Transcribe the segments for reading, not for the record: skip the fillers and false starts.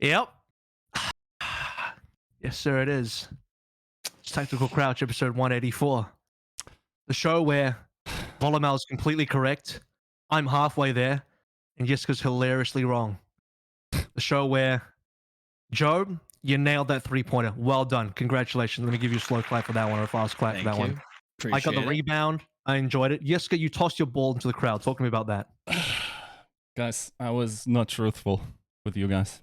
Yep. Yes, sir, it is. It's Tactical Crouch, episode 184. The show where Volamel is completely correct, I'm halfway there, and Yiska's hilariously wrong. The show where, Joe, you nailed that three-pointer. Well done. Congratulations. Let me give you a slow clap for that one, or a fast clap for that one. Appreciate I got the rebound. I enjoyed it. Yiska, you tossed your ball into the crowd. Talk to me about that. Guys, I was not truthful with you guys,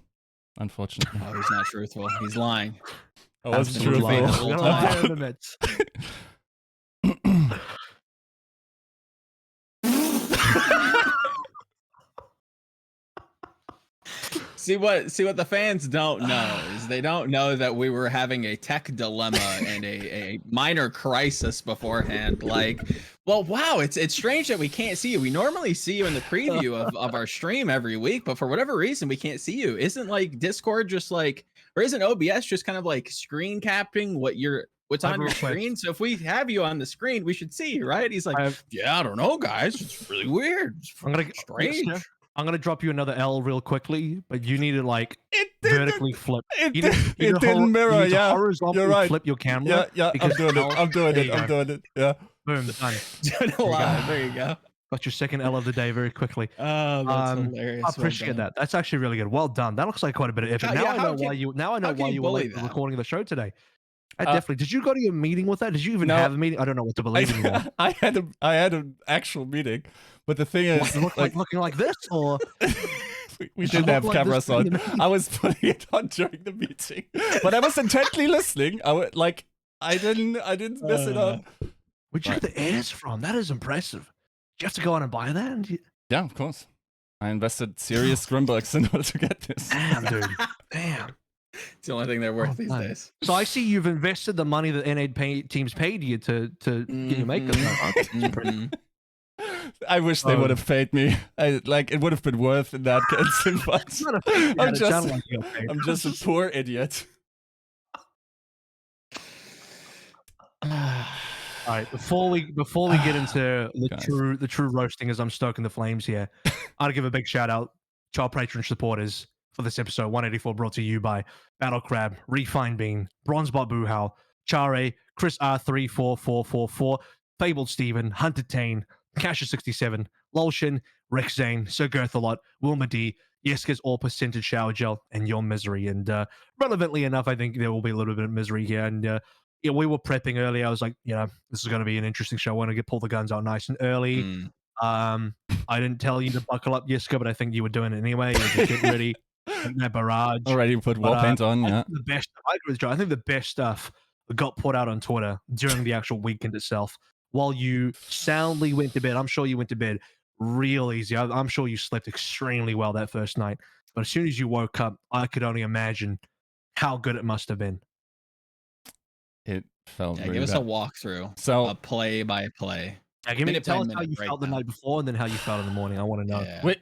unfortunately. Oh, he's not truthful. He's lying. I wasn't Absolutely truthful. lying the whole time. In the midst. See what the fans don't know is they don't know that we were having a tech dilemma and a minor crisis beforehand. Like, well, wow, it's strange that we can't see you. We normally see you in the preview of our stream every week, but for whatever reason we can't see you. Isn't like Discord just like, or isn't OBS just kind of like screen capping what's on your screen? So if we have you on the screen, we should see you, right? He's like, yeah, I don't know, guys. It's really weird. It's strange. I'm gonna drop you another L real quickly, but you need to like vertically flip. It didn't mirror. Yeah, you're right. Flip your camera. Yeah. I'm doing it. Yeah. Boom. Done. There you go. Got your second L of the day very quickly. Oh, that's hilarious. I appreciate that. That's actually really good. Well done. That looks like quite a bit of effort. Now I know why you were late for recording the show today. I definitely. Did you go to your meeting with that? Did you even have a meeting? I don't know what to believe anymore. I had an actual meeting, but the thing is, looking like this, or we didn't have cameras on. I was putting it on during the meeting, but I was intently listening. I didn't miss it on. Where'd you get the airs from? That is impressive. Did you have to go on and buy that? Yeah, of course. I invested serious Grimbucks in order to get this. Damn, dude. Damn. It's the only thing they're worth these days. So I see you've invested the money that NA teams paid you to get your makeup done. I wish they would have paid me. It would have been worth in that case. But I'm just a poor idiot. All right, before we get into the true roasting as I'm stoking the flames here, I'll give a big shout out to our Patreon supporters for this episode 184, brought to you by Battle Crab, Refined Bean, Bronzebot Boohow, Chare, Chris R34444, Fabled Steven, Hunter Tane, Casher67, Lolshin, Rex Zane, Sir Girthalot, Wilma D, Yiska's All Percentage Shower Gel, and Your Misery. And relevantly enough, I think there will be a little bit of misery here. And we were prepping earlier. I was like, this is going to be an interesting show. I want to pull the guns out nice and early. I didn't tell you to buckle up, Yiska, but I think you were doing it anyway. You were just getting ready. That barrage. Already put wall paint on, yeah. I agree with Joe. I think the best stuff got put out on Twitter during the actual weekend itself. While you soundly went to bed, I'm sure you went to bed real easy. I'm sure you slept extremely well that first night. But as soon as you woke up, I could only imagine how good it must have been. It felt really give us bad. A walkthrough. So a play by play. Tell us how you felt the night before and then how you felt in the morning. I want to know. Yeah. Wait,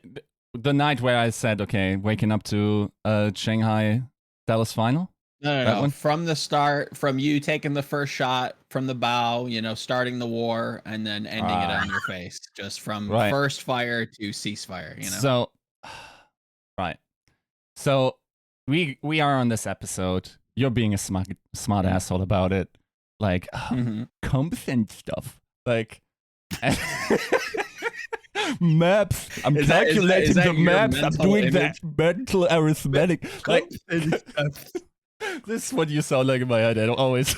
the night where I said, okay, waking up to Shanghai Dallas final? No. From the start, from you taking the first shot from the bow, starting the war, and then ending it on your face. Just from first fire to ceasefire, So, right. So, we are on this episode. You're being a smart asshole about it. Like, comps and stuff. Like... maps. I'm calculating the maps. I'm doing that mental arithmetic. Like, this is what you sound like in my head. I don't always.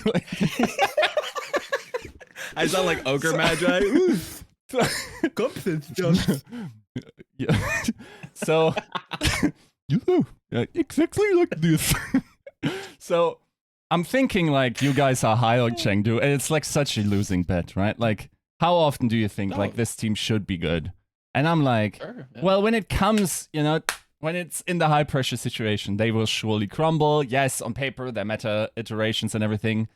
I sound like Ogre Magi. Yeah. So, exactly like this. So, I'm thinking like you guys are high on Chengdu, and it's like such a losing bet, right? Like, how often do you think like this team should be good? And I'm like, well, when it comes, when it's in the high pressure situation, they will surely crumble. Yes, on paper, their meta iterations and everything,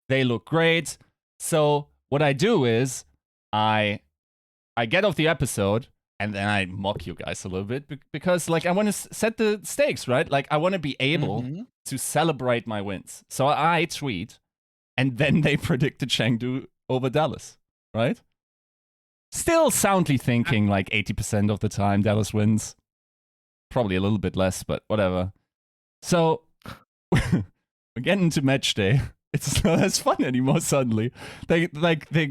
they look great. So what I do is I get off the episode and then I mock you guys a little bit because like I want to set the stakes, right? Like I want to be able to celebrate my wins. So I tweet and then they predicted Chengdu over Dallas, right? Still soundly thinking like 80% of the time Dallas wins. Probably a little bit less, but whatever. So we're getting into match day. It's not as fun anymore suddenly. They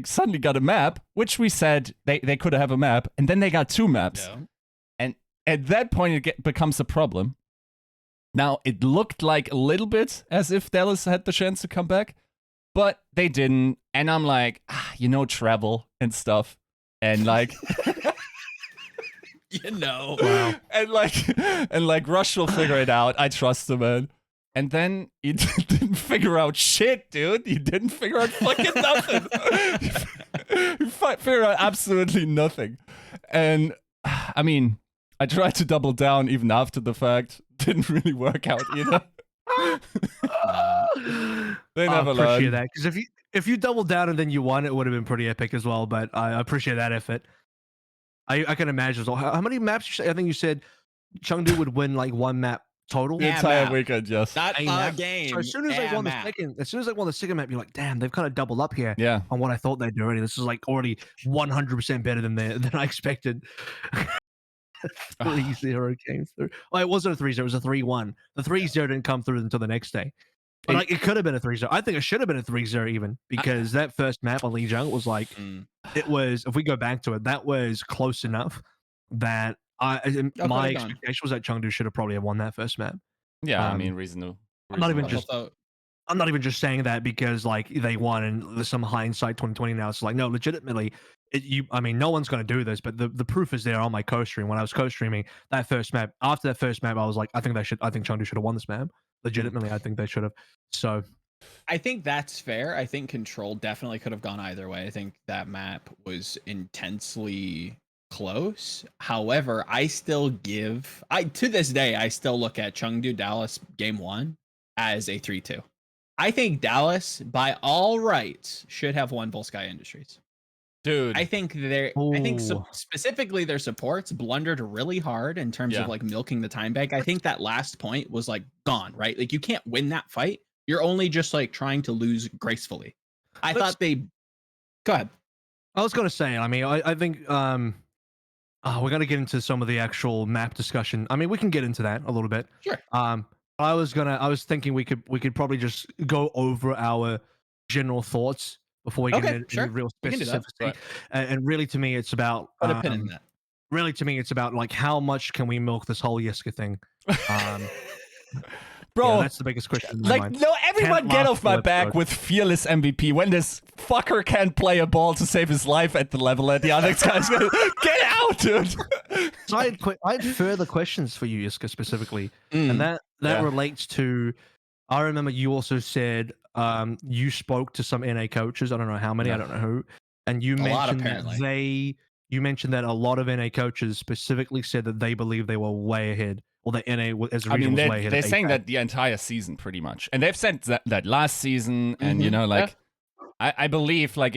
suddenly got a map, which we said they could have a map, and then they got 2 maps. Yeah. And at that point, it becomes a problem. Now, it looked like a little bit as if Dallas had the chance to come back, but they didn't. And I'm like, travel and stuff. And like... Wow. And like Rush will figure it out. I trust him, man. And then he didn't figure out shit, dude. He didn't figure out fucking nothing. He figured out absolutely nothing. And I mean, I tried to double down even after the fact. Didn't really work out either. They never learned. I appreciate that, because if you doubled down and then you won, it would have been pretty epic as well. But I appreciate that effort. I can imagine. So how many maps? I think you said Chengdu would win like 1 map total. The entire weekend, yes. Not a game. So as soon as they won the second map, you're like, damn, they've kind of doubled up here. Yeah. On what I thought they'd do already. This is like already 100% better than I expected. 3-0 came through. Oh, it wasn't a 3-0. It was a 3-1. The 3-0 didn't come through until the next day. But like, it could have been a 3-0. I think it should have been a 3-0 even, because that first map on Lijiang was like, it was, if we go back to it, that was close enough that my expectation was that Chengdu should have probably won that first map. Yeah, I mean, reasonable. I'm not even just saying that because like they won and there's some hindsight 2020 now. It's like, no, legitimately, no one's going to do this, but the proof is there on my co-stream. When I was co-streaming that first map, after that first map, I was like, I think Chengdu should have won this map. Legitimately, I think they should have. So I think that's fair. I think Control definitely could have gone either way. I think that map was intensely close. However, I still to this day, I still look at Chengdu Dallas game 1 as a 3-2. I think Dallas, by all rights, should have won Volsky Industries. Dude, I think specifically their supports blundered really hard in terms of like milking the time bank. I think that last point was like gone, right? Like you can't win that fight. You're only just like trying to lose gracefully. Go ahead. I was going to say, I mean, I think we're going to get into some of the actual map discussion. I mean, we can get into that a little bit. Sure. I was thinking we could probably just go over our general thoughts before we get into real specificity. And really, to me, it's about put a pin in that. Really, to me, it's about like how much can we milk this whole Yiska thing. Bro, that's the biggest question. In my like, mind. no, everyone get off my back with fearless MVP when this fucker can't play a ball to save his life at the level that the other guy's gonna get out, dude. So I had further questions for you, Yiska, specifically, and that relates to. I remember you also said you spoke to some NA coaches. I don't know how many. I don't know who, and you mentioned that you mentioned that a lot of NA coaches specifically said that they believe they were way ahead. Well, the NA as a region was way ahead. They're saying that the entire season, pretty much, and they've said that last season. And I believe, like,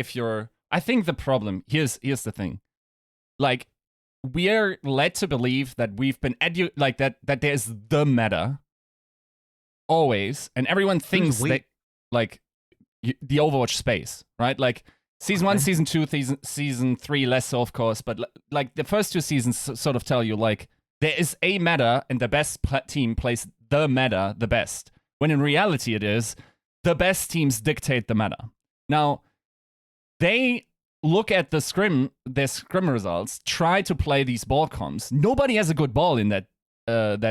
I think the problem here's the thing, like, we are led to believe that we've been that there's the meta always, and everyone thinks that like the Overwatch space, right? Like season 1, season 2, season 3, less so, of course, but like the first 2 seasons sort of tell you like. There is a meta, and the best team plays the meta the best. When in reality, it is the best teams dictate the meta. Now, they look at their scrim results, try to play these ball comps. Nobody has a good ball in that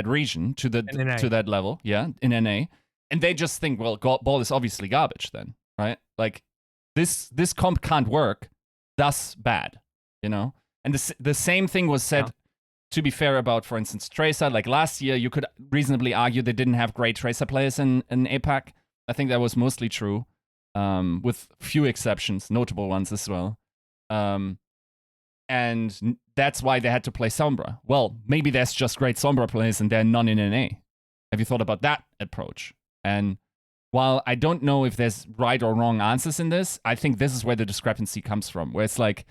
region to that level, in NA, and they just think, well, ball is obviously garbage then, right? Like this comp can't work, thus bad, And the same thing was said. Yeah. To be fair about, for instance, Tracer, like last year, you could reasonably argue they didn't have great Tracer players in APAC. I think that was mostly true, with few exceptions, notable ones as well. And that's why they had to play Sombra. Well, maybe there's just great Sombra players and they're none in NA. Have you thought about that approach? And while I don't know if there's right or wrong answers in this, I think this is where the discrepancy comes from, where it's like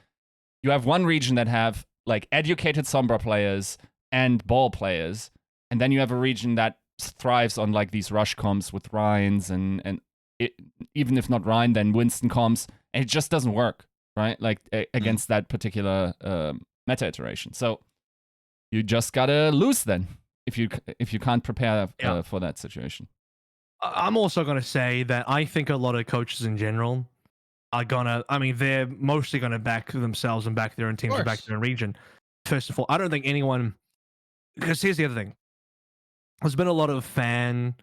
you have one region that have like educated Sombra players and ball players, and then you have a region that thrives on like these rush comps with Rhines and even if not Rhine, then Winston comps, and it just doesn't work, right? Like against that particular meta iteration. So you just gotta lose then if you can't prepare for that situation. I'm also going to say that I think a lot of coaches in general are they're mostly going to back themselves and back their own teams and back their own region. First of all, I don't think anyone, because here's the other thing. There's been a lot of fan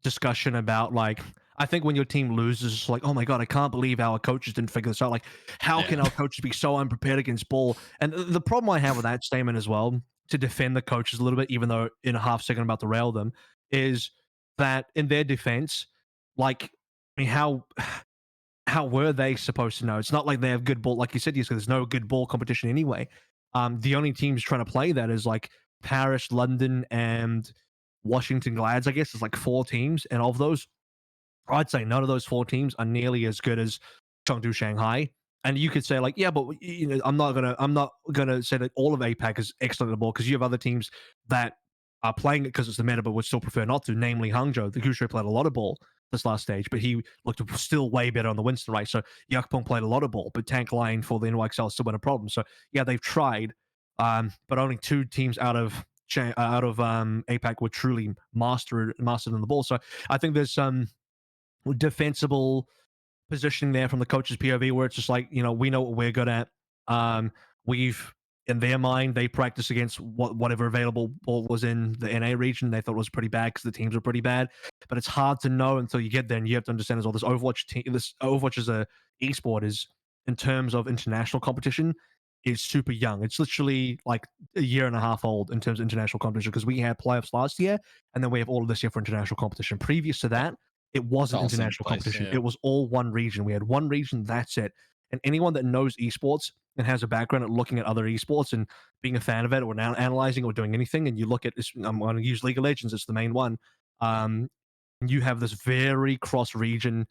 discussion about, like, I think when your team loses, it's like, oh my God, I can't believe our coaches didn't figure this out. Like, how can our coaches be so unprepared against Brawl? And the problem I have with that statement as well, to defend the coaches a little bit, even though in a half second I'm about to rail them, is that in their defense, like, I mean, how were they supposed to know? It's not like they have good ball, like you said, Yiska, there's no good ball competition anyway. The only teams trying to play that is like Paris, London, and Washington Glads, I guess. There's like 4 teams, and of those, I'd say none of those 4 teams are nearly as good as Chengdu, Shanghai. And you could say, like, yeah, but I'm not gonna say that all of APAC is excellent at the ball, because you have other teams that are playing it because it's the meta, but would still prefer not to. Namely, Hangzhou. The Gushui played a lot of ball this last stage, but he looked still way better on the Winston, right? So Yakpong played a lot of ball, but Tank Line for the NYXL still been a problem. So yeah, they've tried, but only 2 teams out of APAC were truly mastered in the ball. So I think there's some defensible positioning there from the coach's POV, where it's just like, we know what we're good at. We've, in their mind, they practice against whatever available ball was in the NA region. They thought it was pretty bad because the teams were pretty bad. But it's hard to know until you get there, and you have to understand as well. This Overwatch as a esport is, in terms of international competition, is super young. It's literally like a year and a half old in terms of international competition, because we had playoffs last year, and then we have all of this year for international competition. Previous to that, it wasn't international competition. It was all one region. We had one region, that's it. And anyone that knows esports and has a background at looking at other esports and being a fan of it, or now analyzing or doing anything, and you look at this, I'm going to use League of Legends, it's the main one. You have this very cross-region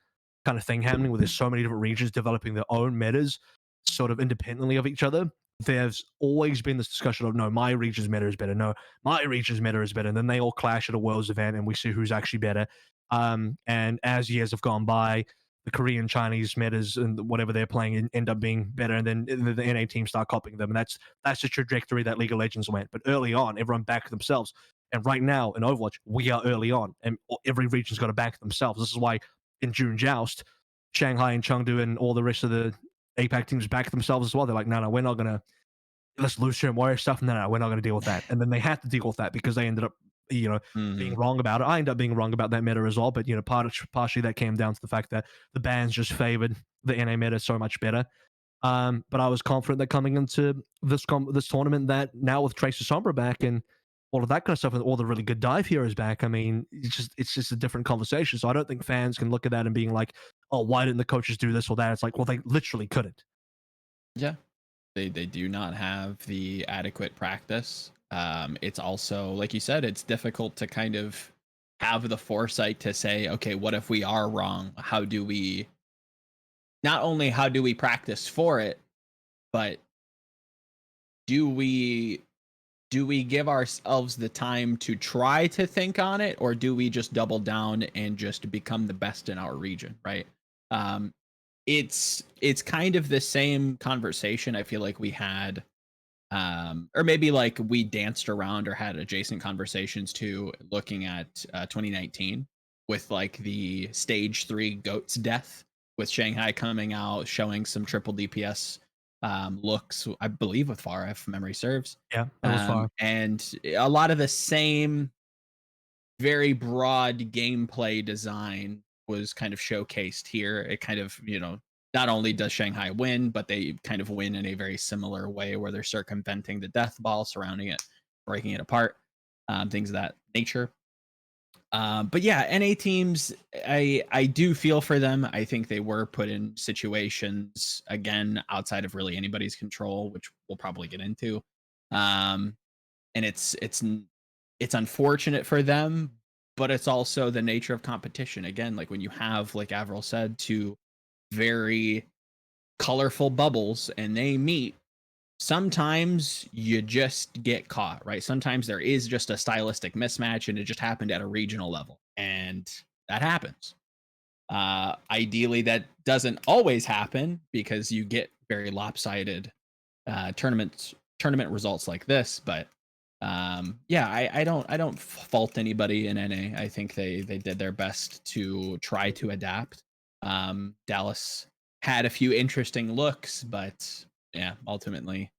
kind of thing happening, where there's so many different regions developing their own metas sort of independently of each other. There's always been this discussion of, no, my region's meta is better. No, my region's meta is better. And then they all clash at a Worlds event, and we see who's actually better. And as years have gone by, the Korean, Chinese metas and whatever they're playing end up being better, and then the NA teams start copying them. And that's the trajectory that League of Legends went. But early on, everyone backed themselves. And right now in Overwatch, we are early on, and every region's got to back themselves. This is why in June Joust, Shanghai and Chengdu and all the rest of the APAC teams back themselves as well. They're like, no, we're not going to, let's Lucio and Warrior stuff. No, we're not going to deal with that. And then they had to deal with that because they ended up, being wrong about it. I ended up being wrong about that meta as well. But, partially that came down to the fact that the bans just favored the NA meta so much better. But I was confident that coming into this tournament, that now with Tracer Sombra back and all of that kind of stuff, and all the really good dive heroes back, I mean, it's just a different conversation. So I don't think fans can look at that and being like, oh, why didn't the coaches do this or that? It's like, well, they literally couldn't. Yeah, they do not have the adequate practice. It's also, like you said, it's difficult to kind of have the foresight to say, okay, what if we are wrong? How do we practice for it, but do we give ourselves the time to try to think on it, or do we just double down and just become the best in our region, right? It's kind of the same conversation I feel like we had, or maybe like we danced around or had adjacent conversations to, looking at 2019 with like the stage 3 GOAT's death, with Shanghai coming out showing some triple DPS looks, I believe, with Pharah, if memory serves. Yeah, that was Pharah. And a lot of the same very broad gameplay design was kind of showcased here. It kind of, not only does Shanghai win, but they kind of win in a very similar way, where they're circumventing the death ball, surrounding it, breaking it apart, things of that nature. But yeah, NA teams, I do feel for them. I think they were put in situations, again, outside of really anybody's control, which we'll probably get into. And it's unfortunate for them, but it's also the nature of competition. Again, like when you have, like AVRL said, 2 very colorful bubbles and they meet, sometimes you just get caught, right? Sometimes there is just a stylistic mismatch, and it just happened at a regional level, and that happens. Ideally, that doesn't always happen, because you get very lopsided tournament results like this. But Yeah, I don't fault anybody in NA. I think they did their best to try to adapt. Dallas had a few interesting looks, but yeah, ultimately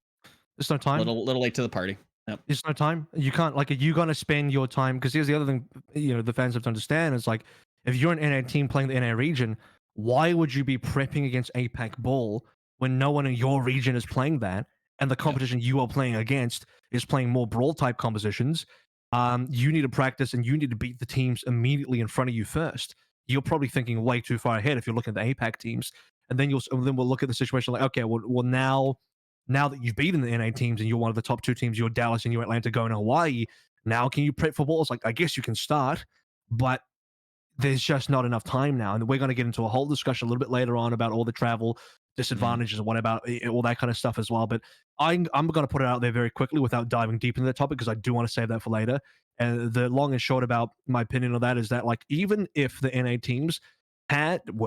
There's no time. little late to the party. Yep. There's no time. You can't, like, are you going to spend your time? Because here's the other thing, the fans have to understand is, like, if you're an NA team playing the NA region, why would you be prepping against APAC Ball when no one in your region is playing that, and the competition you are playing against is playing more Brawl type compositions? You need to practice and you need to beat the teams immediately in front of you first. You're probably thinking way too far ahead if you're looking at the APAC teams, and then we'll look at the situation like, okay, well now that you've beaten the NA teams and you're one of the top 2 teams, you're Dallas and you're Atlanta going to Hawaii, now can you prep for balls? Like, I guess you can start, but there's just not enough time now. And we're going to get into a whole discussion a little bit later on about all the travel disadvantages and what about all that kind of stuff as well. But I'm going to put it out there very quickly without diving deep into the topic because I do want to save that for later. And the long and short about my opinion on that is that, like, even if the NA teams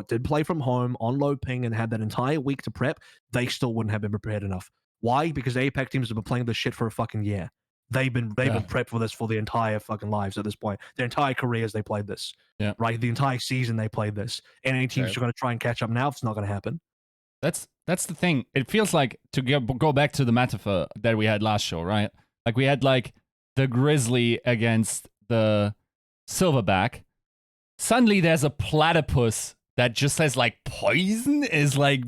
did play from home on low ping and had that entire week to prep, they still wouldn't have been prepared enough. Why? Because the APAC teams have been playing this shit for a fucking year. They've been prepped for this for the entire fucking lives at this point. Their entire careers they played this. Yeah. Right? The entire season they played this. And any teams are going to try and catch up now, it's not going to happen. That's the thing. It feels like, to go back to the metaphor that we had last show, right? Like, we had like the Grizzly against the Silverback. Suddenly there's a platypus that just has like poison, is like,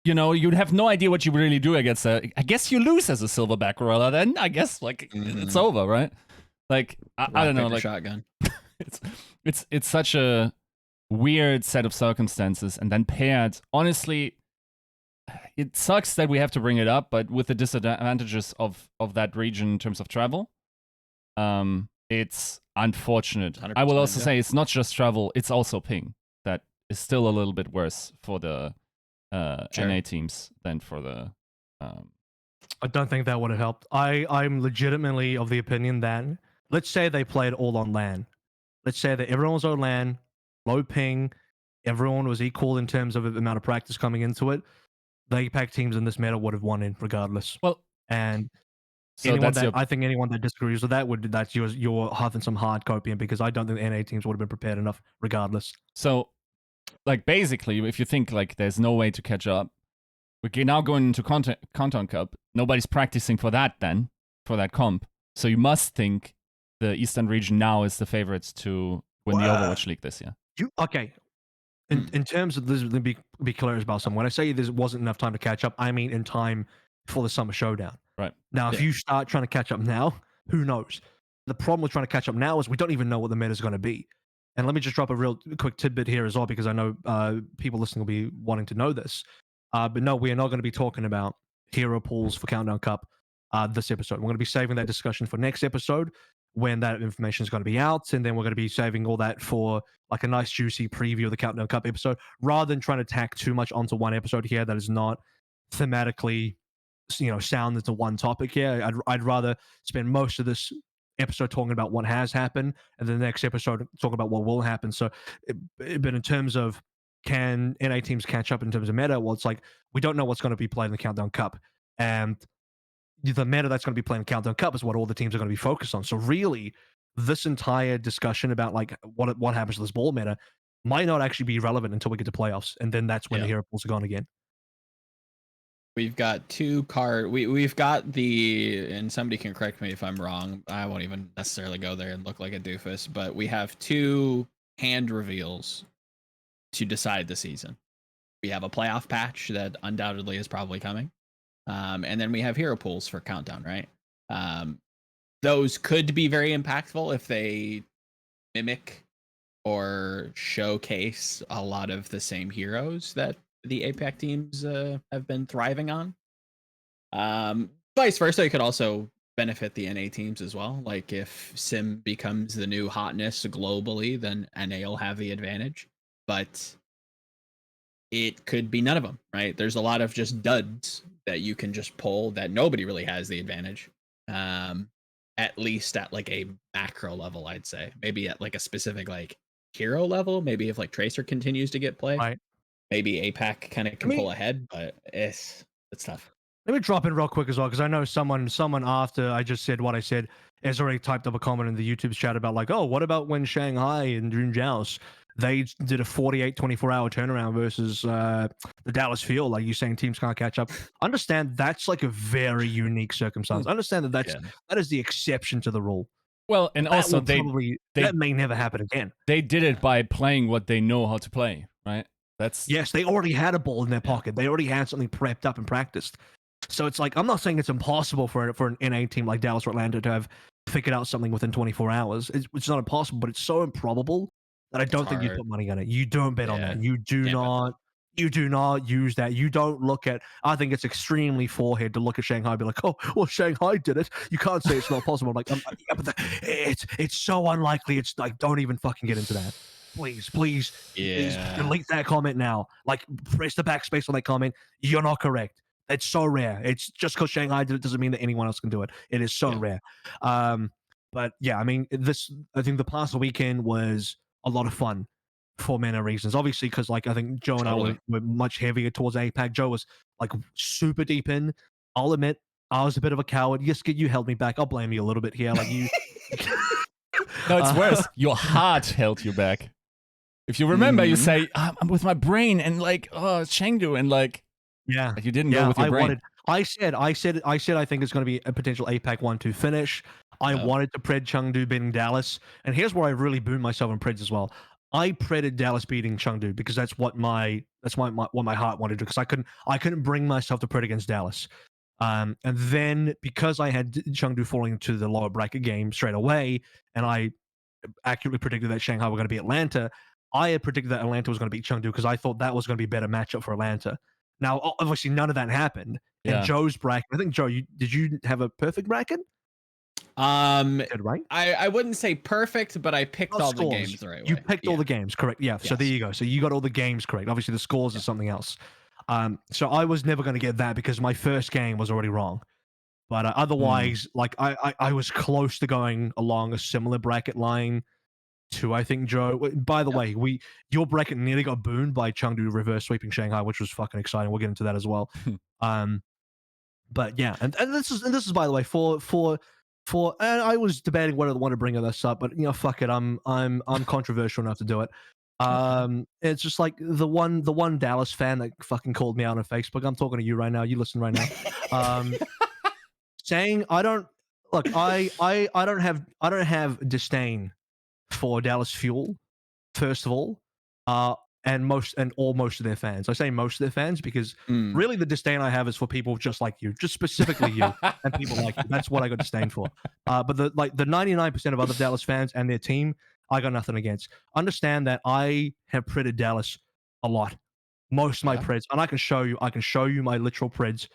you'd have no idea what you really do against I guess you lose as a Silverback gorilla then. I guess like it's over, right? Like I don't know, like shotgun. it's such a weird set of circumstances, and then paired, honestly, it sucks that we have to bring it up, but with the disadvantages of that region in terms of travel, it's unfortunate. I will also say it's not just travel, it's also ping that is still a little bit worse for the NA teams than for the I don't think that would have helped. I'm legitimately of the opinion that, let's say they played all on LAN. Let's say that everyone was on LAN, low ping, everyone was equal in terms of the amount of practice coming into it. The APAC teams in this meta would have won in regardless. Well, and so I think anyone that disagrees with that that's you're having some hard copium, because I don't think the NA teams would have been prepared enough regardless. So, like, basically, if you think like there's no way to catch up, we're now going into Content Cup. Nobody's practicing for that then, for that comp. So you must think the Eastern region now is the favorites to win the Overwatch League this year. In terms of this, let me be clear about something. When I say there wasn't enough time to catch up, I mean in time for the Summer Showdown. Right. Now, if you start trying to catch up now, who knows? The problem with trying to catch up now is we don't even know what the meta is going to be. And let me just drop a real quick tidbit here as well, because I know people listening will be wanting to know this. But no, we are not going to be talking about hero pools for Countdown Cup this episode. We're going to be saving that discussion for next episode, when that information is going to be out, and then we're going to be saving all that for like a nice juicy preview of the Countdown Cup episode, rather than trying to tack too much onto one episode here that is not thematically, sound into one topic here. I'd rather spend most of this episode talking about what has happened, and the next episode talk about what will happen. So, but in terms of, can NA teams catch up in terms of meta? Well, it's like we don't know what's going to be played in the Countdown Cup, and the meta that's going to be playing Countdown Cup is what all the teams are going to be focused on. So really, this entire discussion about like what happens to this ball meta might not actually be relevant until we get to playoffs, and then that's when the hero pools are gone again. We've got two card. We've got and somebody can correct me if I'm wrong. I won't even necessarily go there and look like a doofus, but we have 2 hand reveals to decide the season. We have a playoff patch that undoubtedly is probably coming. And then we have hero pools for Countdown, right? Those could be very impactful if they mimic or showcase a lot of the same heroes that the APAC teams have been thriving on. Vice versa, it could also benefit the NA teams as well. Like, if Sim becomes the new hotness globally, then NA will have the advantage. But it could be none of them, right? There's a lot of just duds that you can just pull that nobody really has the advantage. At least at like a macro level, I'd say. Maybe at like a specific like hero level, maybe if like Tracer continues to get play, right, maybe APAC kind of can pull ahead, but it's tough. Let me drop in real quick as well, because I know someone after I just said what I said has already typed up a comment in the YouTube chat about like, oh, what about when Shanghai and Junjiaos, they did a 48, 24-hour turnaround versus the Dallas Field, like you saying teams can't catch up. Understand that's like a very unique circumstance. Understand that that is the exception to the rule. Well, and that also that may never happen again. They did it by playing what they know how to play, right? Yes, they already had a ball in their pocket. They already had something prepped up and practiced. So it's like, I'm not saying it's impossible for an NA team like Dallas or Atlanta to have figured out something within 24 hours. It's not impossible, but it's so improbable that I don't think you put money on it. You don't bet on that. You do not use that. You don't look at, I think it's extremely forehead to look at Shanghai and be like, oh, well, Shanghai did it. You can't say it's not possible. I'm like, yeah, but it's so unlikely. It's like, don't even fucking get into that. Please delete that comment now. Like, press the backspace on that comment. You're not correct. It's so rare. It's just because Shanghai did it doesn't mean that anyone else can do it. It is so rare. But yeah, I mean, I think the past weekend was a lot of fun for many reasons. Obviously, because like I think Joe and I were much heavier towards APAC. Joe was like super deep in. I'll admit, I was a bit of a coward. Yiska, you held me back. I'll blame you a little bit here. Like you. No, it's worse. Your heart held you back. If you remember, you say, I'm with my brain and like, oh, Chengdu and like, yeah, you didn't go with your brain. I said I think it's going to be a potential APAC 1-2 finish. I wanted to pred Chengdu beating Dallas, and here's where I really boomed myself in preds as well. I preded Dallas beating Chengdu because that's what my heart wanted to, because I couldn't bring myself to pred against Dallas. And then because I had Chengdu falling into the lower bracket game straight away, and I accurately predicted that Shanghai were going to be Atlanta, I had predicted that Atlanta was going to beat Chengdu because I thought that was going to be a better matchup for Atlanta. Now, obviously, none of that happened. And Joe's bracket, I think, Joe, did you have a perfect bracket? Good, right? I wouldn't say perfect, but I picked all the games the right way. You picked all the games, correct? Yeah. Yes. So there you go. So you got all the games correct. Obviously, the scores is something else. So I was never going to get that because my first game was already wrong. But otherwise, like I was close to going along a similar bracket line to, I think, Joe. By the way, your bracket nearly got boomed by Chengdu reverse sweeping Shanghai, which was fucking exciting. We'll get into that as well. But yeah, and this is by the way for and I was debating whether I want to bring this up, but fuck it, I'm controversial enough to do it. It's just like the one Dallas fan that fucking called me out on Facebook. I'm talking to you right now. You listen right now. Saying I don't have disdain for Dallas Fuel, first of all, and most of their fans. I say most of their fans because really the disdain I have is for people just like you, just specifically you and people like you. That's what I got disdain for. But the 99% of other Dallas fans and their team, I got nothing against. Understand that I have predded Dallas a lot, most of my preds, and I can show you my literal preds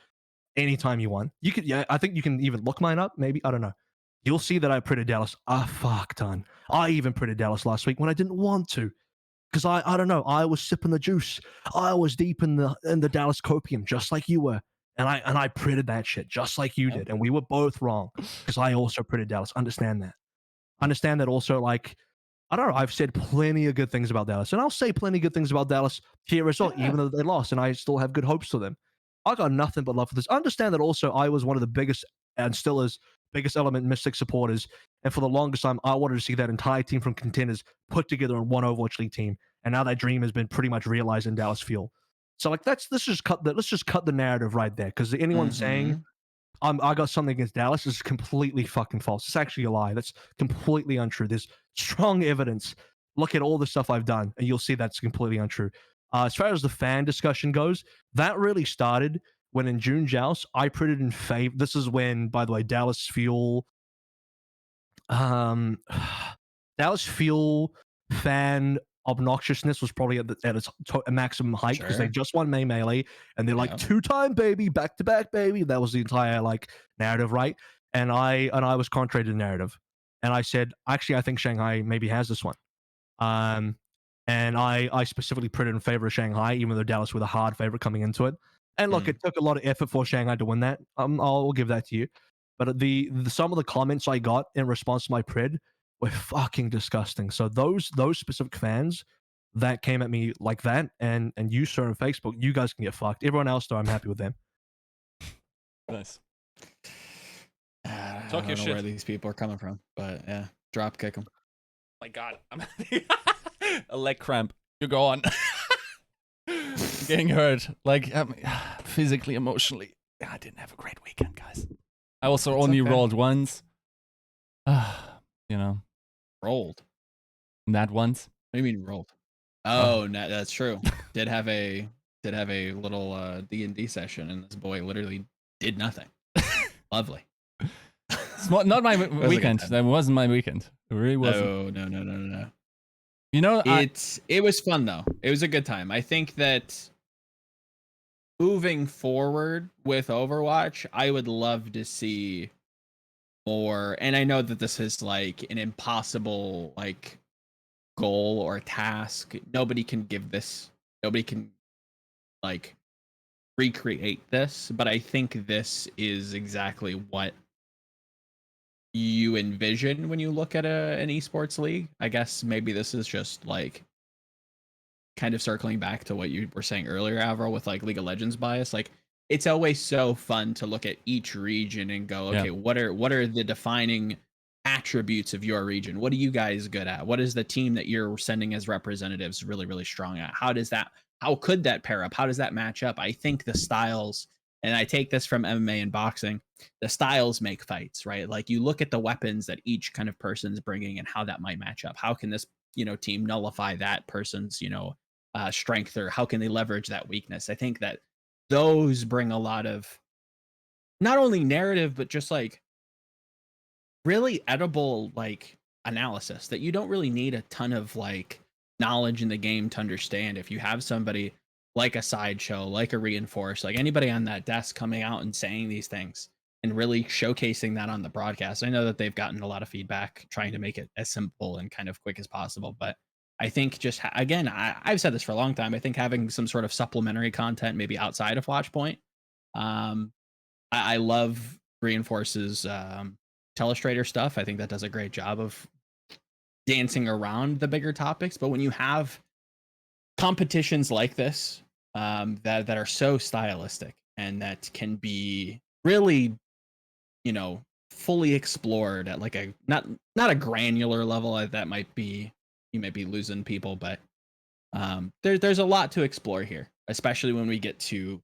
anytime you want. You could, I think you can even look mine up. Maybe, I don't know. You'll see that I predded Dallas a fuck ton. I even predded Dallas last week when I didn't want to. Because I don't know, I was sipping the juice. I was deep in the Dallas copium, just like you were, and I predded that shit just like you did, and we were both wrong. Because I also predded Dallas. Understand that. Also, like, I don't know. I've said plenty of good things about Dallas, and I'll say plenty of good things about Dallas here as well, even though they lost, and I still have good hopes for them. I got nothing but love for this. Understand that also, I was one of the biggest and still is biggest Element Mystic supporters. And for the longest time, I wanted to see that entire team from contenders put together in one Overwatch League team. And now that dream has been pretty much realized in Dallas Fuel. So like let's just cut the narrative right there. Because anyone saying I got something against Dallas is completely fucking false. It's actually a lie. That's completely untrue. There's strong evidence. Look at all the stuff I've done, and you'll see that's completely untrue. As far as the fan discussion goes, that really started when in June Joust, I put it in favor. This is when, by the way, Dallas Fuel fan obnoxiousness was probably at its maximum height because they just won Melee and they're like 2-time baby, back-to-back baby. That was the entire like narrative, right? And I was contrary to the narrative, and I said, actually, I think Shanghai maybe has this one. And I specifically put it in favor of Shanghai, even though Dallas were the hard favorite coming into it. And look, it took a lot of effort for Shanghai to win that. I'll give that to you. But the some of the comments I got in response to my pred were fucking disgusting. So those specific fans that came at me like that, and you, sir, on Facebook, you guys can get fucked. Everyone else, though, I'm happy with them. Nice. I Talk don't your know shit. where these people are coming from, but yeah, drop kick them. My God, I'm a leg cramp. You go on. I'm getting hurt, like physically, emotionally. I didn't have a great weekend, guys. I also It's only okay. rolled once. You know, Rolled. that once. What do you mean rolled? Oh, no, that's true. Did have a little D&D session, and this boy literally did nothing. Lovely. It's not my was a good weekend. time. That wasn't my weekend. It really wasn't. No. You know, It was fun though. It was a good time. I think that moving forward with Overwatch, I would love to see more. And I know that this is like an impossible like goal or task. Nobody can give this. Nobody can like recreate this. But I think this is exactly what you envision when you look at an esports league. I guess maybe this is just like kind of circling back to what you were saying earlier, AVRL, with like League of Legends bias. Like it's always so fun to look at each region and go, okay, what are the defining attributes of your region? What are you guys good at? What is the team that you're sending as representatives really strong at? How could that pair up? How does that match up? I think the styles, and I take this from MMA and boxing, the styles make fights, right? Like you look at the weapons that each kind of person's bringing and how that might match up. How can this, team nullify that person's, strength, or how can they leverage that weakness? I think that those bring a lot of not only narrative, but just like really edible like analysis that you don't really need a ton of like knowledge in the game to understand. If you have somebody like a Sideshow, like a Reinforce, like anybody on that desk coming out and saying these things and really showcasing that on the broadcast. I know that they've gotten a lot of feedback trying to make it as simple and kind of quick as possible, but I think just again, I've said this for a long time. I think having some sort of supplementary content, maybe outside of Watchpoint. I love Reinforce's Telestrator stuff. I think that does a great job of dancing around the bigger topics. But when you have competitions like this that are so stylistic and that can be really, fully explored at like a not a granular level, that might be, you might be losing people, but there's a lot to explore here, especially when we get to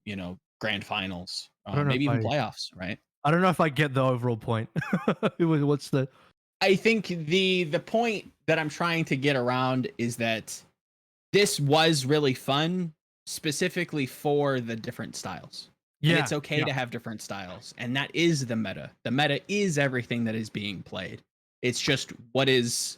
grand finals, maybe even playoffs, right? I don't know if I get the overall point. What's the? I think the point that I'm trying to get around is that this was really fun, specifically for the different styles. Yeah, and it's okay to have different styles, and that is the meta. The meta is everything that is being played. It's just what is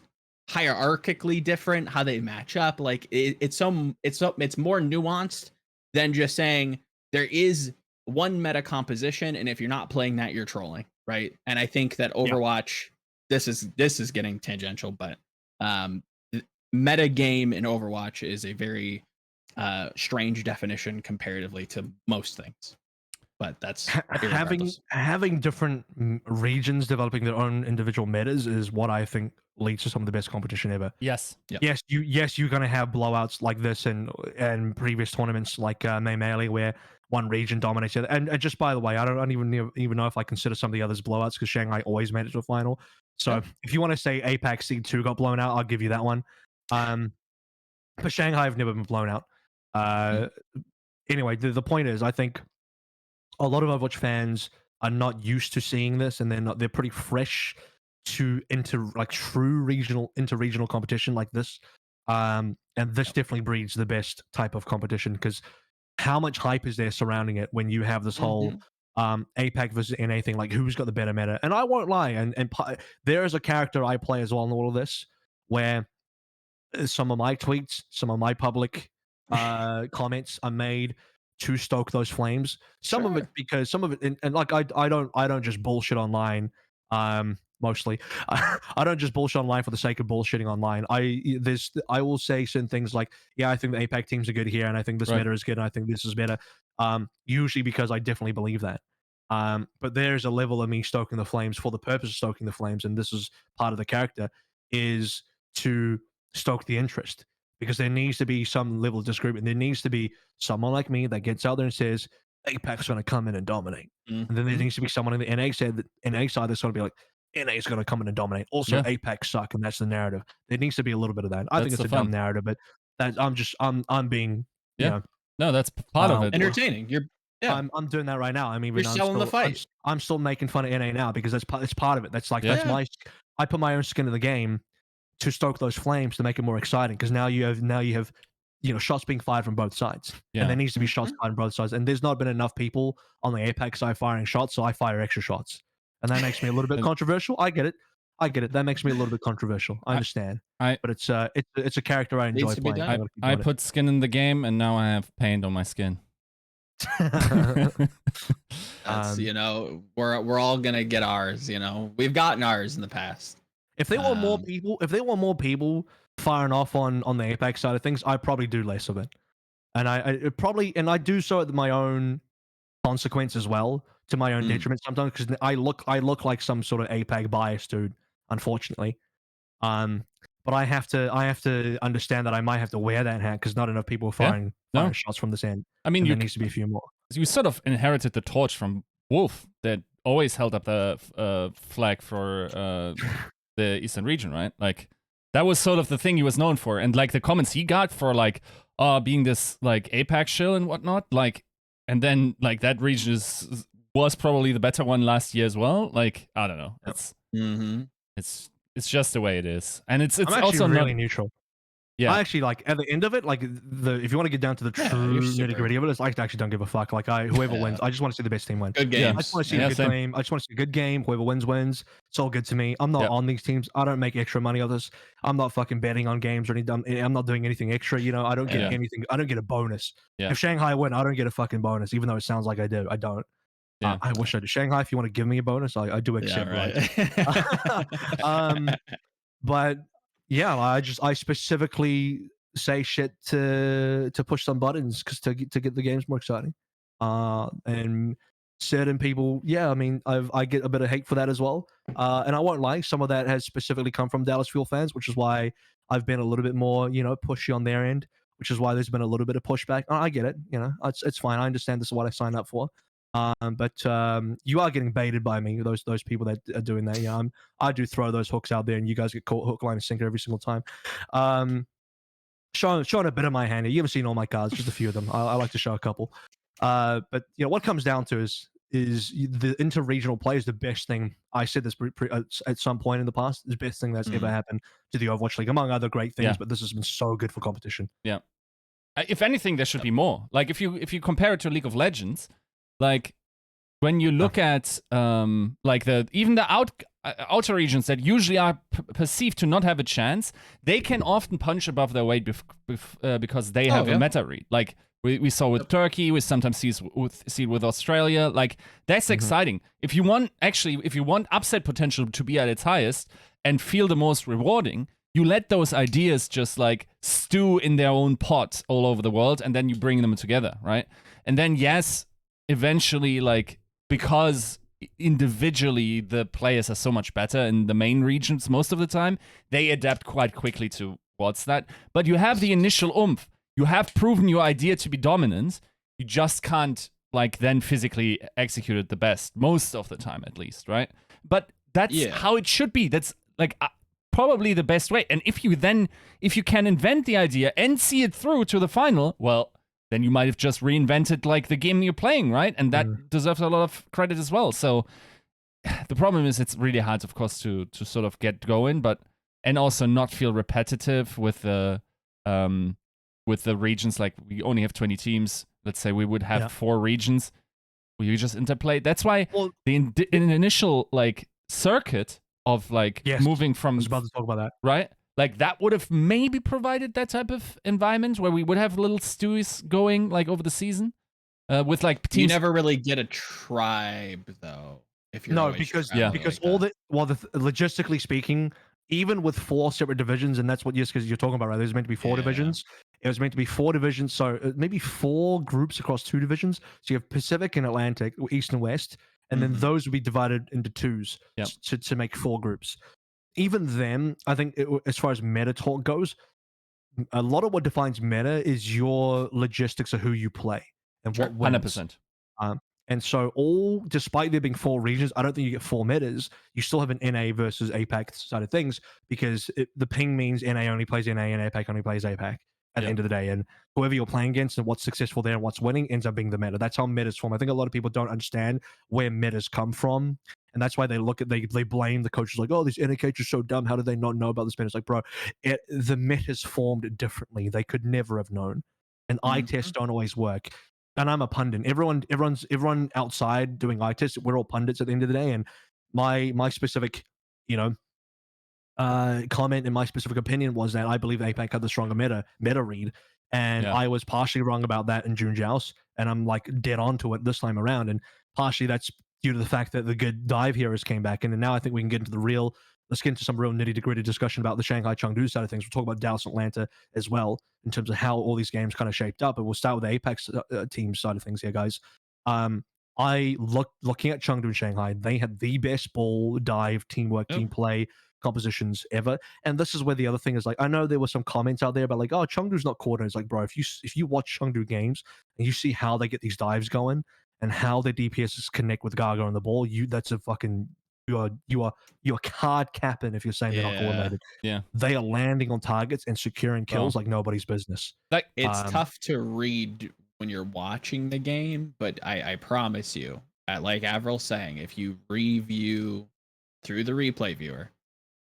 hierarchically different, how they match up. Like it's more nuanced than just saying there is one meta composition, and if you're not playing that, you're trolling, right? And I think that Overwatch, this is getting tangential, but meta game in Overwatch is a very strange definition comparatively to most things. But that's having different regions developing their own individual metas is what I think leads to some of the best competition ever. Yes. Yep. Yes, you're gonna have blowouts like this and previous tournaments like May Melee where one region dominates the other. And just by the way, I don't even know if I consider some of the others blowouts, because Shanghai always made it to a final. So if you want to say APAC Seed 2 got blown out, I'll give you that one. But Shanghai have never been blown out. Anyway, the point is, I think a lot of Overwatch fans are not used to seeing this, and they're pretty fresh to true interregional competition like this. And this definitely breeds the best type of competition, because how much hype is there surrounding it when you have this whole APAC versus NA thing, like who's got the better meta? And I won't lie, and there is a character I play as well in all of this, where some of my tweets, some of my public comments are made to stoke those flames. Some of it because some of it, and like I don't just bullshit online. Mostly, I don't just bullshit online for the sake of bullshitting online. I will say certain things like, yeah, I think the APAC teams are good here, and I think this meta is good, and I think this is better. Usually because I definitely believe that. But there's a level of me stoking the flames for the purpose of stoking the flames, and this is part of the character, is to stoke the interest, because there needs to be some level of disagreement. There needs to be someone like me that gets out there and says, APAC's going to come in and dominate. Mhm. And then there needs to be someone in the NA side that's going to be like, NA's going to come in and dominate. Also, Yeah. APAC suck, and that's the narrative. There needs to be a little bit of that. I think That's it's the a dumb fun. narrative, but I'm being, you Yeah. know, No, that's part of it. Entertaining. I'm doing that right now. I mean, You're selling the fight. I'm still making fun of NA now because it's part of it. That's like Yeah. that's my. I put my own skin in the game to stoke those flames to make it more exciting because now you have shots being fired from both sides, and there needs to be shots fired from both sides. And there's not been enough people on the APAC side firing shots, so I fire extra shots, and that makes me a little bit controversial. I get it. That makes me a little bit controversial. I understand, but it's a character I enjoy playing. I put skin in the game, and now I have paint on my skin. That's, we're all gonna get ours. We've gotten ours in the past. If they want more people firing off on the Apex side of things, I probably do less of it, and I do so at my own consequence as well, to my own detriment sometimes, because I look like some sort of Apex biased dude, unfortunately. But I have to understand that I might have to wear that hat because not enough people are firing shots from this end. I mean, there needs to be a few more. You sort of inherited the torch from Wolf that always held up the flag for the Eastern region, right? Like that was sort of the thing he was known for, and like the comments he got for like being this like Apex shill and whatnot, like, and then like that region was probably the better one last year as well. Like I don't know, it's just the way it is, and it's also really neutral. Yeah, I actually like at the end of it, like if you want to get down to the true nitty gritty of it, I actually don't give a fuck. Like whoever wins, I just want to see the best team win. Good games. I just want to see a good game. I just want to see a good game. Whoever wins. It's all good to me. I'm not on these teams. I don't make extra money on this. I'm not fucking betting on games or anything. I'm not doing anything extra. I don't get anything. I don't get a bonus. Yeah. If Shanghai win, I don't get a fucking bonus, even though it sounds like I do. I don't. Yeah. I wish I did. Shanghai, if you want to give me a bonus, I do accept. Right. But yeah, I specifically say shit to push some buttons because to get the games more exciting. And certain people, I mean, I get a bit of hate for that as well. And I won't lie, some of that has specifically come from Dallas Fuel fans, which is why I've been a little bit more, pushy on their end, which is why there's been a little bit of pushback. I get it, it's fine. I understand this is what I signed up for. But you are getting baited by me, those people that are doing that. I do throw those hooks out there, and you guys get caught hook, line, and sinker every single time. Showing a bit of my hand here. You haven't seen all my cards, just a few of them. I like to show a couple. But what comes down to is the inter-regional play is the best thing. I said this at some point in the past. The best thing that's ever happened to the Overwatch League, among other great things. But this has been so good for competition. Yeah. If anything, there should be more. Like if you compare it to League of Legends, like when you look at like even the outer regions that usually are perceived to not have a chance, they can often punch above their weight because they have a meta read. Like we saw with Turkey, we sometimes see it with Australia. Like that's exciting. If you want upset potential to be at its highest and feel the most rewarding, you let those ideas just like stew in their own pot all over the world, and then you bring them together, right? And then eventually, like, because individually the players are so much better in the main regions most of the time, they adapt quite quickly towards that. But you have the initial oomph. You have proven your idea to be dominant. You just can't, like, then physically execute it the best, most of the time at least, right? But that's how it should be. That's, like, probably the best way. And if you can invent the idea and see it through to the final, well, then you might have just reinvented like the game you're playing, right? And that deserves a lot of credit as well. So the problem is it's really hard, of course, to sort of get going, and also not feel repetitive with the regions. Like we only have 20 teams. Let's say we would have 4 regions. Will you just interplay? That's why in an initial like circuit of like moving from. I was about to talk about that. Right? Like that would have maybe provided that type of environment where we would have little stews going like over the season, with like teams. You never really get a tribe though. If you're because logistically speaking, even with 4 separate divisions, and that's what because you're talking about, right? There's meant to be 4 divisions. It was meant to be 4 divisions, so maybe 4 groups across 2 divisions. So you have Pacific and Atlantic, East and West, and then those would be divided into 2s to make 4 groups. Even then, I think as far as meta talk goes, a lot of what defines meta is your logistics of who you play and what wins. 100%. And so despite there being 4 regions, I don't think you get 4 metas. You still have an NA versus APAC side of things, because the ping means NA only plays NA and APAC only plays APAC at the end of the day. And whoever you're playing against and what's successful there and what's winning ends up being the meta. That's how metas form. I think a lot of people don't understand where metas come from. And that's why they blame the coaches like, oh, these NA coaches are so dumb. How do they not know about this meta? It's like, bro, the metas formed differently. They could never have known. And eye tests don't always work. And I'm a pundit. Everyone outside doing eye tests, we're all pundits at the end of the day. And my specific, comment and my specific opinion was that I believe APAC had the stronger meta read, and I was partially wrong about that in June Joust, and I'm like dead on to it this time around. And partially that's due to the fact that the good dive heroes came back in, and now I think we can get into let's get into some real nitty-gritty discussion about the Shanghai Chengdu side of things. We'll talk about Dallas Atlanta as well in terms of how all these games kind of shaped up. But we'll start with the Apex team side of things here, guys. Looking at Chengdu and Shanghai, they had the best ball dive, teamwork, team play compositions ever. And this is where the other thing is, like, I know there were some comments out there about like, oh, Chengdu's not coordinated. It's like, bro, if you watch Chengdu games and you see how they get these dives going and how their DPSs connect with Gaga on the ball, that's a fucking you're card capping if you're saying they're not coordinated. Yeah, they are landing on targets and securing kills like nobody's business. Like, it's tough to read when you're watching the game, but I promise you, like Avril saying, if you review through the replay viewer,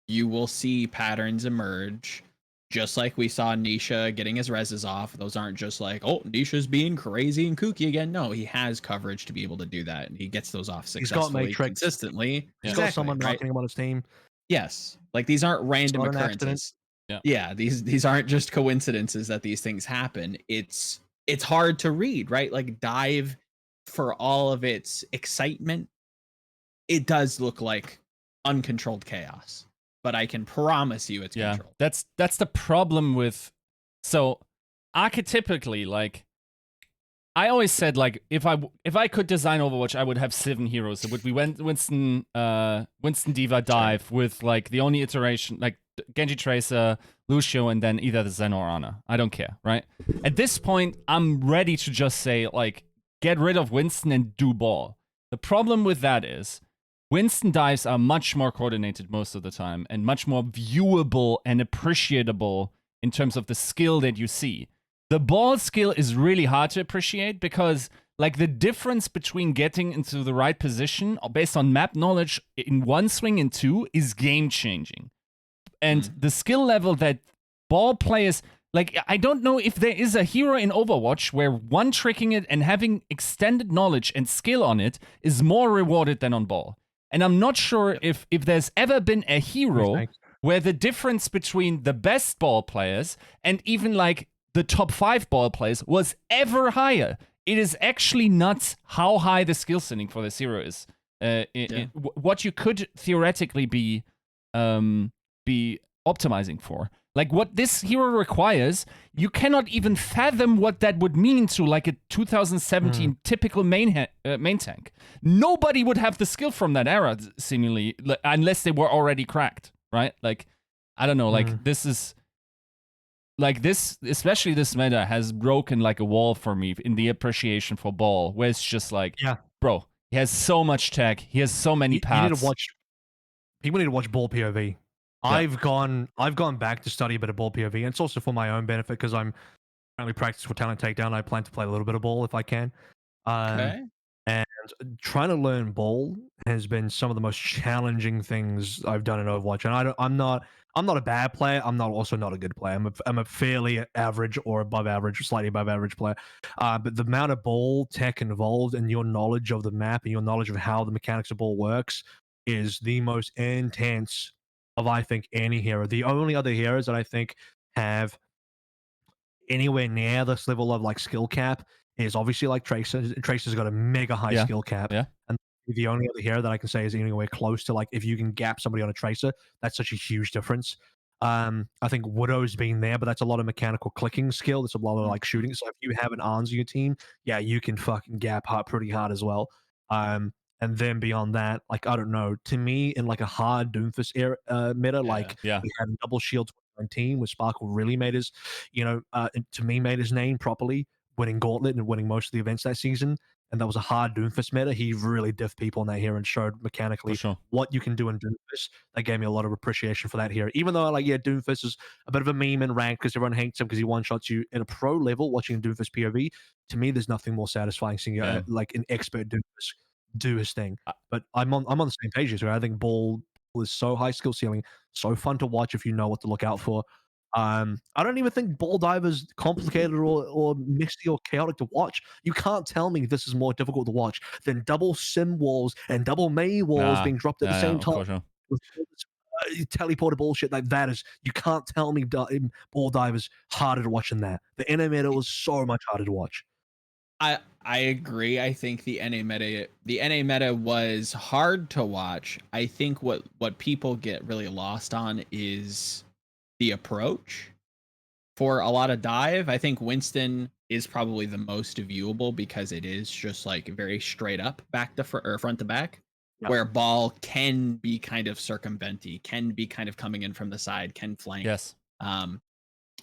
you will see patterns emerge. Just like we saw Nisha getting his reses off. Those aren't just like, oh, Nisha's being crazy and kooky again. No, he has coverage to be able to do that, and he gets those off successfully, consistently. He's got someone marking him on his team. Yes, like these aren't random occurrences. Yeah, these aren't just coincidences that these things happen. It's hard to read, right? Like, dive, for all of its excitement, it does look like uncontrolled chaos. But I can promise you it's controlled. That's the problem with, so archetypically, like, I always said, like, if I could design Overwatch, I would have 7 heroes. It would be Winston D.Va dive with like the only iteration, like Genji Tracer, Lucio, and then either the Zen or Ana. I don't care, right? At this point, I'm ready to just say, like, get rid of Winston and do Ball. The problem with that is Winston dives are much more coordinated most of the time and much more viewable and appreciable in terms of the skill that you see. The Ball skill is really hard to appreciate because, like, the difference between getting into the right position based on map knowledge in one swing and 2 is game-changing. And the skill level that Ball players, like, I don't know if there is a hero in Overwatch where one-tricking it and having extended knowledge and skill on it is more rewarded than on Ball. And I'm not sure if there's ever been a hero where the difference between the best Ball players and even, like, the top 5 Ball players was ever higher. It is actually nuts how high the skill ceiling for this hero is. What you could theoretically be optimizing for. Like, what this hero requires, you cannot even fathom what that would mean to, like, a 2017 typical main tank. Nobody would have the skill from that era, seemingly, unless they were already cracked, right? Like, I don't know, like, this is... Like, this, especially this meta, has broken, like, a wall for me in the appreciation for Ball, where it's just like, bro, he has so much tech, he has so many paths. People need to watch Ball POV. I've gone back to study a bit of Ball POV, and it's also for my own benefit because I'm currently practicing for Talent Takedown. I plan to play a little bit of Ball if I can. And trying to learn Ball has been some of the most challenging things I've done in Overwatch. And I'm not a bad player. I'm also not a good player. I'm a fairly average or above average, or slightly above average player. But the amount of Ball tech involved and your knowledge of the map and your knowledge of how the mechanics of Ball works is the most intense of, I think, any hero. The only other heroes that I think have anywhere near this level of, like, skill cap is obviously, like, Tracer. Tracer's got a mega high skill cap. And the only other hero that I can say is anywhere close to, like, if you can gap somebody on a Tracer, that's such a huge difference. I think Widow's been there, but that's a lot of mechanical clicking skill. That's a lot of, like, shooting. So if you have an Arns on your team, you can fucking gap pretty hard as well. And then beyond that, like, I don't know, to me, in, like, a hard Doomfist era, meta, we had Double Shield 2019 where Sparkle really made his, to me, made his name properly, winning Gauntlet and winning most of the events that season. and that was a hard Doomfist meta, he really diffed people in that here and showed mechanically what you can do in Doomfist. That gave me a lot of appreciation for that here. Even though, like, Doomfist is a bit of a meme in rank because everyone hates him because he one-shots you in a pro level watching Doomfist POV. To me, there's nothing more satisfying seeing like an expert Doomfist do his thing. But I'm on the same page as you. I think Brawl is so high skill ceiling, so fun to watch if you know what to look out for. I don't even think Ball Diver's complicated or messy or chaotic to watch. You can't tell me this is more difficult to watch than double sim walls and double May walls being dropped at the same time. With teleporter bullshit like that is, you can't tell me Ball Diver's harder to watch than that. The NA meta was so much harder to watch. I agree. I think the NA meta was hard to watch. I think what people get really lost on is the approach for a lot of dive. I think Winston is probably the most viewable because it is just like very straight up back to front to back, where Ball can be kind of circumventy, can be kind of coming in from the side, can flank. Yes. And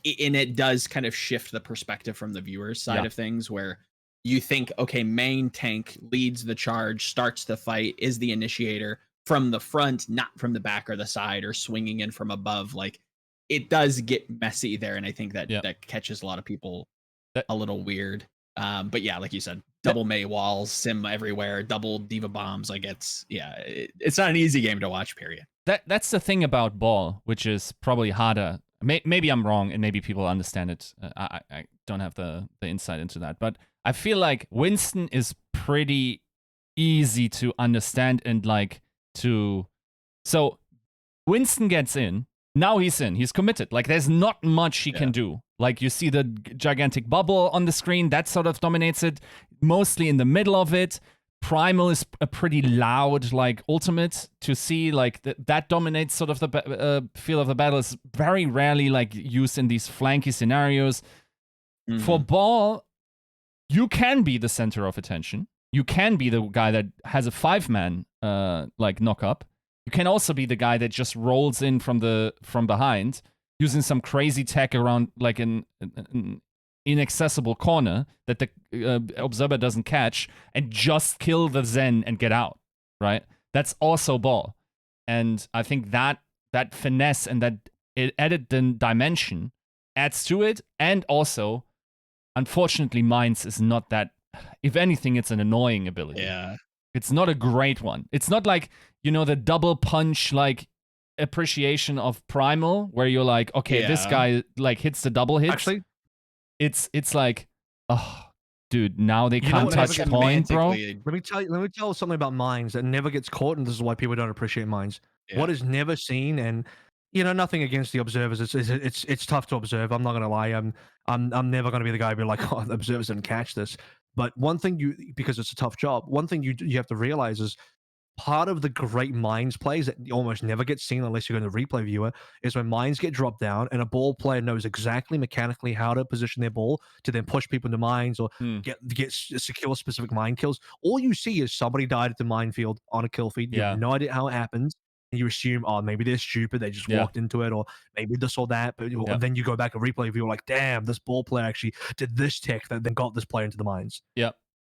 it does kind of shift the perspective from the viewer's side of things, where you think, okay, main tank leads the charge, starts the fight, is the initiator from the front, not from the back or the side or swinging in from above. Like, it does get messy there, and I think that that catches a lot of people a little weird. But yeah, like you said, double May walls, sim everywhere, double diva bombs. Like, it's not an easy game to watch. Period. That's the thing about Ball, which is probably harder. Maybe I'm wrong, and maybe people understand it. I don't have the insight into that, but I feel like Winston is pretty easy to understand and like to. So Winston gets in. Now he's in. He's committed. Like, there's not much he can do. Like, you see the gigantic bubble on the screen. That sort of dominates it. Mostly in the middle of it. Primal is a pretty loud, like, ultimate to see. Like, that dominates sort of the feel of the battle. Is very rarely, like, used in these flanky scenarios. For Ball, you can be the center of attention. You can be the guy that has a 5-man, like, knock-up. You can also be the guy that just rolls in from behind, using some crazy tech around like an inaccessible corner that the observer doesn't catch, and just kill the Zen and get out. Right? That's also Ball, and I think that finesse and that added dimension adds to it, and also, unfortunately, Mines is not that. If anything, it's an annoying ability. Yeah. It's not a great one. It's not like, the double punch, like, appreciation of Primal, where you're like, okay, this guy, like, hits the double hits. Actually, it's like, oh, dude, now they can't touch point, bro. Let me tell you something about Mines that never gets caught, and this is why people don't appreciate Mines. What is never seen, and nothing against the observers. It's tough to observe. I'm not gonna lie. I'm never gonna be the guy who be like, oh, the observers didn't catch this. But one thing because it's a tough job, one thing you have to realize is part of the great Mines plays that almost never gets seen unless you're in the replay viewer is when Mines get dropped down and a Ball player knows exactly mechanically how to position their ball to then push people into mines or get secure specific mine kills. All you see is somebody died at the minefield on a kill feed. You have no idea how it happens. And you assume, oh, maybe they're stupid, they just walked into it, or maybe this or that. But then you go back and replay view, like, damn, this Ball player actually did this tech that then got this player into the mines. Yeah.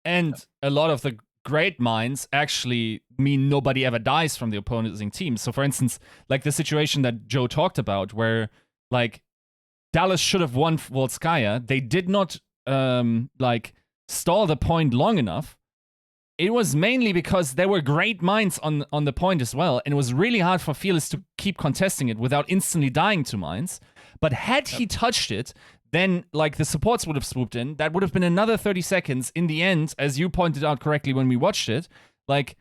And a lot of the great mines actually mean nobody ever dies from the opposing team. So, for instance, like the situation that Joe talked about, where, like, Dallas should have won Volskaya. They did not, like, stall the point long enough. It was mainly because there were great mines on the point as well, and it was really hard for Fearless to keep contesting it without instantly dying to mines. But had he touched it, then, like, the supports would have swooped in. That would have been another 30 seconds. In the end, as you pointed out correctly when we watched it, like,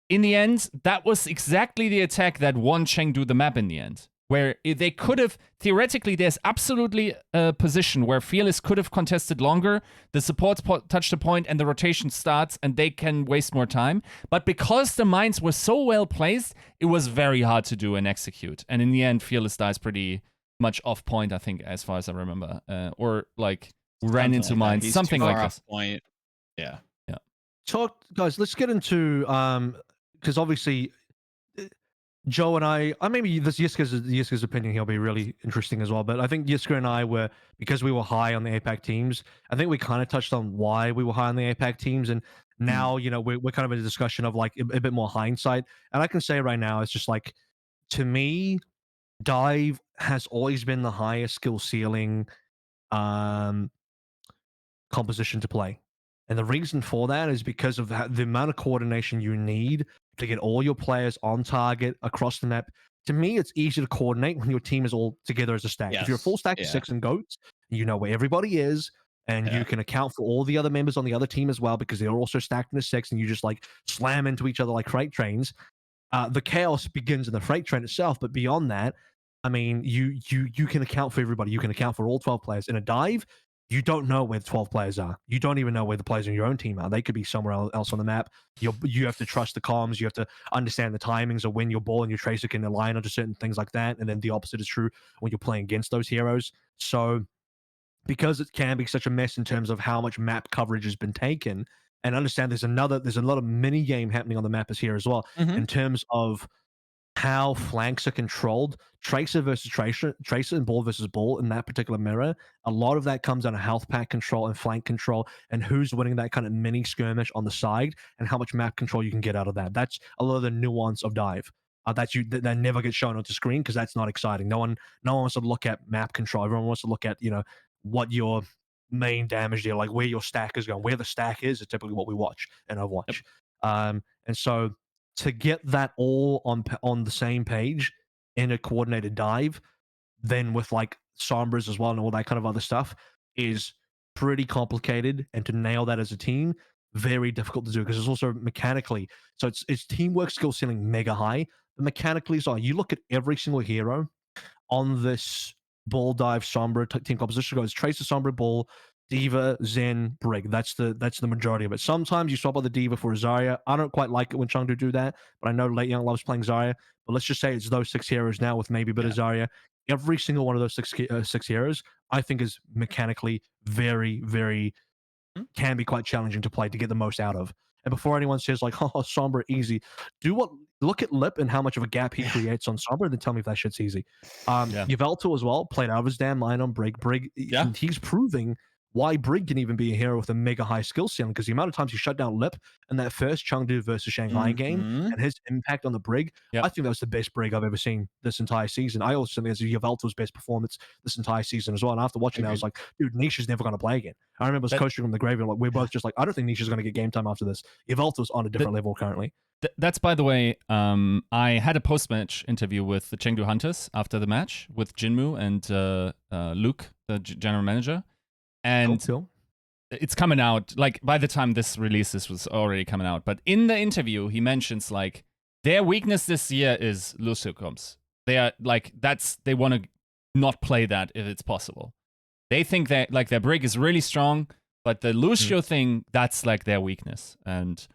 in the end, that was exactly the attack that won Chengdu the map in the end. Where they could have, theoretically, there's absolutely a position where Fearless could have contested longer, the supports touch the point, and the rotation starts, and they can waste more time. But because the mines were so well placed, it was very hard to do and execute. And in the end, Fearless dies pretty much off point, I think, as far as I remember. Or, like, ran into mines, something like this. Point. Yeah. Guys, let's get into, because obviously, Joe and I maybe this Yiska's opinion he'll be really interesting as well. But I think Yiska and I were, because we were high on the APAC teams. I think we kind of touched on why we were high on the APAC teams, and now we're kind of in a discussion of like a bit more hindsight. And I can say right now, it's just like, to me, Dive has always been the highest skill ceiling composition to play. And the reason for that is because of the amount of coordination you need to get all your players on target across the map. To me, it's easy to coordinate when your team is all together as a stack. If you're a full stack of 6 and goats, you know where everybody is, and you can account for all the other members on the other team as well, because they're also stacked in a 6, and you just like slam into each other like freight trains. The chaos begins in the freight train itself, but beyond that, I mean, you can account for everybody. You can account for all 12 players. In a dive, you don't know where the 12 players are. You don't even know where the players in your own team are. They could be somewhere else on the map. You have to trust the comms. You have to understand the timings of when your ball and your tracer can align onto certain things like that. And then the opposite is true when you're playing against those heroes. So because it can be such a mess in terms of how much map coverage has been taken, and understand there's a lot of mini game happening on the map as here as well, in terms of how flanks are controlled, tracer versus tracer and ball versus ball in that particular mirror. A lot of that comes down to health pack control and flank control, and who's winning that kind of mini skirmish on the side, and how much map control you can get out of that. That's a lot of the nuance of dive that never gets shown onto screen, because that's not exciting. No one wants to look at map control. Everyone wants to look at what your main damage deal, like where your stack is going. Where the stack is typically what we watch in Overwatch. And so to get that all on the same page in a coordinated dive, then with like Sombras as well and all that kind of other stuff, is pretty complicated. And to nail that as a team, very difficult to do, because it's also mechanically. So it's teamwork skill ceiling mega high. But mechanically as well, you look at every single hero on this Ball, Dive, Sombra team composition goes Tracer, Sombra, Ball, Diva, Zen, Brig. That's the majority of it. Sometimes you swap out the Diva for a Zarya. I don't quite like it when Chengdu do that, but I know Late Young loves playing Zarya. But let's just say it's those 6 heroes now with maybe a bit of Zarya. Every single one of those six heroes, I think, is mechanically very, very can be quite challenging to play to get the most out of. And before anyone says like, "Oh, Sombra easy," look at Lip and how much of a gap he creates on Sombra, and then tell me if that shit's easy. Yveltal as well played out of his damn mind on Brig. He's proving why Brig can even be a hero with a mega high skill ceiling, because the amount of times he shut down Lip in that first Chengdu versus Shanghai game and his impact on the Brig, I think that was the best Brig I've ever seen this entire season. I also think it's Yveltal's best performance this entire season as well. And after watching that, I was like, dude, Nisha's never going to play again. I remember us coaching from the graveyard, like we're both just like, I don't think Nisha's going to get game time after this. Yveltal's on a different level currently. That's, by the way, I had a post-match interview with the Chengdu Hunters after the match with Jinmu and Luke, the general manager. And it's coming out, like, by the time this release was already coming out. But in the interview, he mentions, like, their weakness this year is Lucio comps. They are, like, they want to not play that if it's possible. They think that, like, their Brig is really strong, but the Lucio thing, that's, like, their weakness. And,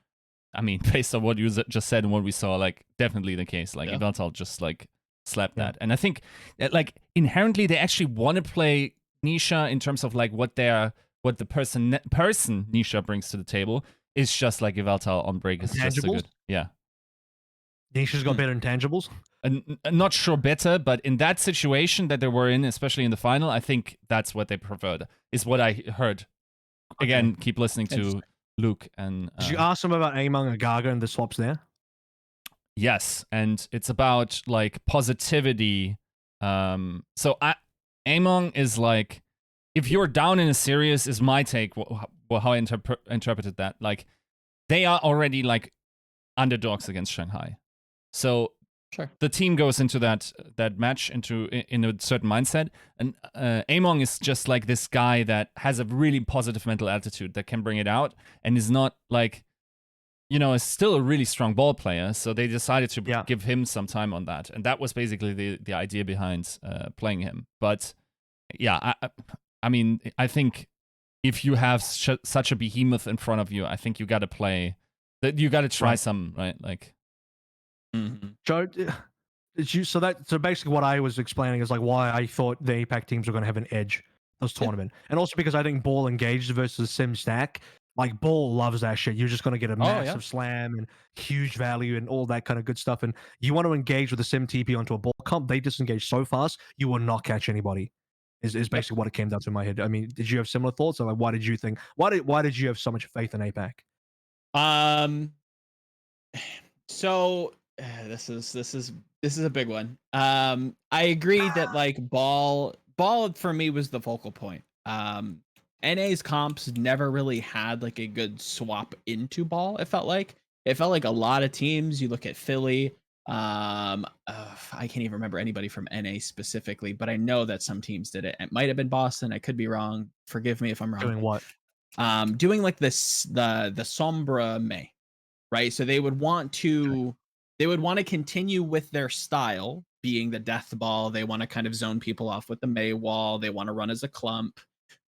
I mean, based on what you just said and what we saw, like, definitely the case. Like, Yveltal just, like, slapped that. And I think, like, inherently, they actually want to play Nisha in terms of like what the person Nisha brings to the table is just like Yveltal on Break is just so good. Yeah. Nisha's got better intangibles. I'm not sure better, but in that situation that they were in, especially in the final, I think that's what they preferred, is what I heard. Again, keep listening to Luke. And did you ask him about Among and Gaga and the swaps there? Yes, and it's about like positivity. So Among is like, if you're down in a series, is my take, how I interpreted that. Like, they are already like underdogs against Shanghai. So the team goes into that match in a certain mindset. And Among is just like this guy that has a really positive mental attitude that can bring it out and is not like, is still a really strong ball player. So they decided to give him some time on that. And that was basically the idea behind playing him. But yeah, I mean, I think if you have such a behemoth in front of you, I think you got to play, that you got to try some, right? Like, Joe, so basically what I was explaining is like why I thought the APAC teams were going to have an edge this tournament. And also because I think Ball engaged versus Sim Stack, Like Ball loves that shit. You're just gonna get a Oh, yeah. massive slam and huge value and all that kind of good stuff. And you want to engage with a sim TP onto a Ball comp, they disengage so fast, you will not catch anybody. Is basically what it came down to in my head. I mean, did you have similar thoughts? Or like, why did you think? Why did you have so much faith in APAC? So this is a big one. I agree that like ball for me was the focal point. NA's comps never really had like a good swap into ball. It felt like a lot of teams. You look at Philly. I can't even remember anybody from NA specifically, but I know that some teams did it. It might have been Boston. I could be wrong. Forgive me if I'm wrong. Doing what? Doing like the Sombra May, right? So they would want to continue with their style, being the death ball. They want to kind of zone people off with the May wall. They want to run as a clump,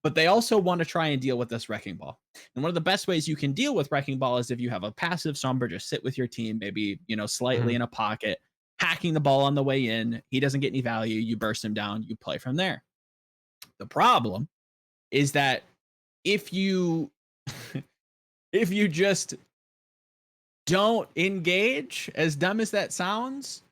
but they also want to try and deal with this wrecking ball. And one of the best ways you can deal with wrecking ball is if you have a passive Sombra just sit with your team, maybe, you know, slightly in a pocket, hacking the ball on the way in. He doesn't get any value. You burst him down. You play from there. The problem is that if you just don't engage, as dumb as that sounds,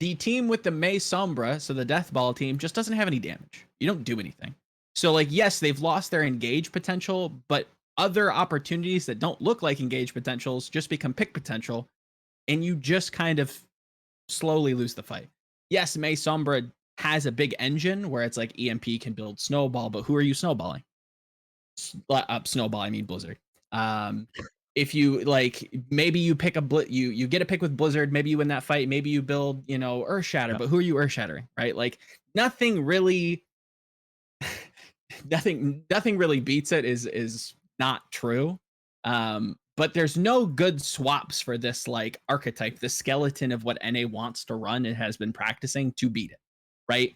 the team with the May Sombra, so the death ball team, just doesn't have any damage. You don't do anything. So like, yes, they've lost their engage potential, but other opportunities that don't look like engage potentials just become pick potential, and you just kind of slowly lose the fight. Yes, May Sombra has a big engine where it's like EMP can build snowball, but who are you snowballing? Snowball, I mean Blizzard. If you like, maybe you pick you get a pick with Blizzard, maybe you win that fight, maybe you build, you know, Earth Shatter, but who are you Earth Shattering, right? Like nothing really beats it is not true. But there's no good swaps for this like archetype, the skeleton of what NA wants to run and has been practicing to beat it, right?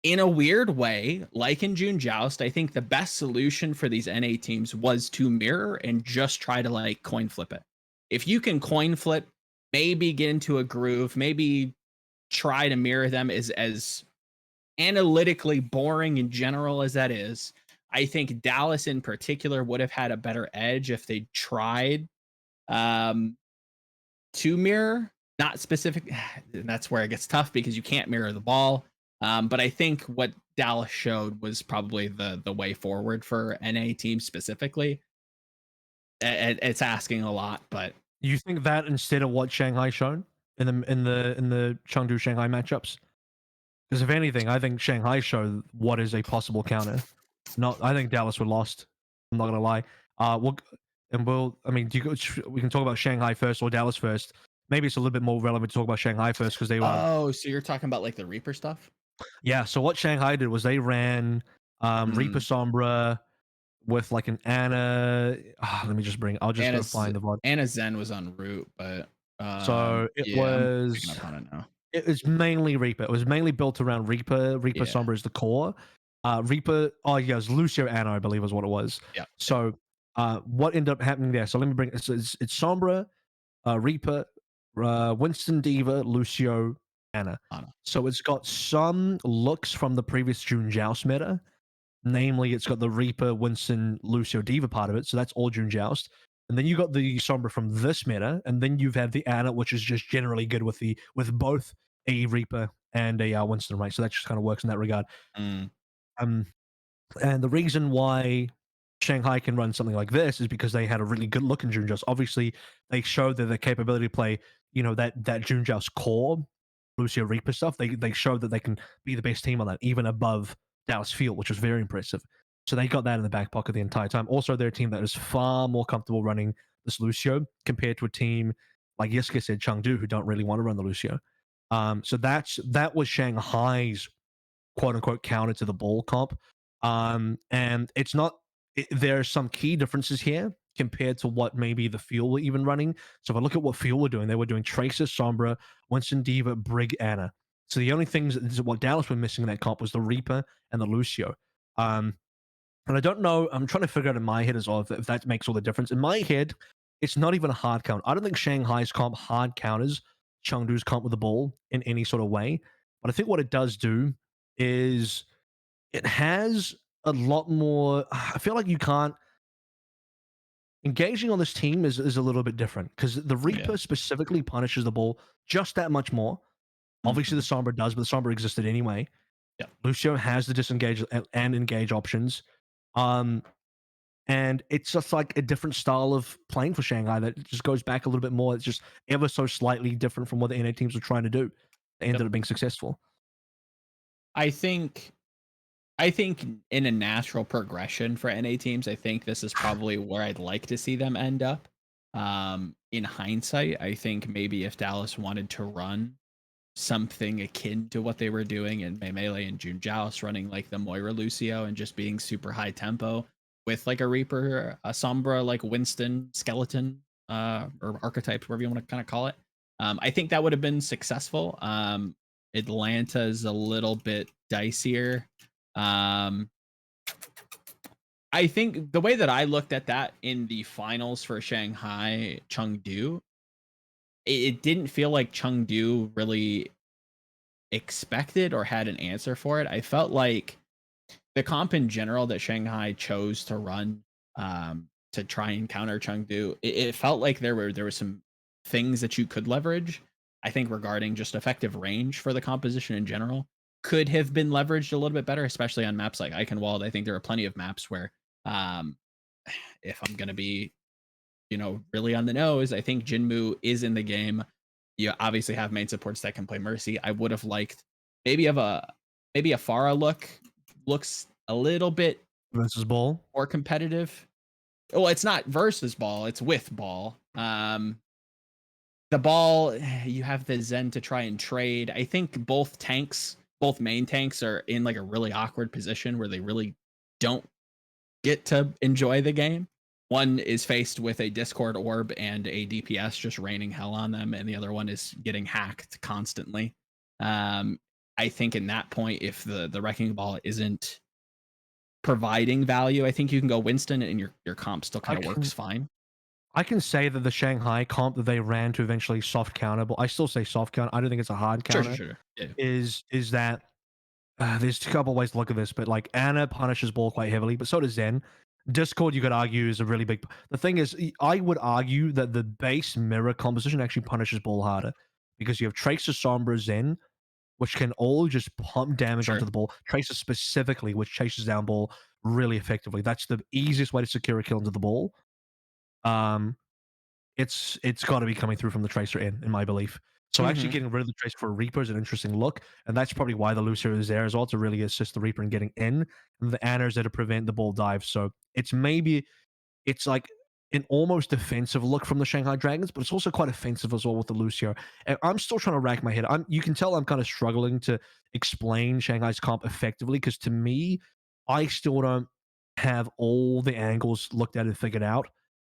In a weird way, like in June Joust, I think the best solution for these NA teams was to mirror and just try to like coin flip it. If you can coin flip, maybe get into a groove, maybe try to mirror them as analytically boring in general as that is. I think Dallas in particular would have had a better edge if they tried to mirror, not specific. That's where it gets tough because you can't mirror the ball. But I think what Dallas showed was probably the way forward for NA teams specifically. It's asking a lot, but you think that instead of what Shanghai shown in the Chengdu Shanghai matchups? Because if anything, I think Shanghai showed what is a possible counter. I think Dallas were lost. I'm not gonna lie. I mean, we can talk about Shanghai first or Dallas first. Maybe it's a little bit more relevant to talk about Shanghai first because they were. Oh, so you're talking about like the Reaper stuff? Yeah. So what Shanghai did was they ran Reaper Sombra with like an Ana. Let me just I'll just go find the VOD. Ana Zen was on route, but so it was. I'm picking up on it now. It was mainly Reaper. It was mainly built around Reaper. Reaper Sombra is the core. Reaper. Oh yeah, it was Lucio Ana, I believe, is what it was. Yeah. So what ended up happening there? So let me bring. It's Sombra, Reaper, Winston Diva, Lucio, Ana. So it's got some looks from the previous June Joust meta. Namely, it's got the Reaper, Winston, Lucio, Diva part of it. So that's all June Joust. And then you got the Sombra from this meta, and then you've had the Ana, which is just generally good with both a Reaper and a Winston, right? So that just kind of works in that regard. And the reason why Shanghai can run something like this is because they had a really good look in June Joust. Obviously, they showed that the capability to play, you know, that June Joust core, Lucio Reaper stuff. They showed that they can be the best team on that, even above Dallas Field, which was very impressive. So they got that in the back pocket the entire time. Also, they're a team that is far more comfortable running this Lucio compared to a team like Yiska said, Chengdu, who don't really want to run the Lucio. So that was Shanghai's quote unquote counter to the ball comp. And it's not. There are some key differences here compared to what maybe the Field were even running. So if I look at what Field were doing, they were doing Tracer, Sombra, Winston Diva, Brig, Ana. So the only things what Dallas were missing in that comp was the Reaper and the Lucio. And I don't know, I'm trying to figure out in my head as well if that makes all the difference. In my head, it's not even a hard count. I don't think Shanghai's comp hard counters Chengdu's comp with the ball in any sort of way. But I think what it does do is it has a lot more. I feel like you can't engaging on this team is a little bit different because the Reaper Yeah. specifically punishes the ball just that much more. Obviously, the Sombra does, but the Sombra existed anyway. Yeah. Lucio has the disengage and engage options. And it's just like a different style of playing for Shanghai that just goes back a little bit more. It's just ever so slightly different from what the NA teams were trying to do. They ended up being successful. I think in a natural progression for NA teams, I think this is probably where I'd like to see them end up. In hindsight, I think maybe if Dallas wanted to run something akin to what they were doing in Melee and June Joust, running like the Moira Lucio and just being super high tempo with like a Reaper, a Sombra, like Winston, Skeleton, or archetype, whatever you want to kind of call it. I think that would have been successful. Atlanta is a little bit dicier. I think the way that I looked at that in the finals for Shanghai Chengdu, it didn't feel like Chengdu really expected or had an answer for it. I felt like the comp in general that Shanghai chose to run to try and counter Chengdu, it felt like there were some things that you could leverage. I think regarding just effective range for the composition in general could have been leveraged a little bit better, especially on maps like Eichenwald. I think there are plenty of maps where, if I'm gonna be, really on the nose, I think Jinmu is in the game. You obviously have main supports that can play Mercy. I would have liked maybe a Farah looks a little bit Versus Ball. more competitive. Well, it's not versus Ball, it's with Ball. The Ball, you have the Zen to try and trade. I think both main tanks are in like a really awkward position where they really don't get to enjoy the game. One is faced with a Discord orb and a DPS just raining hell on them, and the other one is getting hacked constantly. I think in that point, if the Wrecking Ball isn't providing value, I think you can go Winston and your comp still kind of works fine. I can say that the Shanghai comp that they ran to eventually soft counter, I still say soft counter. I don't think it's a hard counter. Sure. Yeah. Is that there's a couple ways to look at this, but like Anna punishes Ball quite heavily, but so does Zen. Discord, you could argue, is a really big. The thing is, I would argue that the base mirror composition actually punishes Ball harder because you have Tracer, Sombra, Zen, which can all just pump damage onto the Ball. Tracer specifically, which chases down Ball really effectively. That's the easiest way to secure a kill into the Ball. It's got to be coming through from the Tracer in my belief. So actually getting rid of the Tracer for a Reaper is an interesting look, and that's probably why the Lucio is there as well, to really assist the Reaper in getting in, and the Anners there to prevent the Ball dive. So it's like an almost defensive look from the Shanghai Dragons, but it's also quite offensive as well with the Lucio. And I'm still trying to rack my head. You can tell I'm kind of struggling to explain Shanghai's comp effectively, because to me, I still don't have all the angles looked at and figured out.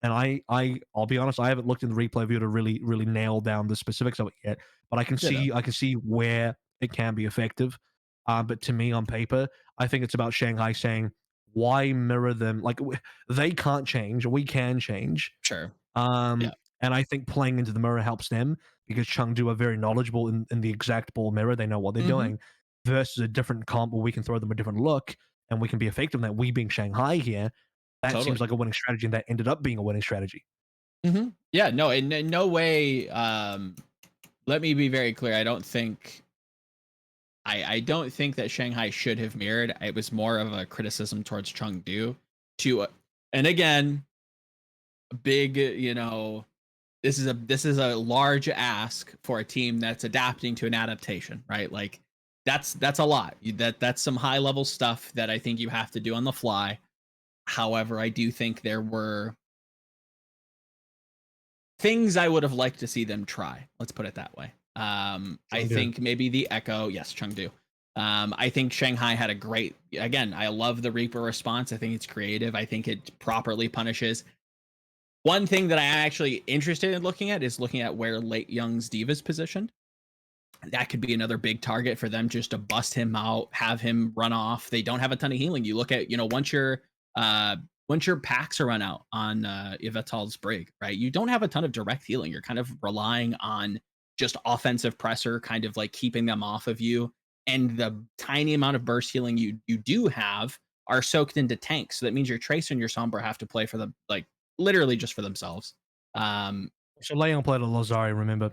And I'll be honest, I haven't looked in the replay view to really nail down the specifics of it yet. But I can see where it can be effective. But to me, on paper, I think it's about Shanghai saying, why mirror them? Like, they can't change, we can change. Sure. And I think playing into the mirror helps them, because Chengdu are very knowledgeable in the exact Ball mirror. They know what they're doing, versus a different comp where we can throw them a different look and we can be effective in that. We being Shanghai here, that seems like a winning strategy, and that ended up being a winning strategy. Yeah, no, in no way. Let me be very clear. I don't think that Shanghai should have mirrored. It was more of a criticism towards Chengdu and again, big, this is a large ask for a team that's adapting to an adaptation, right? Like that's a lot. That's some high level stuff that I think you have to do on the fly. However, I do think there were things I would have liked to see them try. Let's put it that way. I think maybe the Echo, yes, Chengdu. I think Shanghai had a great, again, I love the Reaper response. I think it's creative. I think it properly punishes. One thing that I'm actually interested in looking at is looking at where Late Young's Diva's positioned. That could be another big target for them, just to bust him out, have him run off. They don't have a ton of healing. You look at, once your packs are run out on Yveltal's Brig, right? You don't have a ton of direct healing. You're kind of relying on just offensive pressure, kind of like keeping them off of you. And the tiny amount of burst healing you do have are soaked into tanks. So that means your Tracer and your Sombra have to play for the literally just for themselves. So Leon played a Lazari, remember?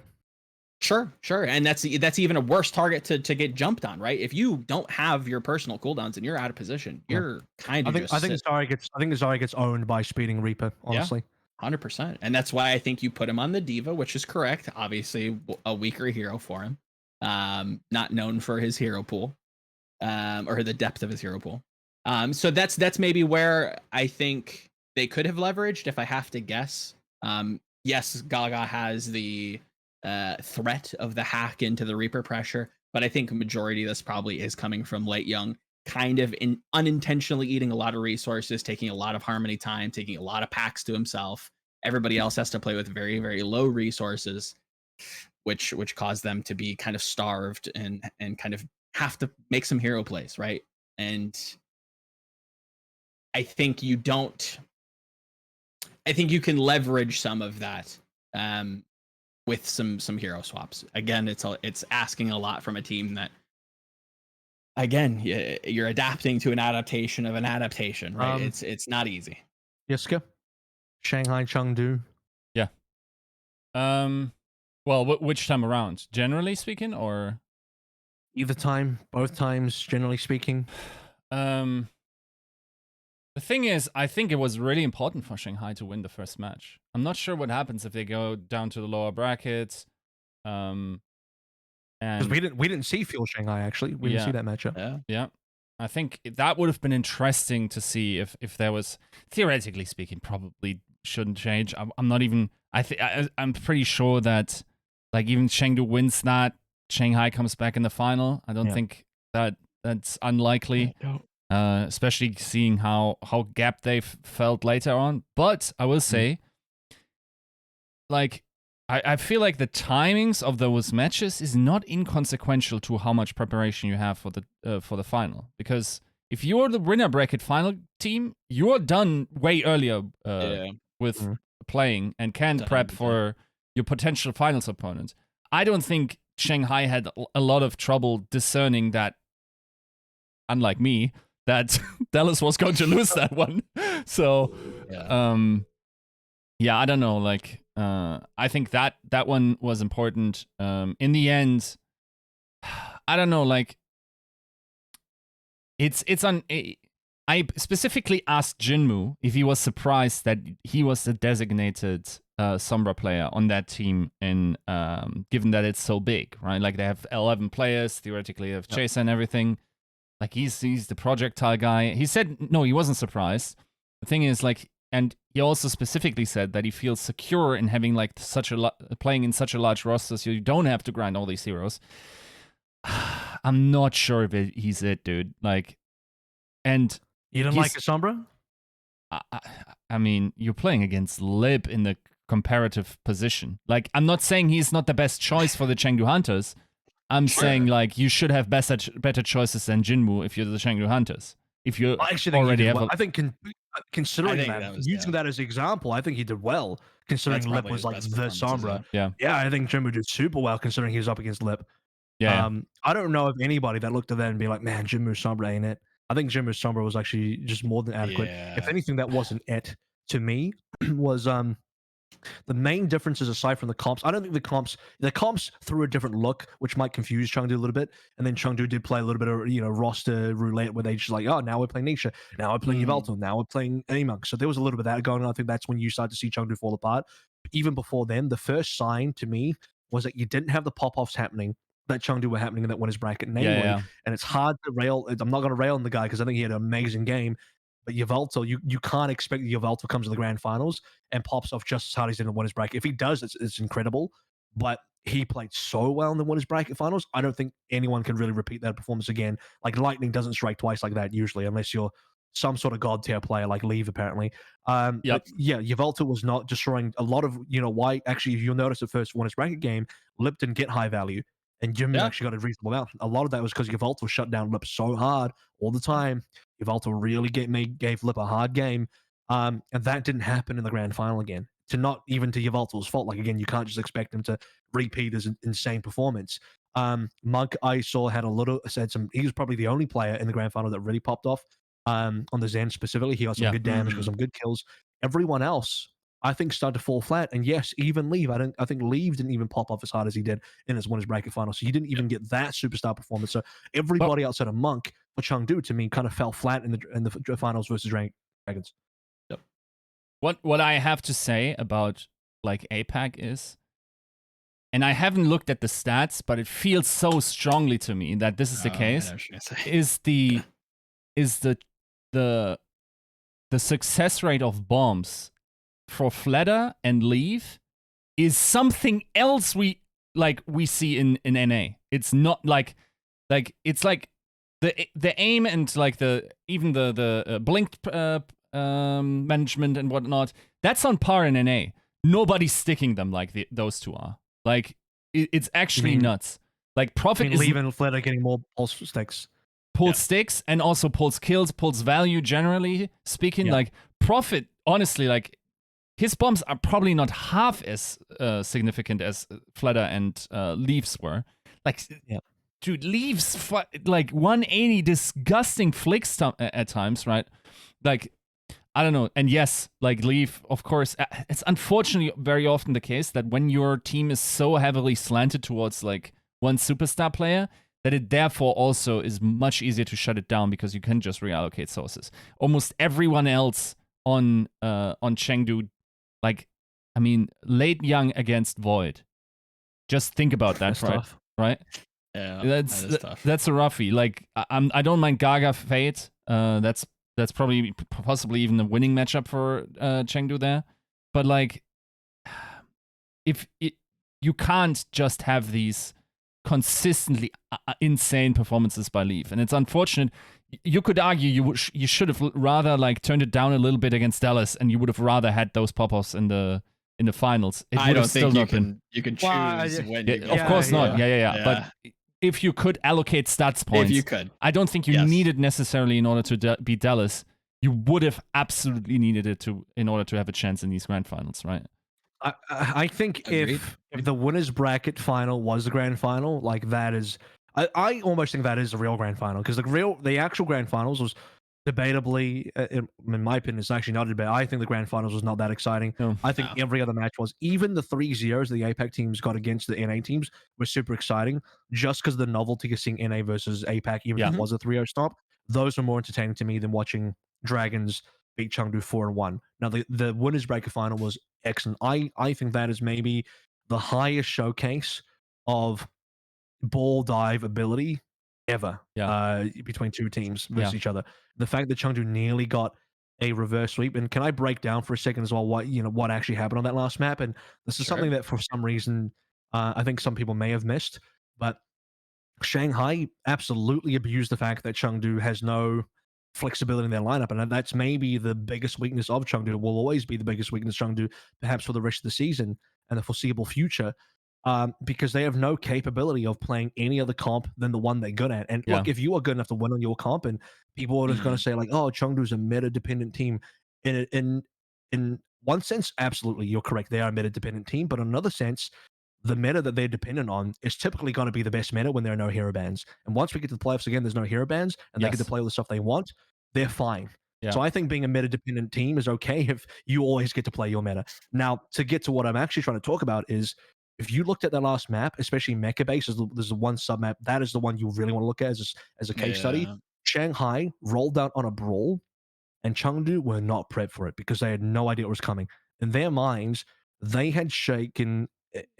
Sure, and that's even a worse target to get jumped on, right? If you don't have your personal cooldowns and you're out of position, you're kind of I think Zarya gets owned by speeding Reaper, honestly. 100%. And that's why I think you put him on the Diva, which is correct. Obviously, a weaker hero for him. Not known for his hero pool, or the depth of his hero pool. So that's maybe where I think they could have leveraged, if I have to guess. Yes, Gaga has the threat of the hack into the Reaper pressure, but I think a majority of this probably is coming from Late Young, kind of unintentionally eating a lot of resources, taking a lot of Harmony time, taking a lot of packs to himself. Everybody else has to play with very, very low resources, which caused them to be kind of starved and kind of have to make some hero plays, right? And I think you can leverage some of that with some hero swaps. Again, it's asking a lot from a team that, again, you're adapting to an adaptation of an adaptation, right? It's not easy. Yiska, Shanghai Chengdu. Yeah. Well, which time around? Generally speaking, or either time, both times, generally speaking. The thing is, I think it was really important for Shanghai to win the first match. I'm not sure what happens if they go down to the lower brackets. And because we didn't see Fuel Shanghai, actually. We didn't see that matchup. Yeah. I think that would have been interesting to see if there was, theoretically speaking, probably shouldn't change. I'm not even, I'm pretty sure that like even Chengdu wins that, Shanghai comes back in the final. I don't think that's unlikely. Especially seeing how gapped they felt later on. But I will say, like, I feel like the timings of those matches is not inconsequential to how much preparation you have for the final. Because if you're the winner bracket final team, you're done way earlier with playing and can prep for your potential finals opponent. I don't think Shanghai had a lot of trouble discerning that, unlike me, that Dallas was going to lose that one. So, I don't know. Like, I think that one was important. In the end, I don't know. Like, I specifically asked Jinmu if he was surprised that he was the designated Sombra player on that team, in given that it's so big, right? Like, they have 11 players, theoretically, they have Chaser and everything. Like, he's the projectile guy. He said no, he wasn't surprised. The thing is, like, and he also specifically said that he feels secure in having like playing in such a large roster, so you don't have to grind all these heroes. I'm not sure if he's it, dude. Like, and you don't like a Sombra? I mean, you're playing against Lib in the comparative position. Like, I'm not saying he's not the best choice for the Chengdu Hunters. I'm saying, like, you should have better choices than Jinmu if you're the Chengdu Hunters. If you already have, I think considering using that as an example, I think he did well. Considering Lip was like the Sombra. Yeah, I think Jinmu did super well considering he was up against Lip. Yeah. I don't know of anybody that looked at that and be like, man, Jinmu Sombra ain't it. I think Jinmu Sombra was actually just more than adequate. If anything, that wasn't it to me. Was the main differences aside from the comps, I don't think the comps threw a different look, which might confuse Chengdu a little bit. And then Chengdu did play a little bit of roster roulette where they just like, oh, now we're playing Nisha, now we're playing Yveltal, now we're playing Among. So there was a little bit of that going on. I think that's when you start to see Chengdu fall apart. But even before then, the first sign to me was that you didn't have the pop-offs happening that Chengdu were happening in that winners bracket, namely, and it's hard to rail. I'm not going to rail on the guy because I think he had an amazing game. But Yveltal, you can't expect that Yveltal comes to the grand finals and pops off just as hard as in the winners bracket. If he does, it's incredible. But he played so well in the winners bracket finals. I don't think anyone can really repeat that performance again. Like, lightning doesn't strike twice like that usually, unless you're some sort of god tier player like Leave, apparently. Yveltal was not destroying a lot of, why actually, if you'll notice the first winners bracket game, Lip didn't get high value. And Jimmy actually got a reasonable amount. A lot of that was because Yveltal shut down Lip so hard all the time. Yveltal really gave Lip a hard game. And that didn't happen in the grand final again. Not even to Yveltal's fault. Like, again, you can't just expect him to repeat his insane performance. Monk, I saw, he was probably the only player in the grand final that really popped off on the Zen specifically. He got some good damage, got some good kills. Everyone else, I think, started to fall flat. And yes, even Leave. I think Leave didn't even pop off as hard as he did in his winners bracket final. So he didn't even get that superstar performance. So everybody outside of Monk for Chengdu, to me, kind of fell flat in the finals versus Dragons. Yep. What I have to say about like APAC is, and I haven't looked at the stats, but it feels so strongly to me that this is the case. Is the success rate of bombs for Fledder and Leave is something else we see in NA. It's not like it's like the aim and like the blink management and whatnot. That's on par in NA. Nobody's sticking them like those two are. Like it's actually nuts. Like Profit is Leave and Fledder getting more pulse sticks. Pulse sticks and also pulse kills, pulse value generally speaking. Like Profit, honestly, like his bombs are probably not half as significant as Fledder and Leaves were. Like, dude, Leaves like 180 disgusting flicks at times, right? Like, I don't know. And yes, like Leave, of course, it's unfortunately very often the case that when your team is so heavily slanted towards like one superstar player, that it therefore also is much easier to shut it down because you can just reallocate sources. Almost everyone else on Chengdu, like, I mean, Late Young against Void. Just think about that, right? Yeah, that's tough. That's a roughie. Like, I don't mind Gaga Fate. That's probably possibly even a winning matchup for Chengdu there. But like, you can't just have these consistently insane performances by Leaf, and it's unfortunate. You could argue you should have rather like turned it down a little bit against Dallas, and you would have rather had those pop-offs in the finals. I don't think you can choose when. Of course not. Yeah. But if you could allocate stats points, if you could, I don't think you need it necessarily in order to beat Dallas. You would have absolutely needed it in order to have a chance in these grand finals, right? I think if the winners bracket final was the grand final, like that is, I almost think that is the real grand final, because the actual grand finals was debatably, in my opinion, it's actually not a debate. I think the grand finals was not that exciting. I think every other match was. Even the 3-0s the APAC teams got against the NA teams were super exciting, just because the novelty of seeing NA versus APAC, even if it was a 3-0 stop, those were more entertaining to me than watching Dragons beat Chengdu 4-1. Now the winners bracket final was excellent. I think that is maybe the highest showcase of ball dive ability ever between two teams versus each other. The fact that Chengdu nearly got a reverse sweep, and can I break down for a second as well what actually happened on that last map? And this is something that for some reason I think some people may have missed, but Shanghai absolutely abused the fact that Chengdu has no flexibility in their lineup, and that's maybe the biggest weakness of Chengdu. Will always be the biggest weakness of Chengdu, perhaps for the rest of the season and the foreseeable future, because they have no capability of playing any other comp than the one they're good at. And look, if you are good enough to win on your comp, and people are just going to say like, "Oh, Chengdu's a meta-dependent team," in one sense, absolutely, you're correct. They are a meta-dependent team, but in another sense, the meta that they're dependent on is typically going to be the best meta when there are no hero bans. And once we get to the playoffs again, there's no hero bans, and they get to play all the stuff they want, they're fine. So I think being a meta-dependent team is okay if you always get to play your meta. Now, to get to what I'm actually trying to talk about is, if you looked at that last map, especially Mecha Base, there's the one sub-map, that is the one you really want to look at as a case study. Shanghai rolled out on a Brawl, and Chengdu were not prepped for it because they had no idea what was coming. In their minds, they had shaken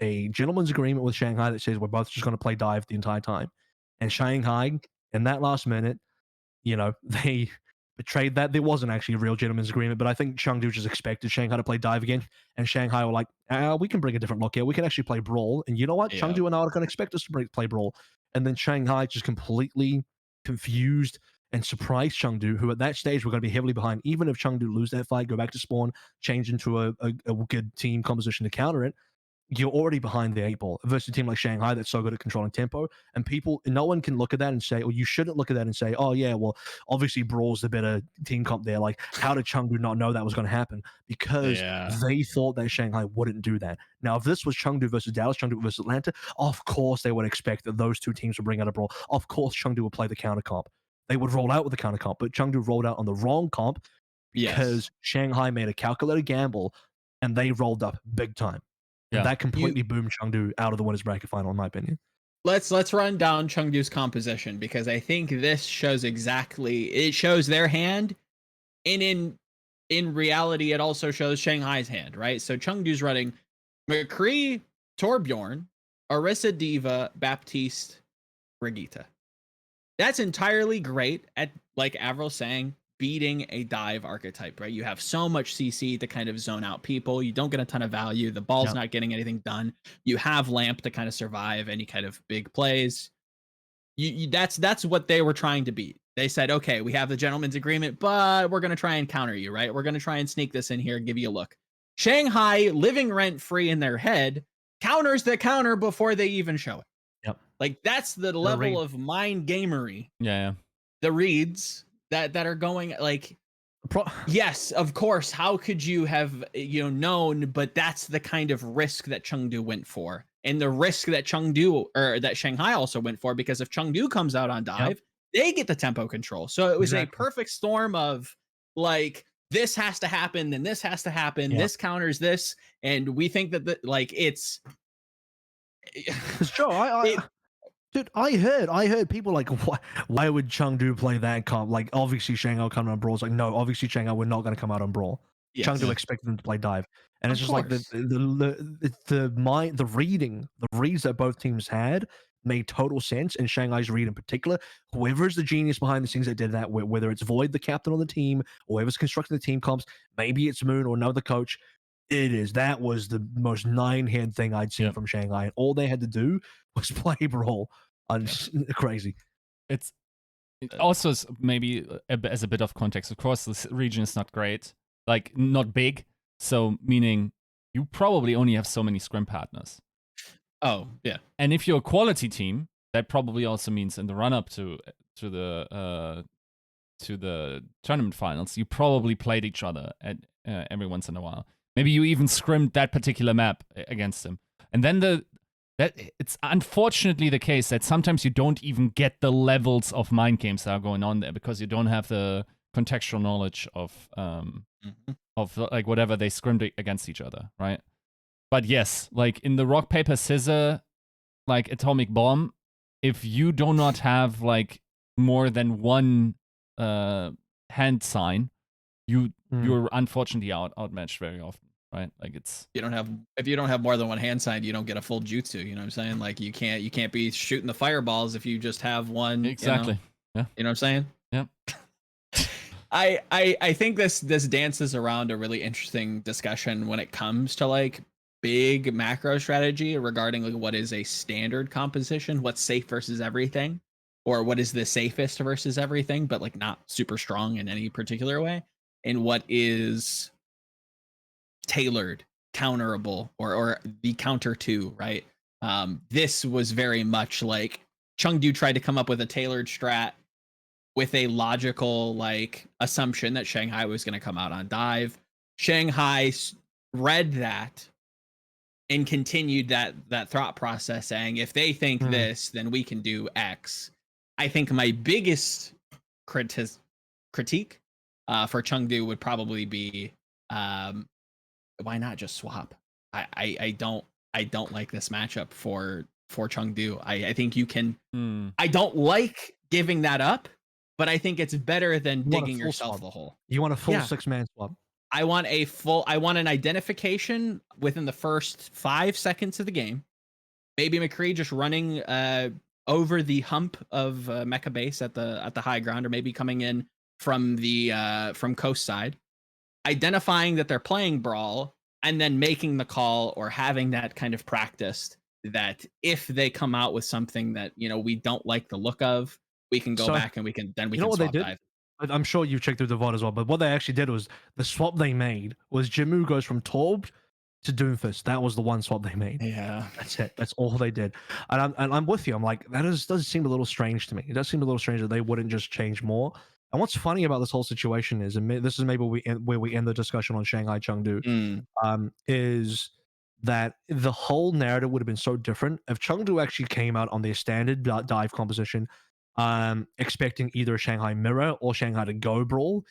a gentleman's agreement with Shanghai that says we're both just going to play dive the entire time. And Shanghai, in that last minute, they betrayed that. There wasn't actually a real gentleman's agreement, but I think Chengdu just expected Shanghai to play dive again. And Shanghai were like, we can bring a different look here. We can actually play Brawl. And you know what? Chengdu and I are going to expect us to play Brawl. And then Shanghai just completely confused and surprised Chengdu, who at that stage were going to be heavily behind. Even if Chengdu lose that fight, go back to spawn, change into a good team composition to counter it, you're already behind the 8-ball versus a team like Shanghai that's so good at controlling tempo. And no one can look at that and say, or you shouldn't look at that and say, oh yeah, well, obviously Brawl's the better team comp there. Like, how did Chengdu not know that was going to happen? Because they thought that Shanghai wouldn't do that. Now, if this was Chengdu versus Dallas, Chengdu versus Atlanta, of course they would expect that those two teams would bring out a Brawl. Of course Chengdu would play the counter comp. They would roll out with the counter comp, but Chengdu rolled out on the wrong comp. because Shanghai made a calculated gamble and they rolled up big time. And that completely boomed Chengdu out of the winners bracket final, in my opinion. Let's run down Chengdu's composition, because I think this shows it shows their hand, and in reality it also shows Shanghai's hand, right? So Chengdu's running McCree, Torbjorn, Orisa Diva, Baptiste, Brigitte. That's entirely great at, like Avril saying, beating a dive archetype, right? You have so much CC to kind of zone out people. You don't get a ton of value. The ball's not getting anything done. You have Lamp to kind of survive any kind of big plays. That's what they were trying to beat. They said, okay, we have the gentleman's agreement, but we're going to try and counter you, right? We're going to try and sneak this in here and give you a look. Shanghai, living rent free in their head, counters the counter before they even show it. Yep. Like, that's the level of mind gamery. Yeah. The reads that are going, like, yes, of course. How could you have known? But that's the kind of risk that Chengdu went for, and the risk that that Shanghai also went for, because if Chengdu comes out on dive, they get the tempo control. So it was a perfect storm of, like, this has to happen, then this has to happen. This counters this, and we think that it's. Sure, dude, I heard people like, why would Chengdu play that comp? Like, obviously Shanghai coming on Brawl. It's like, no, obviously Shanghai we're not going to come out on Brawl. Chengdu expected them to play dive, and it's just like the reads that both teams had made total sense. And Shanghai's read in particular, whoever's the genius behind the scenes that did that, whether it's Void, the captain on the team, or whoever's constructing the team comps, maybe it's Moon or another coach. That was the most nine-hand thing I'd seen from Shanghai, and all they had to do was play Brawl. Crazy. It's also maybe as a bit of context. Of course, this region is not great, like not big. So meaning you probably only have so many scrim partners. Oh yeah. And if you're a quality team, that probably also means in the run-up to the tournament finals, you probably played each other at every once in a while. Maybe you even scrimmed that particular map against them. And then it's unfortunately the case that sometimes you don't even get the levels of mind games that are going on there, because you don't have the contextual knowledge of like whatever they scrimmed against each other, right? But yes, like in the rock, paper, scissor, like atomic bomb, if you do not have like more than one hand sign, you're unfortunately outmatched very often, right? Like if you don't have more than one hand sign, you don't get a full jutsu. You know what I'm saying? Like you can't be shooting the fireballs if you just have one. Exactly. Yeah. You know what I'm saying? Yeah. I think this dances around a really interesting discussion when it comes to like big macro strategy regarding like what is a standard composition, what's safe versus everything, or what is the safest versus everything, but like not super strong in any particular way, and what is tailored, counterable, or the counter to, right? This was very much like Chengdu tried to come up with a tailored strat with a logical like assumption that Shanghai was going to come out on dive. Shanghai read that and continued that thought process, saying if they think this, then we can do X. I think my biggest critique for Chengdu would probably be why not just swap? I don't like this matchup for Chengdu. I think you can. I don't like giving that up, but I think it's better than digging yourself a hole. You want a full 6-man swap. I want an identification within the first 5 seconds of the game. Maybe McCree just running over the hump of Mecha base at the high ground, or maybe coming in from the from coast side, identifying that they're playing Brawl, and then making the call or having that kind of practiced that if they come out with something that we don't like the look of, we can go back and we can swap dive. I'm sure you've checked through the VOD as well, but what they actually did was the swap they made was Jimmu goes from Torb to Doomfist. That was the one swap they made. Yeah, that's it. That's all they did. And I'm with you. I'm like, does seem a little strange to me. It does seem a little strange that they wouldn't just change more. And what's funny about this whole situation is, and this is maybe where we end the discussion on Shanghai Chengdu, is that the whole narrative would have been so different if Chengdu actually came out on their standard dive composition, expecting either a Shanghai mirror or Shanghai to go Brawl.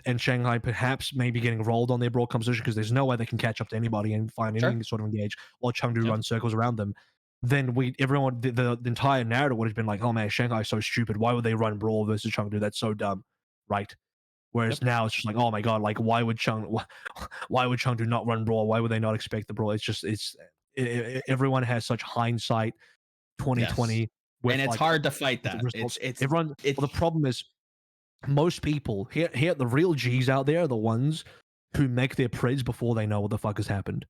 and Shanghai perhaps maybe getting rolled on their Brawl composition because there's no way they can catch up to anybody and find anything to sort of engage while Chengdu runs circles around them, then the entire narrative would have been like, oh man, Shanghai's so stupid. Why would they run Brawl versus Chengdu? That's so dumb, right? Whereas now it's just like, oh my god, like why would Chengdu not run Brawl? Why would they not expect the Brawl? It's just everyone has such hindsight 2020. And it's hard to fight that. Everyone. Well, the problem is most people here, the real G's out there are the ones who make their preds before they know what the fuck has happened.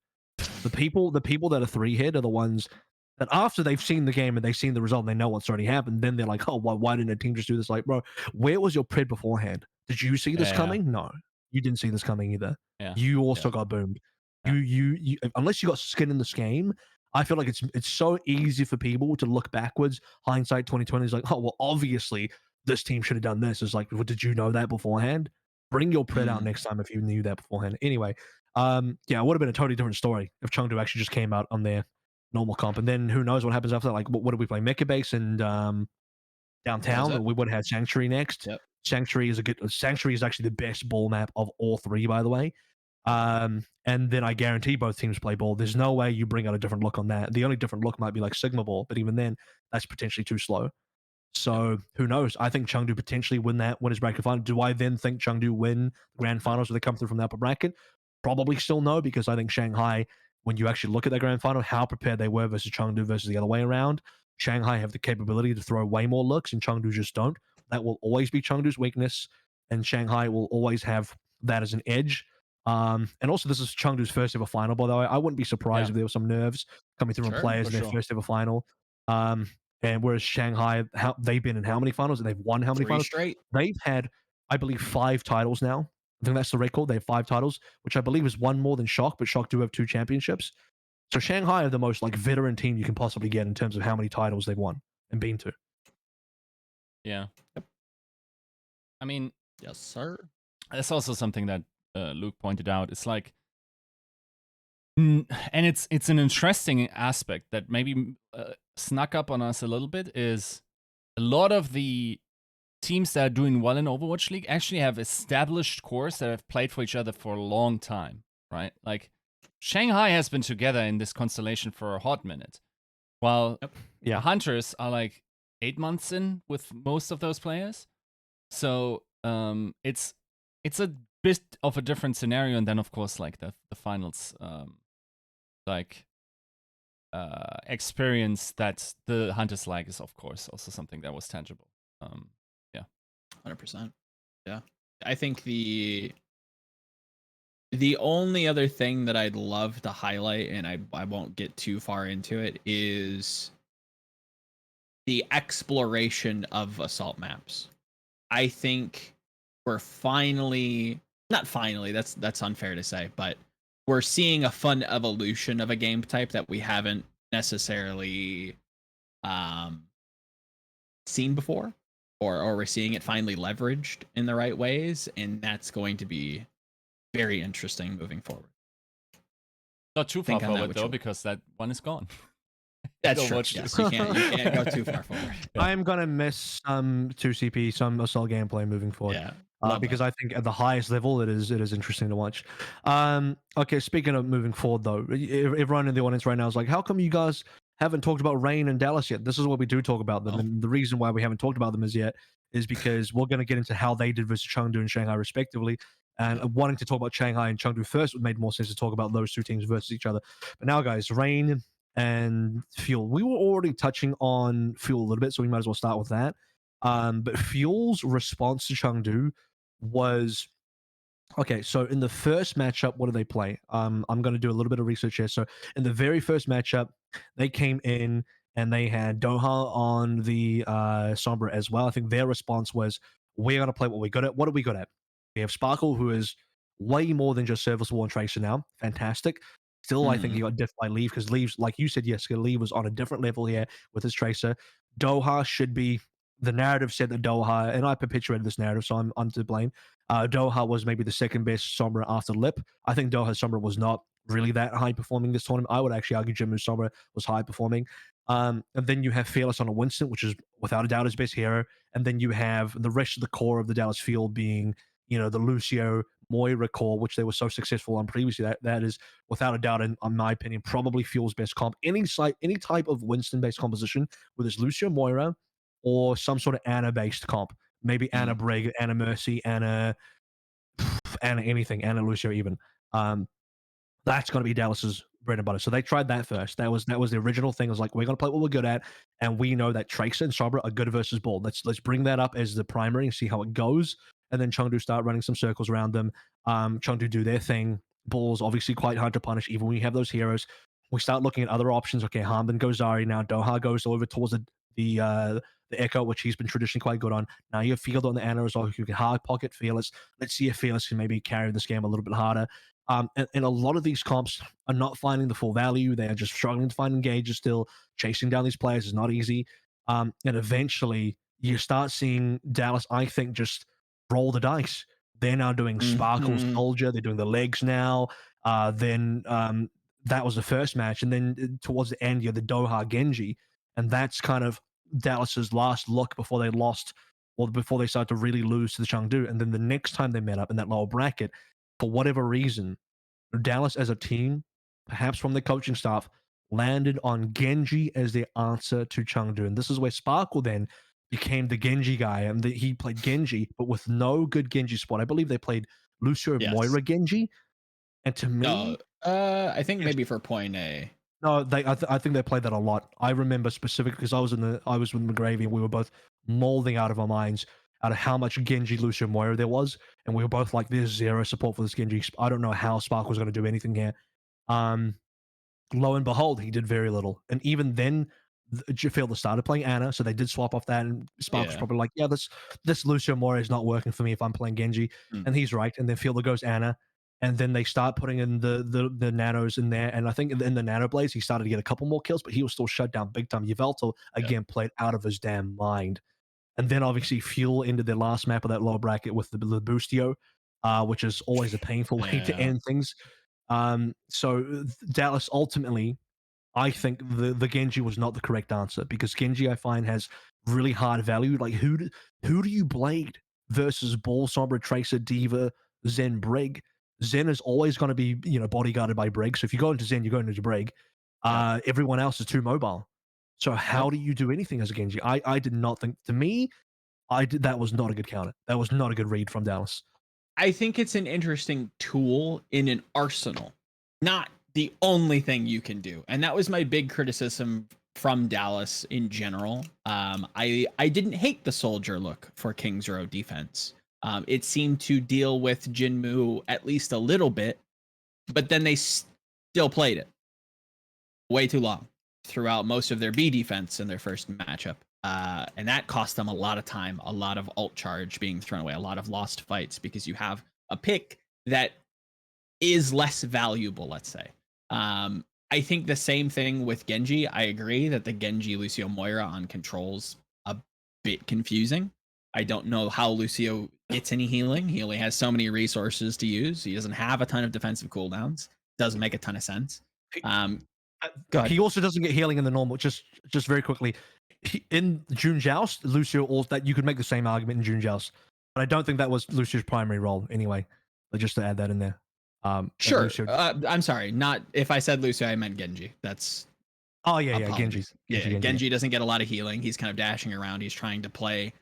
The people that are 3-head are the ones that after they've seen the game and they've seen the result and they know what's already happened, then they're like, oh, why didn't a team just do this? Like, bro, where was your pred beforehand? Did you see this coming? No, you didn't see this coming either. You also got boomed. You unless you got skin in this game, I feel like it's so easy for people to look backwards. Hindsight 2020 is like, oh well, obviously this team should have done this. It's like, well, did you know that beforehand? Bring your pred out next time if you knew that beforehand. Anyway, it would have been a totally different story if Chengdu actually just came out on their normal comp, and then who knows what happens after that? Like, what do we play? Mecha Base and downtown. We would have had Sanctuary next. Sanctuary is actually the best ball map of all three, by the way. And then I guarantee both teams play ball. There's no way you bring out a different look on that. The only different look might be like Sigma Ball, but even then, that's potentially too slow. So who knows? I think Chengdu potentially win his bracket final. Do I then think Chengdu win the grand finals if they come through from the upper bracket? Probably still no, because I think Shanghai, when you actually look at the grand final, how prepared they were versus Chengdu versus the other way around, Shanghai have the capability to throw way more looks and Chengdu just don't. That will always be Chengdu's weakness, and Shanghai will always have that as an edge. And also, this is Chengdu's first ever final, by the way. I wouldn't be surprised if there were some nerves coming through on players in their first ever final. And whereas Shanghai, they've been in how many finals? And they've won how many finals? Straight. They've had, I believe, 5 titles now. I think that's the record. They have 5 titles, which I believe is one more than Shock, but Shock do have 2 championships. So Shanghai are the most like veteran team you can possibly get in terms of how many titles they've won and been to. Yeah. I mean, yes, sir. That's also something that Luke pointed out. It's like, and it's an interesting aspect that maybe snuck up on us a little bit, is a lot of the teams that are doing well in Overwatch League actually have established cores that have played for each other for a long time, right? Like, Shanghai has been together in this constellation for a hot minute, while Hunters are like 8 months in with most of those players. So it's a bit of a different scenario, and then of course like the finals experience that the Hunters like is of course also something that was tangible. 100%. Yeah, I think the only other thing that I'd love to highlight, and I won't get too far into it, is the exploration of assault maps. I think we're not finally, that's unfair to say, but we're seeing a fun evolution of a game type that we haven't necessarily seen before, or we're seeing it finally leveraged in the right ways, and that's going to be very interesting moving forward. Not too far forward though, because that one is gone. That's true. Yes, you can't go too far forward. I am gonna miss some 2CP, some assault gameplay moving forward. Yeah, because I think at the highest level it is interesting to watch. Okay, speaking of moving forward though, everyone in the audience right now is like, how come you guys haven't talked about Rain and Dallas yet? This is what we do talk about them, and the reason why we haven't talked about them as yet is because we're going to get into how they did versus Chengdu and Shanghai respectively. And wanting to talk about Shanghai and Chengdu first would made more sense to talk about those two teams versus each other. But now, guys, Rain and Fuel. We were already touching on Fuel a little bit, so we might as well start with that. But Fuel's response to Chengdu was, okay, so in the first matchup, what did they play? I'm going to do a little bit of research here. So in the very first matchup, they came in and they had Doha on the Sombra as well. I think their response was, we're going to play what we're good at. What are we good at? We have Sparkle, who is way more than just serviceable and Tracer now. Fantastic. Still, I think he got diff by Leave, because Leave's, like you said, Yiska, Leave was on a different level here with his Tracer. Doha should be, the narrative said that Doha, and I perpetuated this narrative, so I'm to blame. Doha was maybe the second best Sombra after Lip. I think Doha's Sombra was not really that high performing this tournament. I would actually argue Jimmu's Sombra was high performing. And then you have Fearless on a Winston, which is without a doubt his best hero. And then you have the rest of the core of the Dallas field being the Lucio Moira core, which they were so successful on previously. That is without a doubt, in my opinion, probably Fuel's best comp. Any type of Winston-based composition, whether it's Lucio Moira or some sort of Ana-based comp, maybe Ana Brig, Ana Mercy, Ana anything, Ana Lucio even. That's going to be Dallas's bread and butter. So they tried that first. That was the original thing. It was like, we're going to play what we're good at, and we know that Tracer and Sabra are good versus Ball. Let's bring that up as the primary and see how it goes. And then Chengdu start running some circles around them. Chengdu do their thing. Ball's obviously quite hard to punish, even when you have those heroes. We start looking at other options. Okay, Harmon goes Zari now. Doha goes over towards the Echo, which he's been traditionally quite good on. Now you have Field on the Ana as well, who can hard pocket Fearless. Let's see if Fearless can maybe carry this game a little bit harder. And a lot of these comps are not finding the full value. They are just struggling to find engages still. Chasing down these players is not easy. And eventually, you start seeing Dallas, I think, just roll the dice. They're now doing Sparkle Soldier. They're doing the legs now. Then that was the first match. And then towards the end, you have the Doha Genji. And that's kind of Dallas's last look before they lost, or before they started to really lose to the Chengdu. And then the next time they met up in that lower bracket, for whatever reason, Dallas as a team, perhaps from the coaching staff, landed on Genji as their answer to Chengdu. And this is where Sparkle then became the Genji guy. And he played Genji, but with no good Genji spot. I believe they played Lucio Moira Genji. And to me... I think maybe for point A. No, I think they played that a lot. I remember specifically because I was with McGravy and we were both molding out of our minds out of how much Genji Lucio Moira there was, and we were both like, there's zero support for this Genji. I don't know how Spark was going to do anything here. Lo and behold, he did very little. And even then, Fielder started playing Ana, so they did swap off that, and Spark was probably like, yeah, this Lucio Moira is not working for me if I'm playing Genji. And he's right. And then Fielder goes Ana, and then they start putting in the nanos in there. And I think in the nano blades, he started to get a couple more kills, but he was still shut down big time. Yveltal, again, played out of his damn mind. And then obviously Fuel into their last map of that lower bracket with the Boostio, which is always a painful way to end things. So Dallas ultimately, I think the Genji was not the correct answer, because Genji, I find, has really hard value. Like, who do you blade versus Ball, Sombra, Tracer, Diva, Zen, Brig? Zen is always going to be, bodyguarded by Brig. So if you go into Zen, you're going into Brig. Everyone else is too mobile. So how do you do anything as a Genji? I did not think, to me, that was not a good counter. That was not a good read from Dallas. I think it's an interesting tool in an arsenal, not the only thing you can do. And that was my big criticism from Dallas in general. I didn't hate the soldier look for King's Row defense. It seemed to deal with Jinmu at least a little bit, but then they still played it way too long throughout most of their B defense in their first matchup. And that cost them a lot of time, a lot of ult charge being thrown away, a lot of lost fights, because you have a pick that is less valuable, let's say. I think the same thing with Genji. I agree that the Genji Lucio Moira on control's a bit confusing. I don't know how Lucio gets any healing. He only has so many resources to use. He doesn't have a ton of defensive cooldowns. Doesn't make a ton of sense. He also doesn't get healing in the normal. Just very quickly, in June Joust, Lucio, also, that you could make the same argument in June Joust, but I don't think that was Lucio's primary role anyway. But just to add that in there. Sure. Lucio... I'm sorry. Not if I said Lucio, I meant Genji. That's... Oh yeah, Genji. Genji doesn't get a lot of healing. He's kind of dashing around. He's trying to play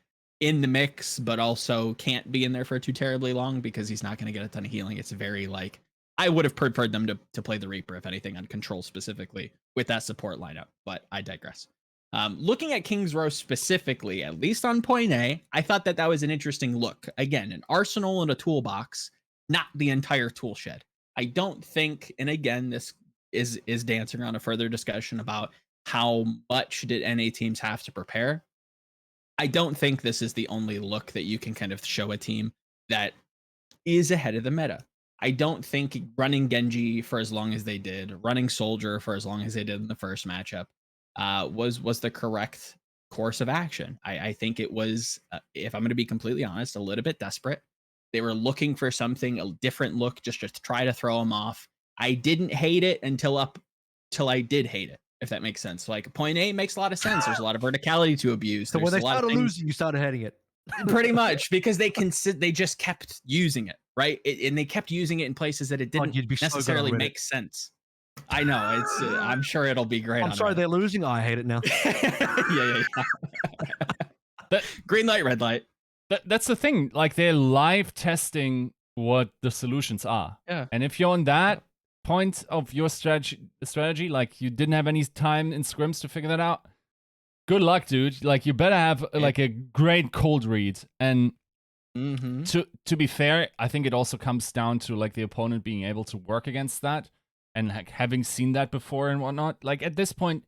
in the mix, but also can't be in there for too terribly long because he's not going to get a ton of healing. It's very like, I would have preferred them to play the Reaper, if anything, on control specifically with that support lineup, but I digress. Looking at King's Row specifically, at least on point A, I thought that was an interesting look. Again, an arsenal and a toolbox, not the entire tool shed. I don't think, and again, this is dancing around a further discussion about how much did NA teams have to prepare. I don't think this is the only look that you can kind of show a team that is ahead of the meta. I don't think running Genji for as long as they did, running Soldier for as long as they did in the first matchup, was the correct course of action. I think it was, if I'm going to be completely honest, a little bit desperate. They were looking for something, a different look, just to try to throw them off. I didn't hate it until I did hate it, if that makes sense. Like, point A makes a lot of sense. There's a lot of verticality to abuse. So when they started losing, you started hating it. Pretty much, because they just kept using it, right? And they kept using it in places that it didn't you'd be so good on necessarily Reddit. make sense. I know it's. I'm sure it'll be great. I'm sorry Reddit. they're losing. I hate it now. yeah. Green light, red light. That's the thing. Like they're live testing what the solutions are. Yeah. And if you're on that point of your strategy, like you didn't have any time in scrims to figure that out, good luck, dude. Like you better have like a great cold read. And to be fair, I think it also comes down to like the opponent being able to work against that and like having seen that before and whatnot. Like at this point,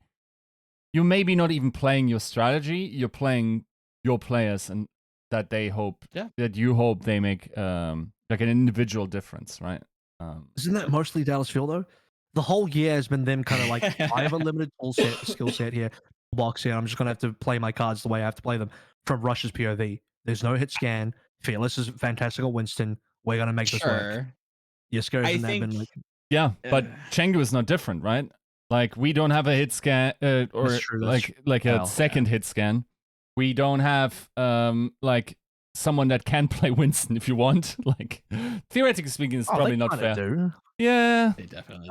you're maybe not even playing your strategy. You're playing your players and that they hope that you hope they make like an individual difference, right? Isn't that mostly Dallas Field though? The whole year has been them kind of like, I have a limited skill set here, box here. I'm just gonna have to play my cards the way I have to play them from Rush's POV. There's no hit scan. Fearless is fantastic at Winston. We're gonna make this work. Yiska hasn't been like. Yeah, but Chengdu is not different, right? Like we don't have a hit scan or like a second hit scan. We don't have like someone that can play Winston if you want. Like theoretically speaking, it's probably not fair. Do. Yeah, they definitely.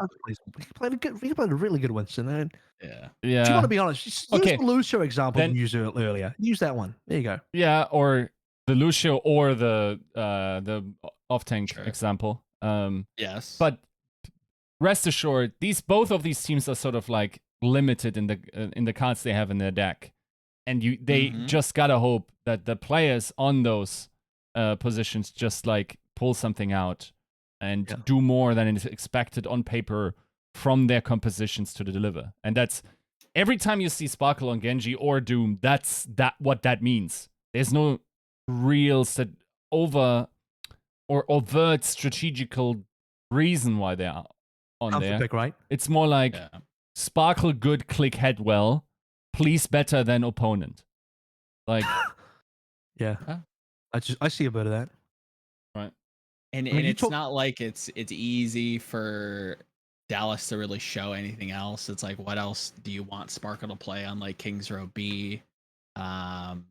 We can play a really good Winston. Man. Yeah. Do you want to be honest? Just use the Lucio example you used earlier. Use that one. There you go. Yeah, or the Lucio or the off tank example. Yes. But rest assured, both of these teams are sort of like limited in the cards they have in their deck. And they just gotta hope that the players on those positions just like pull something out and do more than is expected on paper from their compositions to deliver. And that's every time you see Sparkle on Genji or Doom, that's what that means. There's no real overt strategical reason why they are on there. Pick, right? It's more like Sparkle good, click head well. Please better than opponent. Like I see a bit of that. Right. And it's not like it's easy for Dallas to really show anything else. It's like, what else do you want Sparkle to play on like Kings Row B? Doom,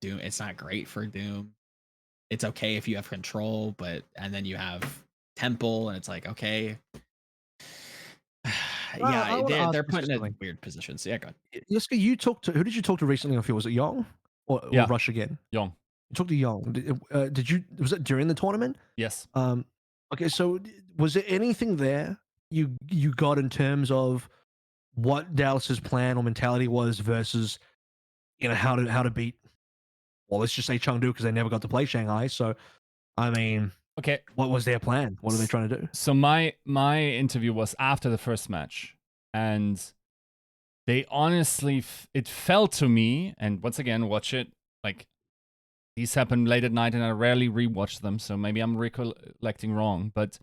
it's not great for Doom. It's okay if you have control, and then you have Temple and it's like, okay. They're put in like weird positions. Yeah, go ahead. Yiska, who did you talk to recently on field? Was it Yong or Rush again? Yong. You talked to Yong. Was it during the tournament? Yes. Okay, so was there anything there you got in terms of what Dallas's plan or mentality was versus how to beat? Well, let's just say Chengdu because they never got to play Shanghai. So, I mean. Okay. What was their plan? What are they trying to do? So my interview was after the first match, and they honestly, it felt to me, and once again, watch it, like, these happen late at night, and I rarely rewatch them, so maybe I'm recollecting wrong, but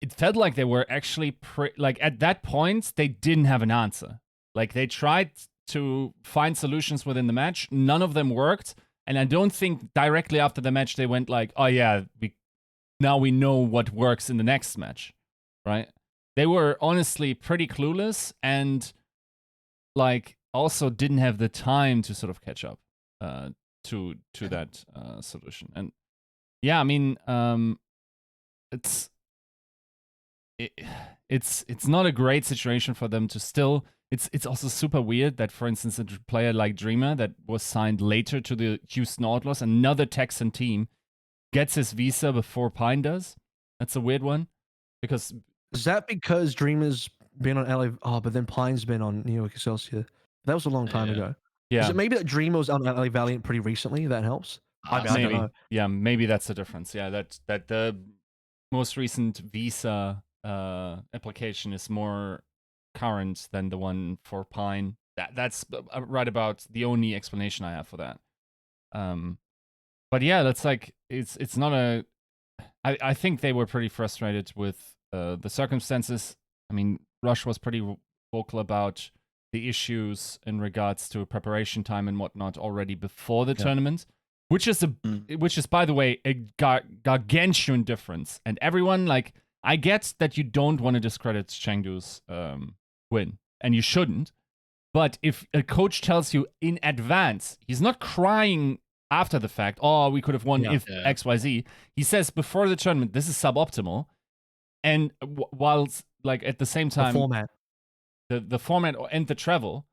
it felt like they were actually, like, at that point, they didn't have an answer. Like, they tried to find solutions within the match, none of them worked, and I don't think directly after the match they went like, oh yeah, now we know what works in the next match, right? They were honestly pretty clueless and like also didn't have the time to sort of catch up to that solution. And yeah, I mean, it's not a great situation for them to still. It's also super weird that, for instance, a player like Dreamer that was signed later to the Houston Outlaws, another Texan team, gets his visa before Pine does. That's a weird one. Because is that because Dreamer's been on LA? Oh, but then Pine's been on New York Excelsior. That was a long time ago. Yeah. Is it maybe that Dreamer was on LA Valiant pretty recently? That helps. Maybe. I don't know. Yeah, maybe that's the difference. Yeah, that the most recent visa application is more current than the one for Pine. That's right about the only explanation I have for that. But yeah, that's like it's not a. I think they were pretty frustrated with the circumstances. I mean, Rush was pretty vocal about the issues in regards to preparation time and whatnot already before the tournament, which is by the way a gargantuan difference. And everyone, like, I get that you don't want to discredit Chengdu's win, and you shouldn't. But if a coach tells you in advance, he's not crying after the fact, oh, we could have won if Yeah. XYZ. He says before the tournament, this is suboptimal. And whilst, like, at the same time, The format. The format and the travel.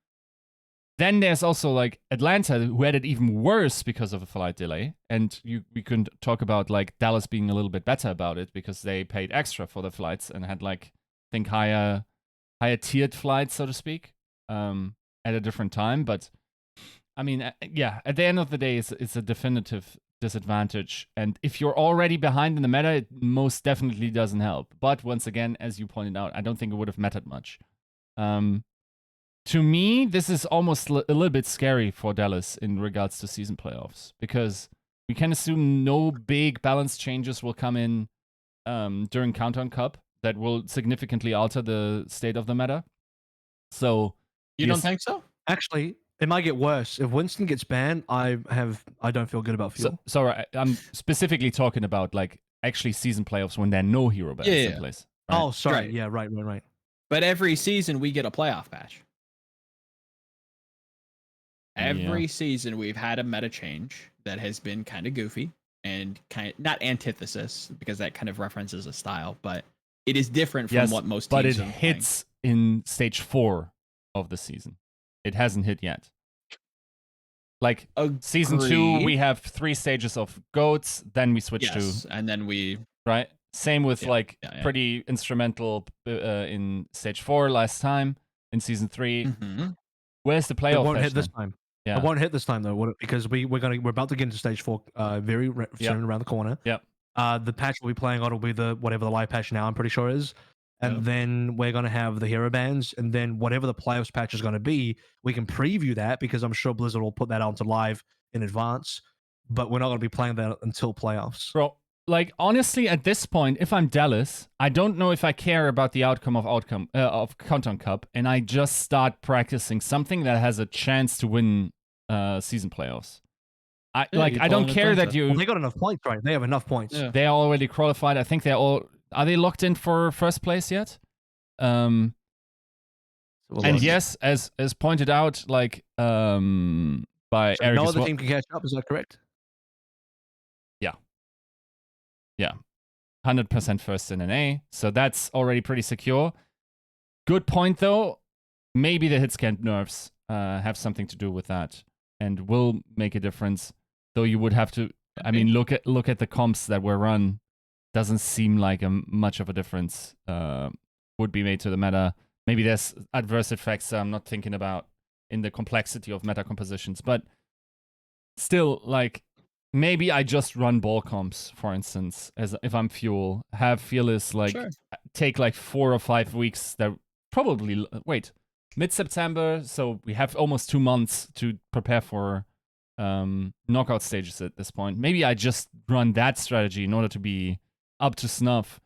Then there's also like Atlanta, who had it even worse because of a flight delay. And we can talk about like Dallas being a little bit better about it because they paid extra for the flights and had like, I think, higher tiered flights, so to speak, at a different time. But I mean, yeah, at the end of the day, it's a definitive disadvantage. And if you're already behind in the meta, it most definitely doesn't help. But once again, as you pointed out, I don't think it would have mattered much. To me, this is almost a little bit scary for Dallas in regards to season playoffs, because we can assume no big balance changes will come in during Countdown Cup that will significantly alter the state of the meta. So you don't think so? Actually, it might get worse. If Winston gets banned, I don't feel good about Fuel. So I'm specifically talking about like actually season playoffs when there are no hero bans in place. Right? Oh, sorry. Right. Yeah, right. But every season we get a playoff patch. Every season we've had a meta change that has been kind of goofy and kind of not antithesis, because that kind of references a style, but it is different from what most teams but it are hits in stage 4 of the season. It hasn't hit yet. Like season 2, we have 3 stages of goats, then we switch to, and then we right. Same with pretty instrumental in stage 4 last time in season 3. Mm-hmm. Where's the playoff? It won't hit this time. Yeah. It won't hit this time though, because we're about to get into stage 4 very soon, around the corner. Yep. The patch we'll be playing on will be whatever the live patch now, I'm pretty sure is. And then we're going to have the hero bans, and then whatever the playoffs patch is going to be, we can preview that, because I'm sure Blizzard will put that onto live in advance, but we're not going to be playing that until playoffs. Bro, like, honestly, at this point, if I'm Dallas, I don't know if I care about the outcome of Countdown Cup, and I just start practicing something that has a chance to win season playoffs. I don't care that you... Well, they got enough points, right? They have enough points. Yeah. They are already qualified. I think they're all... Are they locked in for first place yet? And yes, as pointed out, like by Eric, no other team can catch up. Is that correct? Yeah, 100% first in an A. So that's already pretty secure. Good point though. Maybe the hitscan nerfs have something to do with that, and will make a difference. Though you would have to. I mean, look at the comps that were run. Doesn't seem like much of a difference would be made to the meta. Maybe there's adverse effects I'm not thinking about in the complexity of meta compositions, but still, like, maybe I just run ball comps, for instance, as if I'm Fuel. Have Fearless take like 4 or 5 weeks. That probably mid-September, so we have almost 2 months to prepare for knockout stages at this point. Maybe I just run that strategy in order to be up to snuff.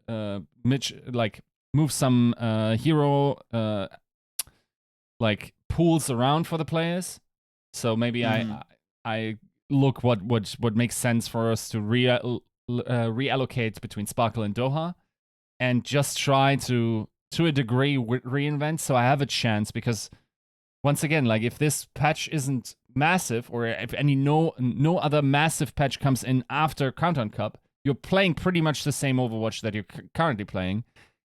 Move some hero like pools around for the players. So maybe I look what makes sense for us to reallocate between Sparkle and Doha, and just try to a degree reinvent, so I have a chance. Because once again, like, if this patch isn't massive, or if no other massive patch comes in after Countdown Cup, you're playing pretty much the same Overwatch that you're currently playing.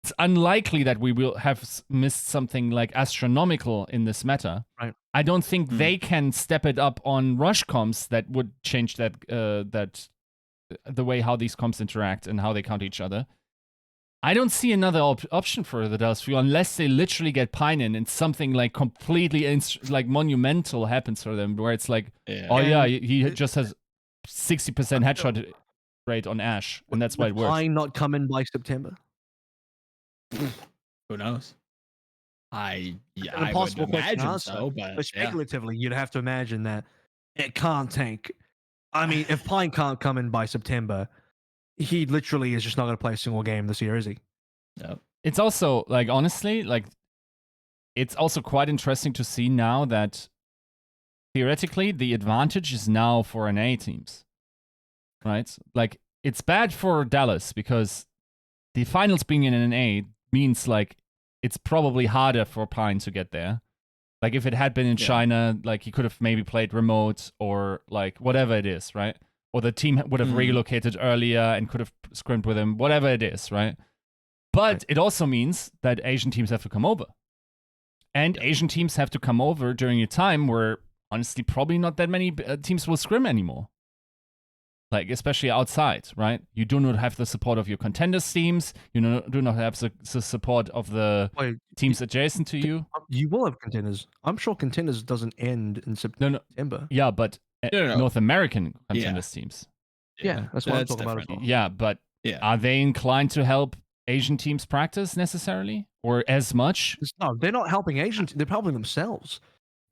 It's unlikely that we will have missed something like astronomical in this meta. Right. I don't think they can step it up on rush comps that would change that the way how these comps interact and how they counter each other. I don't see another option for the Dallas Fuel unless they literally get Pine in and something like completely like monumental happens for them, where it's like, he just has 60% headshot rate on Ashe, and that's why it works. Pine not coming by September? Who knows? I would imagine so, but speculatively, you'd have to imagine that it can't tank. I mean, if Pine can't come in by September, he literally is just not going to play a single game this year, is he? No. It's also, like, honestly, like, it's also quite interesting to see now that theoretically the advantage is now for NA teams, right? Like, it's bad for Dallas because the finals being in an NA means, like, it's probably harder for Pine to get there. Like if it had been in China, like he could have maybe played remote or like whatever it is, right? Or the team would have relocated earlier and could have scrimmed with him, whatever it is, right? But it also means that Asian teams have to come over. And Asian teams have to come over during a time where, honestly, probably not that many teams will scrim anymore. Like, especially outside, right? You do not have the support of your contenders teams. You do not have the support of the teams adjacent to you. You will have contenders. I'm sure contenders doesn't end in September. No. Yeah, but North American contenders teams. Yeah, that's what I'm talking about as well. Yeah, but are they inclined to help Asian teams practice necessarily? Or as much? No, they're not helping Asian teams. They're helping themselves.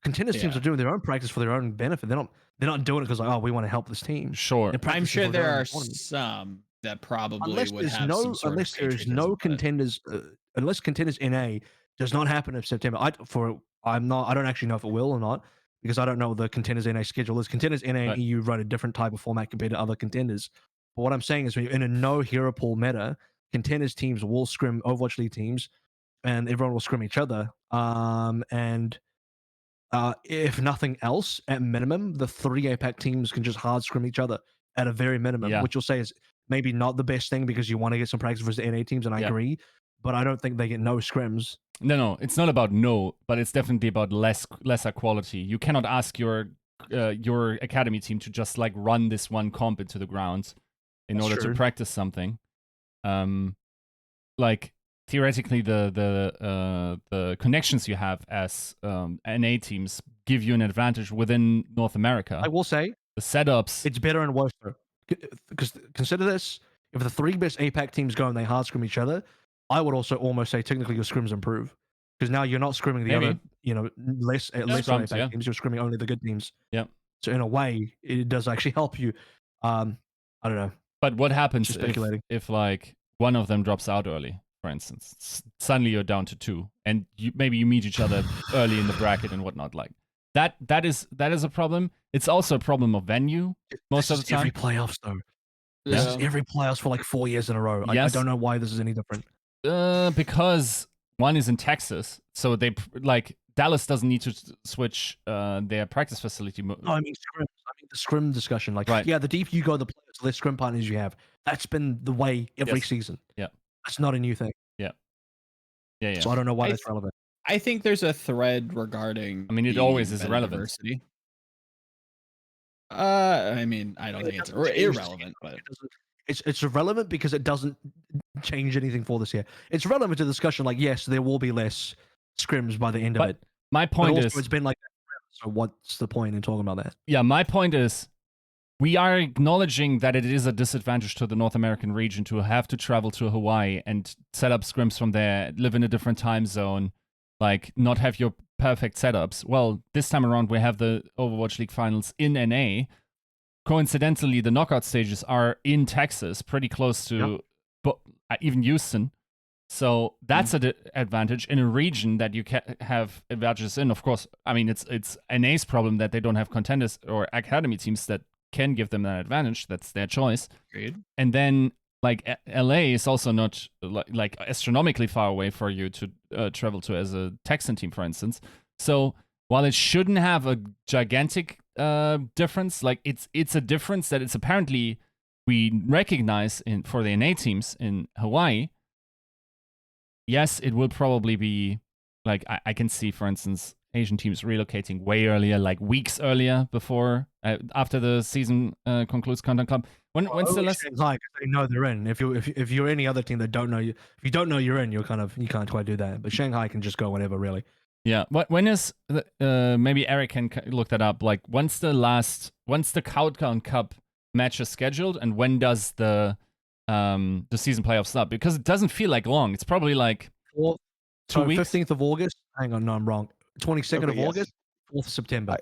Contenders teams are doing their own practice for their own benefit. They're not doing it because we want to help this team. Sure. I'm sure there are some that probably would have some sort unless there's no contenders, unless contenders NA does not happen in September. I don't actually know if it will or not because I don't know what the contenders NA schedule is. Contenders NA and EU run a different type of format compared to other contenders. But what I'm saying is, when you're in a no hero pool meta, contenders teams will scrim Overwatch League teams, and everyone will scrim each other. If nothing else, at minimum, the 3 APAC teams can just hard scrim each other at a very minimum, which you'll say is maybe not the best thing because you want to get some practice versus the NA teams, and I agree, but I don't think they get no scrims. No, it's not about no, but it's definitely about lesser quality. You cannot ask your academy team to just like run this one comp into the ground in order to practice something. Like theoretically, the connections you have as NA teams give you an advantage within North America. I will say the setups. It's better and worse because consider this: if the 3 best APAC teams go and they hard scrim each other, I would also almost say technically your scrims improve because now you're not scrimming the other, less scrums, APAC teams. You're scrimming only the good teams. Yeah. So in a way, it does actually help you. I don't know. But what happens if like one of them drops out early? For instance, suddenly you're down to 2, and maybe you meet each other early in the bracket and whatnot. Like that is a problem. It's also a problem of venue most of the time. Every playoffs though. This is every playoffs for like 4 years in a row. I don't know why this is any different. Because one is in Texas, so they like Dallas doesn't need to switch their practice facility. No, I mean scrims. I mean the scrim discussion. Like, the deeper you go, the players, the less scrim partners you have. That's been the way every season. Yeah. That's not a new thing. Yeah. So I don't know why that's relevant. I think there's a thread regarding. I mean, it always is relevant. I mean, I don't think it's irrelevant, but it's irrelevant because it doesn't change anything for this year. It's relevant to the discussion. Like, yes, there will be less scrims by the end of it. My point is, it's been like that. So what's the point in talking about that? Yeah, my point is, we are acknowledging that it is a disadvantage to the North American region to have to travel to Hawaii and set up scrims from there, live in a different time zone, like not have your perfect setups. Well, this time around we have the Overwatch League finals in NA. Coincidentally, the knockout stages are in Texas, pretty close to even Houston. So that's an advantage in a region that you can have advantages in. Of course, I mean, it's NA's problem that they don't have contenders or academy teams that can give them that advantage. That's their choice. Agreed. And then like LA is also not like astronomically far away for you to travel to as a Texan team, for instance. So while it shouldn't have a gigantic difference, like it's a difference that it's apparently we recognize for the NA teams in Hawaii. Yes, it will probably be like I can see, for instance, Asian teams relocating way earlier, like weeks earlier before after the season concludes. Content Club. When's the last? Shanghai, because they know they're in. If you're any other team that don't know you, if you don't know you're in, you can't quite do that. But Shanghai can just go whenever, really. Yeah. When is maybe Eric can look that up? Like once the Countdown Cup match is scheduled, and when does the season playoffs start? Because it doesn't feel like long. It's probably like 2 weeks. 15th of August. Hang on, no, I'm wrong. 22nd of August, 4th of September.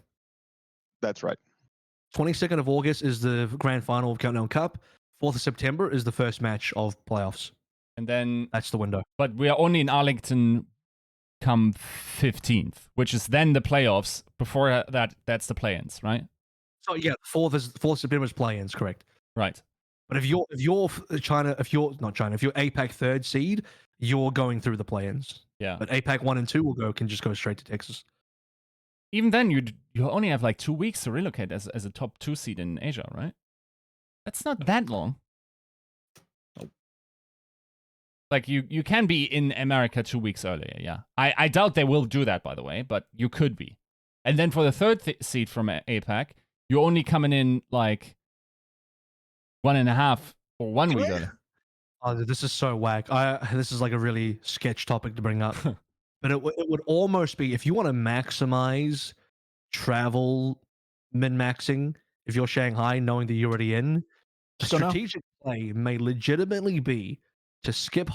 That's right. 22nd of August is the grand final of Countdown Cup. 4th of September is the first match of playoffs. And then that's the window. But we are only in Arlington come 15th, which is then the playoffs. Before that's the play-ins, right? So yeah, 4th of September is play-ins, correct? Right. But if you're China, if you're APAC third seed, you're going through the play-ins. Yeah. But APAC 1 and 2 can just go straight to Texas. even then, you only have like 2 weeks to relocate as a top 2 seed in Asia, right? That's not that long. Like you can be in America 2 weeks earlier, yeah. I doubt they will do that, by the way, but you could be. And then for the third seed from APAC, you're only coming in like 1.5 or 1 week earlier. Oh, this is so whack. This is like a really sketch topic to bring up, but it would almost be if you want to maximize travel min-maxing. If you're Shanghai, knowing that you're already in, a strategic play may legitimately be to skip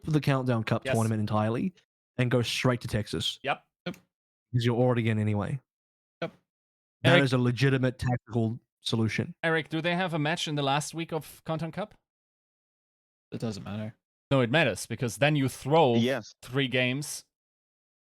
the Countdown Cup tournament entirely and go straight to Texas. Yep. Because you're already in anyway. Yep. That is a legitimate tactical solution. Eric, do they have a match in the last week of Countdown Cup? It doesn't matter. No, it matters because then you throw 3 games,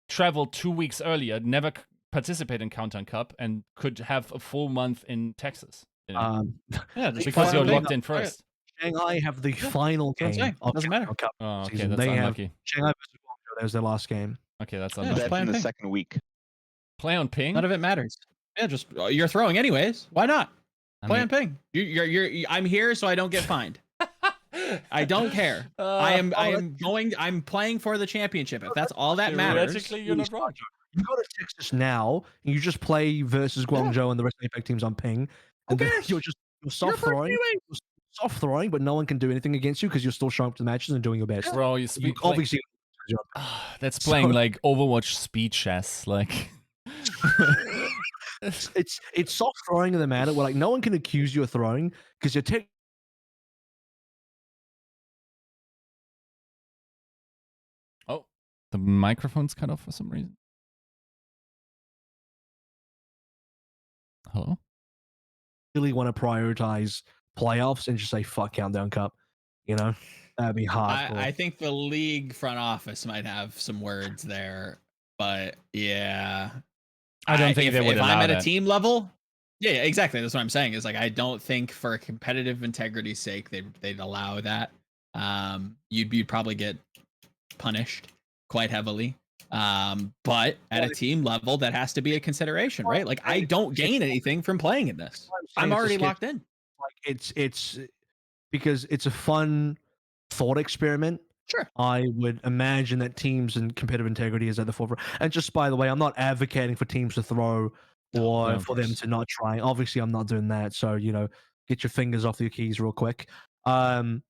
travel 2 weeks earlier, never participate in Countdown Cup, and could have a full month in Texas. You know? Yeah, because you're locked in first. Shanghai have the final game of doesn't matter. Cup Oh, okay, season. that's They unlucky. have Shanghai versus Guangzhou. That was their last game. Okay, that's Yeah, unlucky. just That's in the ping. second week. Play on ping? None of it matters. Yeah, just you're throwing anyways. Why not? Play on ping. I'm here so I don't get fined. I don't care. I'm playing for the championship. If that's all that matters. Theoretically, you're not wrong. You go to Texas now, and you just play versus Guangzhou and the rest of the APAC teams on ping, and then you're soft throwing, but no one can do anything against you because you're still showing up to the matches and doing your best. Bro, you obviously. that's playing like Overwatch speed chess, like. it's soft throwing in the matter where like no one can accuse you of throwing because you're Oh, the microphone's cut off for some reason. Hello? really want to prioritize playoffs and just say fuck Countdown Cup. You know, that'd be hard. I think the league front office might have some words there, but yeah, I don't think they would if allow I'm at that. a team level. Yeah, exactly. That's what I'm saying. Is like I don't think for competitive integrity's sake they'd allow that. You'd probably get punished quite heavily. But at a team level, that has to be a consideration, right? Like I don't gain anything from playing in this. I'm already locked in. Like it's because it's a fun thought experiment. Sure. I would imagine that teams and competitive integrity is at the forefront. And just by the way, I'm not advocating for teams to throw or for them to not try. Obviously, I'm not doing that. So, you know, get your fingers off your keys real quick. But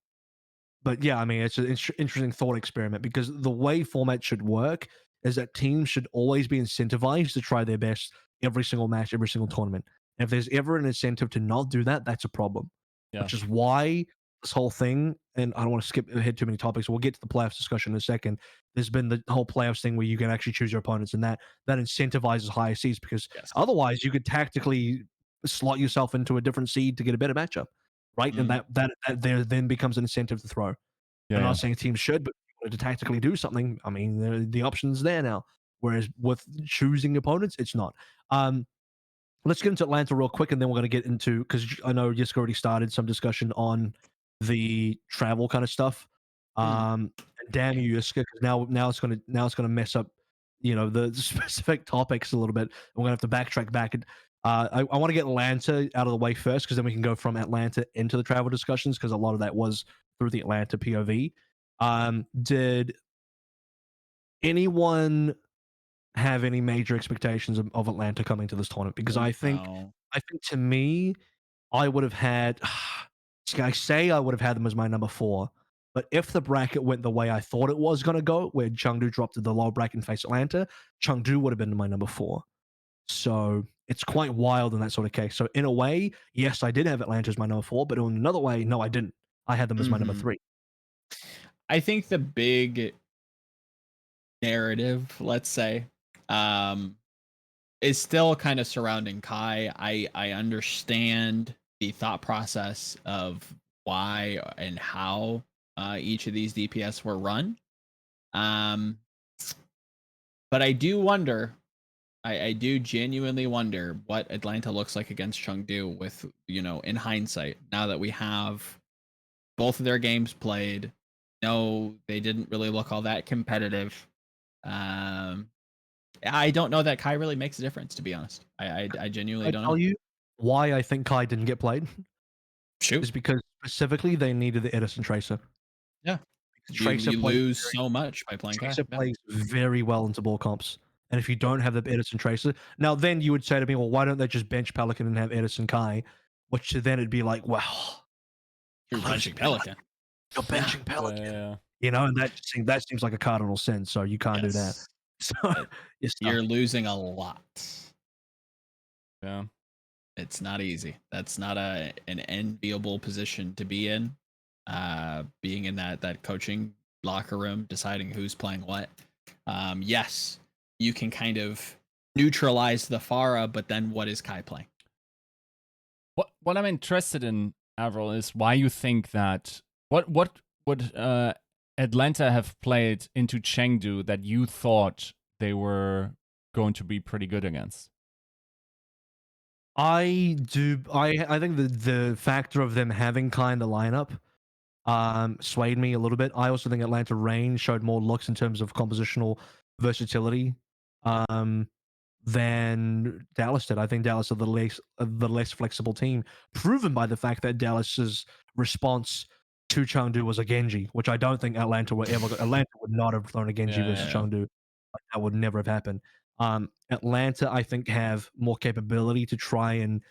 yeah, I mean, it's an interesting thought experiment because the way format should work is that teams should always be incentivized to try their best every single match, every single tournament. And if there's ever an incentive to not do that, that's a problem. Yeah. Which is why this whole thing, and I don't want to skip ahead too many topics. We'll get to the playoffs discussion in a second. There's been the whole playoffs thing where you can actually choose your opponents, and that incentivizes higher seeds because otherwise you could tactically slot yourself into a different seed to get a better matchup, right? And that there then becomes an incentive to throw. I'm not saying teams should, but to tactically do something, I mean, the option's there now. Whereas with choosing opponents, it's not. Let's get into Atlanta real quick, and then we're going to get into, because I know Yiska already started some discussion on the travel kind of stuff. And damn you, Yiska, because now it's gonna mess up, you know, the specific topics a little bit. We're gonna have to backtrack back. And I want to get Atlanta out of the way first, because then we can go from Atlanta into the travel discussions, because a lot of that was through the Atlanta POV. Did anyone have any major expectations of Atlanta coming to this tournament? Because I think to me, I would have had. I say I would have had them as my number 4, but if the bracket went the way I thought it was going to go, where Chengdu dropped to the lower bracket and faced Atlanta, Chengdu would have been my number 4. So it's quite wild in that sort of case. So in a way, yes, I did have Atlanta as my number 4, but in another way, no, I didn't. I had them as my number 3. I think the big narrative, let's say, is still kind of surrounding Kai. I understand the thought process of why and how each of these DPS were run. But I do wonder, I do genuinely wonder what Atlanta looks like against Chengdu with, you know, in hindsight, now that we have both of their games played. No, they didn't really look all that competitive. I don't know that Kai really makes a difference, to be honest. I genuinely don't know. tell you why I think Kai didn't get played Shoot. is because specifically they needed the Edison Tracer. Yeah. Tracer You plays lose so much by playing Kai. Tracer Yeah. plays very well into ball comps. And if you don't have the Edison Tracer, now then you would say to me, well, why don't they just bench Pelican and have Edison Kai? Which then it'd be like, well, You're benching Pelican. You're benching Pelican. Yeah. You know, and that seems like a cardinal sin, so you can't do that. So you're losing a lot. Yeah. It's not easy. That's not an enviable position to be in. Being in that coaching locker room, deciding who's playing what. Yes, you can kind of neutralize the Pharah, but then what is Kai playing? What I'm interested in, Avril, is why you think that what would Atlanta have played into Chengdu that you thought they were going to be pretty good against? I think the factor of them having Kai in the lineup swayed me a little bit. I also think Atlanta Reign showed more looks in terms of compositional versatility than Dallas did. I think Dallas are the less flexible team, proven by the fact that Dallas's response to Chengdu was a Genji, which I don't think Atlanta would ever. Atlanta would not have thrown a Genji versus Chengdu. Like, that would never have happened. Atlanta, I think, have more capability to try and,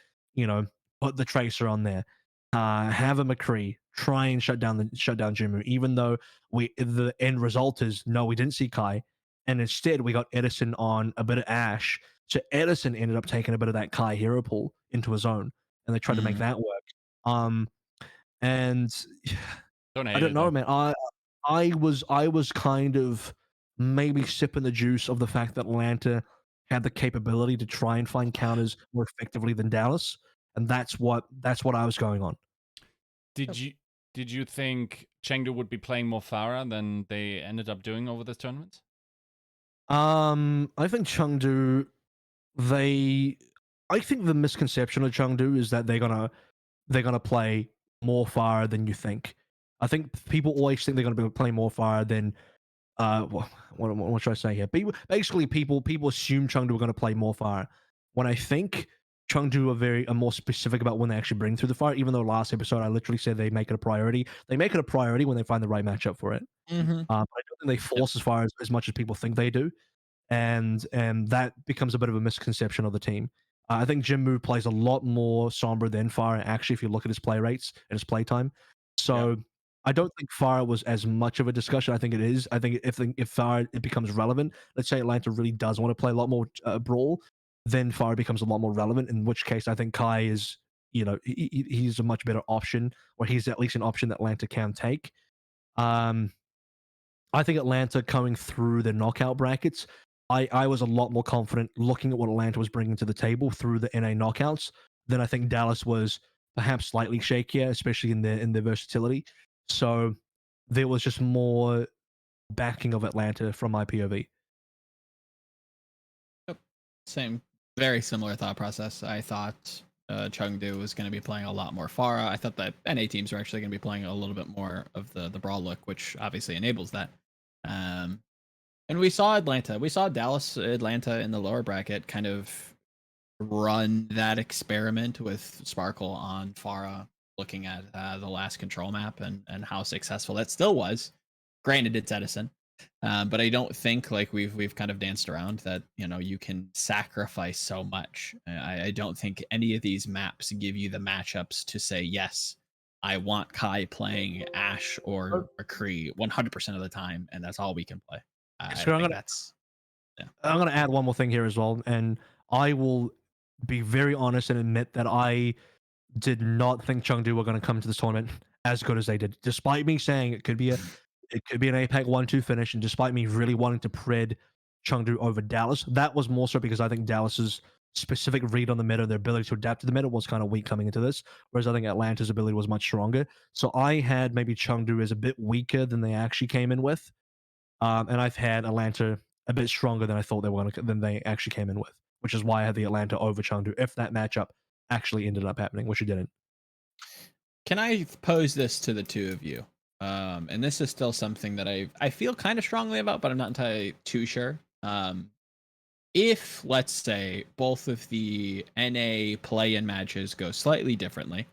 put the Tracer on there. Have a McCree try and shut down Jimmu, even though the end result is no, we didn't see Kai, and instead we got Edison on a bit of Ash. So Edison ended up taking a bit of that Kai hero pool into his own, and they tried to make that work. And I don't know, man. I was kind of maybe sipping the juice of the fact that Atlanta had the capability to try and find counters more effectively than Dallas, and that's what I was going on. Did you think Chengdu would be playing more Pharah than they ended up doing over this tournament? I think Chengdu, I think the misconception of Chengdu is that they're gonna play more Pharah than you think. I think people always think they're gonna be playing more Pharah than what should I say here? People assume Chengdu are going to play more Pharah. When I think Chengdu are more specific about when they actually bring through the Pharah. Even though last episode I literally said they make it a priority. They make it a priority when they find the right matchup for it. Mm-hmm. I don't think they force as far as much as people think they do, and that becomes a bit of a misconception of the team. I think Jimmu plays a lot more Sombra than Pharah, actually, if you look at his play rates and his play time. So I don't think Pharah was as much of a discussion. I think it is. I think if Pharah it becomes relevant, let's say Atlanta really does want to play a lot more Brawl, then Pharah becomes a lot more relevant, in which case I think Kai is, he's a much better option, or he's at least an option that Atlanta can take. I think Atlanta coming through the knockout brackets, I was a lot more confident looking at what Atlanta was bringing to the table through the NA knockouts than I think Dallas was perhaps slightly shakier, especially in their versatility. So there was just more backing of Atlanta from my POV. Yep. Same, very similar thought process. I thought Chengdu was going to be playing a lot more Pharah. I thought that NA teams are actually going to be playing a little bit more of the Brawl look, which obviously enables that. And we saw Atlanta. We saw Atlanta in the lower bracket kind of run that experiment with Sparkle on Pharah, looking at the last control map and how successful that still was. Granted, it's Edison, but I don't think, like we've kind of danced around, that you can sacrifice so much. I don't think any of these maps give you the matchups to say, yes, I want Kai playing Ash or McCree 100% of the time, and that's all we can play. So I'm going to add one more thing here as well, and I will be very honest and admit that I did not think Chengdu were going to come to this tournament as good as they did, despite me saying it could be an APAC 1-2 finish, and despite me really wanting to pred Chengdu over Dallas. That was more so because I think Dallas's specific read on the meta, their ability to adapt to the meta, was kind of weak coming into this, whereas I think Atlanta's ability was much stronger. So I had maybe Chengdu as a bit weaker than they actually came in with, and I've had Atlanta a bit stronger than I thought than they actually came in with, which is why I had the Atlanta over Chengdu if that matchup actually ended up happening, which it didn't. Can I pose this to the two of you? And this is still something that I feel kind of strongly about, but I'm not entirely too sure. if, let's say, both of the NA play-in matches go slightly differently,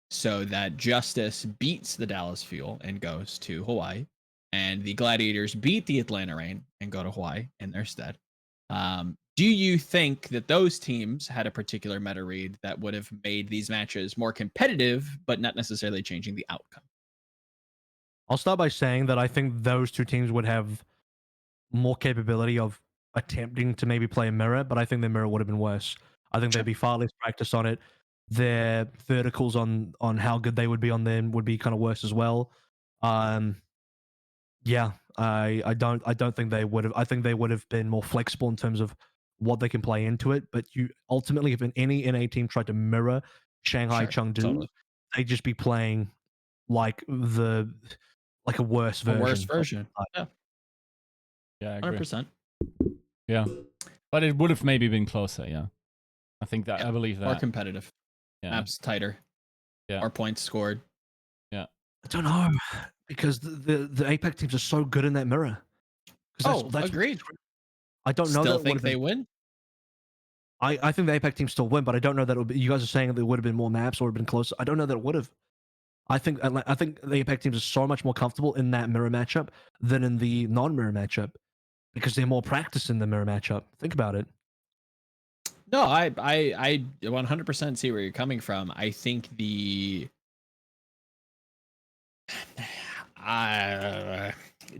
so that Justice beats the Dallas Fuel and goes to Hawaii, and the Gladiators beat the Atlanta Reign and go to Hawaii in their stead, do you think that those teams had a particular meta read that would have made these matches more competitive, but not necessarily changing the outcome? I'll start by saying that I think those two teams would have more capability of attempting to maybe play a mirror, but I think their mirror would have been worse. I think they'd be far less practiced on it. Their verticals on how good they would be on them would be kind of worse as well. Yeah, I don't think they would have. I think they would have been more flexible in terms of what they can play into it. But you ultimately, if any NA team tried to mirror Shanghai Chengdu, totally. they'd just be playing like a worse version. A worse version. Yeah, Yeah, I agree. 100%. Yeah, but it would have maybe been closer. Yeah, I think that. Yeah, I believe that. More competitive. Yeah. Maps tighter. Yeah. More points scored. Yeah. I don't know, because the APAC teams are so good in that mirror. That's agreed. I don't know. Still that think they win? I think the APAC teams still win, but I don't know that it would be, you guys are saying that there would have been more maps or would have been closer. I don't know that it would have. I think the APAC teams are so much more comfortable in that mirror matchup than in the non-mirror matchup because they're more practiced in the mirror matchup. Think about it. No, I 100% see where you're coming from. I think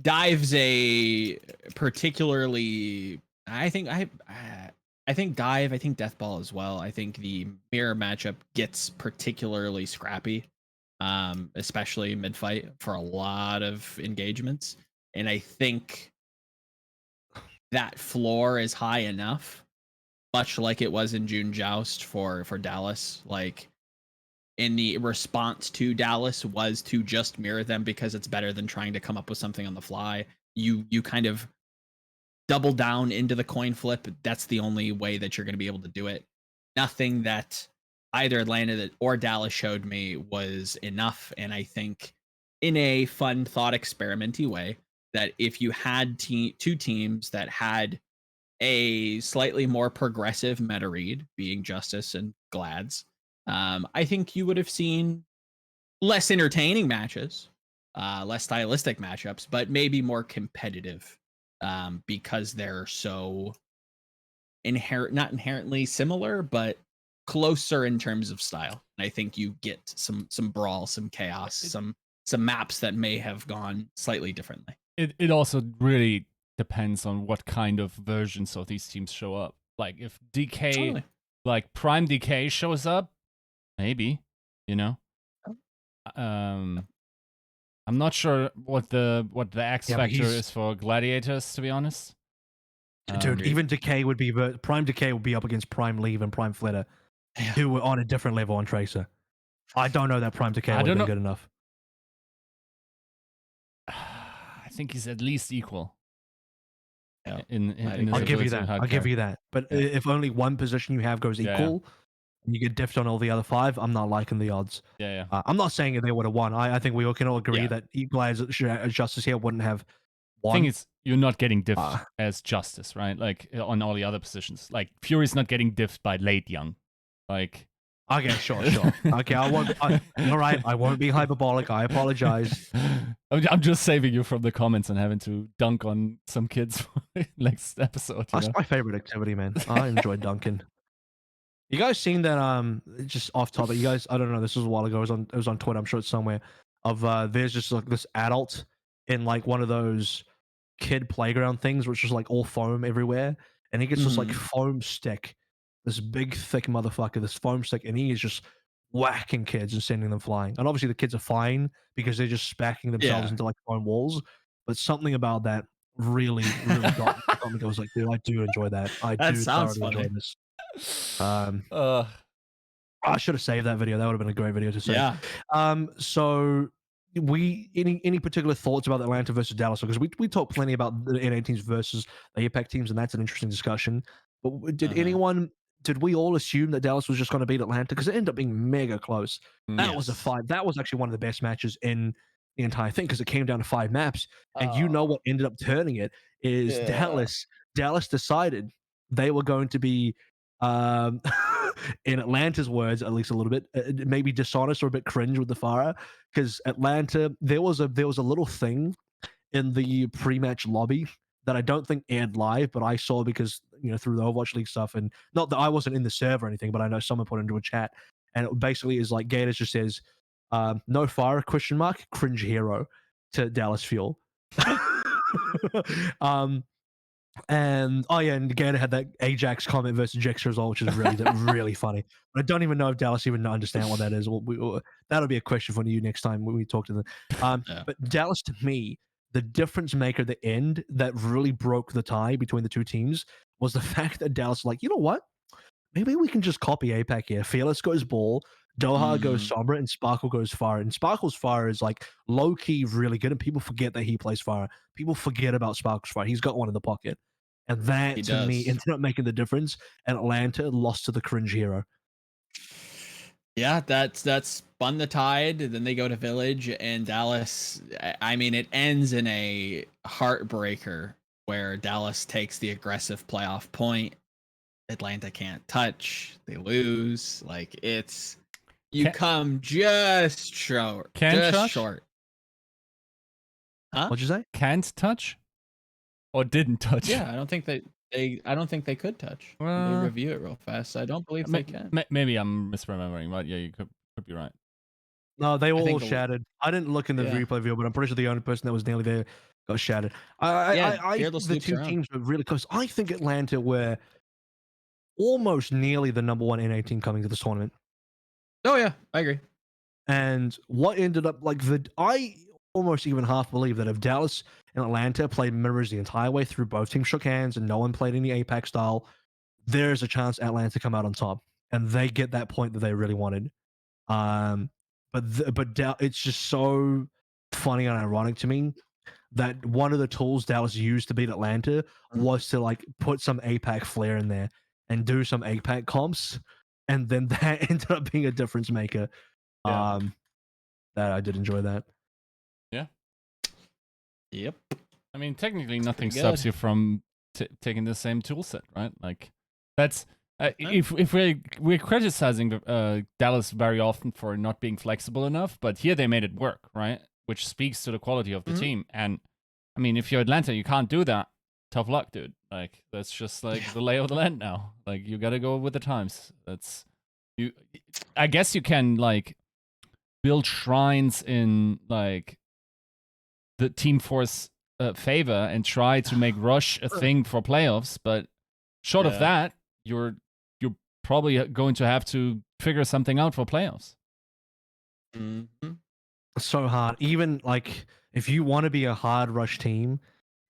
Dive's a particularly. I think Dive. I think Deathball as well. I think the mirror matchup gets particularly scrappy, especially mid fight for a lot of engagements, and I think that floor is high enough, much like it was in June Joust for Dallas. Like, in the response to Dallas was to just mirror them because it's better than trying to come up with something on the fly. You kind of double down into the coin flip. That's the only way that you're going to be able to do it. Nothing that either Atlanta or Dallas showed me was enough. And I think in a fun thought experimenty way, that if you had two teams that had a slightly more progressive meta read, being Justice and Glads, I think you would have seen less entertaining matches, less stylistic matchups, but maybe more competitive, because they're so not inherently similar, but closer in terms of style. And I think you get some brawl, some chaos, some maps that may have gone slightly differently. It also really depends on what kind of versions of these teams show up. Like if DK, Totally. like Prime DK shows up, maybe, you know. I'm not sure what the X factor is for Gladiators, to be honest. Dude, even Decay would be Prime Decay would be up against Prime Leave and Prime Flitter, who were on a different level on Tracer. I don't know that Prime Decay would have been good enough. I think he's at least equal. Yeah. In I'll give you that. I'll give you that. But if only one position you have goes equal, and you get diffed on all the other five, I'm not liking the odds. Yeah. I'm not saying they would have won. I think we all can all agree that Equalizer Justice here wouldn't have won. The thing is, you're not getting diffed as Justice, right? Like on all the other positions. Like Fury's not getting diffed by Late Young. Like, okay, sure. Okay, I won't. All right, I won't be hyperbolic. I apologize. I'm just saving you from the comments and having to dunk on some kids for next episode. That's my favorite activity, man. I enjoy dunking. You guys seen that? Just off topic. You guys, I don't know. This was a while ago. It was on Twitter. I'm sure it's somewhere. Of there's just like this adult in like one of those kid playground things, which is like all foam everywhere, and he gets this like foam stick, this big thick motherfucker, this foam stick, and he is just whacking kids and sending them flying. And obviously the kids are fine because they're just spacking themselves into like foam walls. But something about that really got me. I was like, dude, I do enjoy that. That sounds funny. Enjoy this. I should have saved that video. That would have been a great video to save. Yeah. So any particular thoughts about Atlanta versus Dallas? Because we talked plenty about the NA teams versus the APAC teams, and that's an interesting discussion. But did we all assume that Dallas was just going to beat Atlanta? Because it ended up being mega close. That was a fight. That was actually one of the best matches in the entire thing because it came down to 5 maps. And you know what ended up turning it is Dallas decided they were going to be, um, in Atlanta's words, at least a little bit, maybe dishonest or a bit cringe with the Pharah, because Atlanta, there was a little thing in the pre-match lobby that I don't think aired live, but I saw because through the Overwatch League stuff, and not that I wasn't in the server or anything, but I know someone put it into a chat, and it basically is like Gators just says, "No fire?" ? Cringe hero to Dallas Fuel. And oh yeah, and Gator had that Ajax comment versus Jexter as well, which is really really funny. But I don't even know if Dallas even understand what that is. That'll be a question for you next time when we talk to them. Yeah. But Dallas, to me, the difference maker at the end that really broke the tie between the two teams was the fact that Dallas, like, you know what? Maybe we can just copy APAC here. Fearless goes ball, Doha goes Sombra, and Sparkle goes fire. And Sparkle's fire is like low key really good, and people forget that he plays fire. People forget about Sparkle's fire. He's got one in the pocket. And that, He to me, does. ended up making the difference. And Atlanta lost to the cringe hero. Yeah, that's spun the tide. Then they go to Village, and Dallas, I mean, it ends in a heartbreaker where Dallas takes the aggressive playoff point. Atlanta can't touch. They lose. Like, it's you come just short. Can't touch? Short. Huh? What'd you say? Can't touch? Or didn't touch? Yeah, I don't think they could touch. Let me review it real fast. I don't believe they can. Maybe I'm misremembering, but yeah, you could be right. No, they were all shattered. I didn't look in the replay view, but I'm pretty sure the only person that was nearly there got shattered. I the two teams were really close. I think Atlanta were almost nearly the number one NA team coming to this tournament. Oh yeah, I agree. And what ended up I almost even half believe that if Dallas and Atlanta played mirrors the entire way through, both teams shook hands and no one played any APAC style, there's a chance Atlanta come out on top and they get that point that they really wanted. But it's just so funny and ironic to me that one of the tools Dallas used to beat Atlanta was to like put some APAC flair in there and do some APAC comps, and then that ended up being a difference maker. Yeah. That I did enjoy that. Yeah. Yep. I mean, technically, nothing stops you from taking the same tool set, right? Like, that's if we're criticizing Dallas very often for not being flexible enough, but here they made it work, right? Which speaks to the quality of the team. And I mean, if you're Atlanta, you can't do that. Tough luck, dude. Like, that's just like the lay of the land now. Like, you got to go with the times. That's you. I guess you can like build shrines in like the team force favor and try to make rush a thing for playoffs, but short of that, you're probably going to have to figure something out for playoffs. So hard. Even like if you want to be a hard rush team,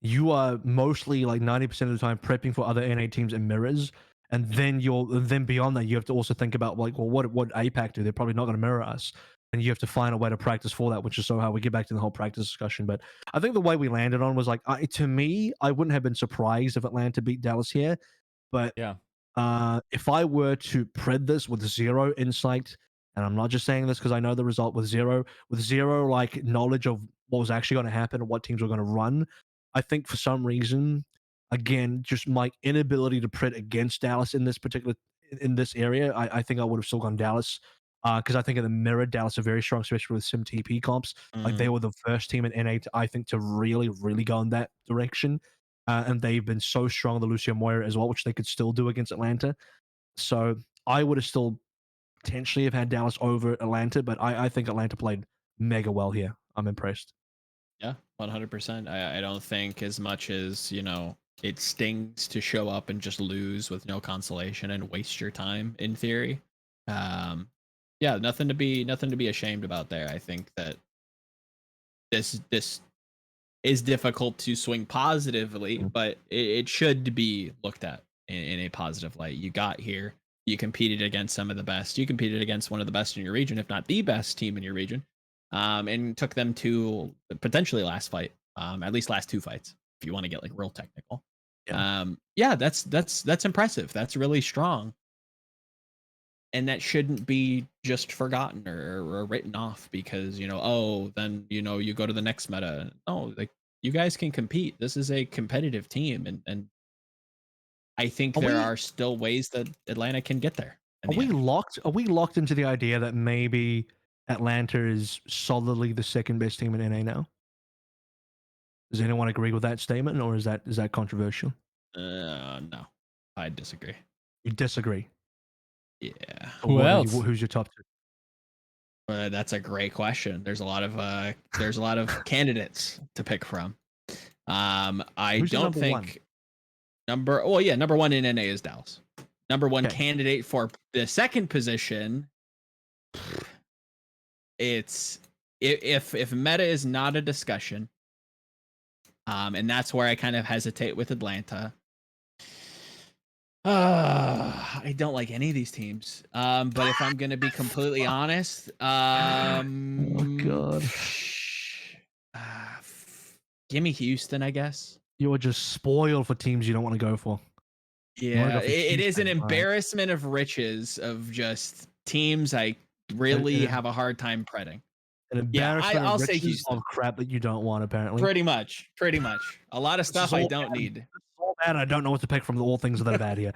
you are mostly like 90% of the time prepping for other NA teams in mirrors. And then then beyond that, you have to also think about like, well, what APAC do? They're probably not going to mirror us. And you have to find a way to practice for that, which is so how we get back to the whole practice discussion. But I think the way we landed on was like, to me, I wouldn't have been surprised if Atlanta beat Dallas here. But yeah, if I were to pred this with zero insight, and I'm not just saying this because I know the result, with zero like knowledge of what was actually going to happen and what teams were going to run, I think for some reason, again, just my inability to pred against Dallas in this area, I think I would have still gone Dallas. Because I think in the mirror, Dallas are very strong, especially with sim TP comps. Like they were the first team in NA, to really, really go in that direction. And they've been so strong, the Lucio Moira as well, which they could still do against Atlanta. So I would have still potentially have had Dallas over Atlanta, but I think Atlanta played mega well here. I'm impressed. Yeah, 100%. I don't think as much as, it stings to show up and just lose with no consolation and waste your time in theory. Yeah, nothing to be ashamed about there. I think that this is difficult to swing positively, but it should be looked at in a positive light. You got here, you competed against some of the best. You competed against one of the best in your region, if not the best team in your region, and took them to potentially last fight, at least last two fights, if you want to get like real technical. Yeah, that's impressive. That's really strong. And that shouldn't be just forgotten or written off because, then, you go to the next meta. No, like you guys can compete. This is a competitive team. And I think there are still ways that Atlanta can get there. Are we locked? Are we locked into the idea that maybe Atlanta is solidly the second best team in NA now? Does anyone agree with that statement, or is that controversial? No, I disagree. You disagree? Yeah. Who else? Who's your top two? That's a great question. There's a lot of candidates to pick from. I don't think number one in NA is Dallas. Number one candidate for the second position. It's if meta is not a discussion, and that's where I kind of hesitate with Atlanta. I don't like any of these teams. But if I'm gonna be completely honest, oh my god, give me Houston, I guess. You're just spoiled for teams you don't want to go for. Yeah, it is an embarrassment of riches of just teams I really have a hard time predding. An embarrassment I'll say Houston. Of crap that you don't want, apparently. Pretty much. A lot of stuff I don't need. All bad. I don't know what to pick from all things that are bad here.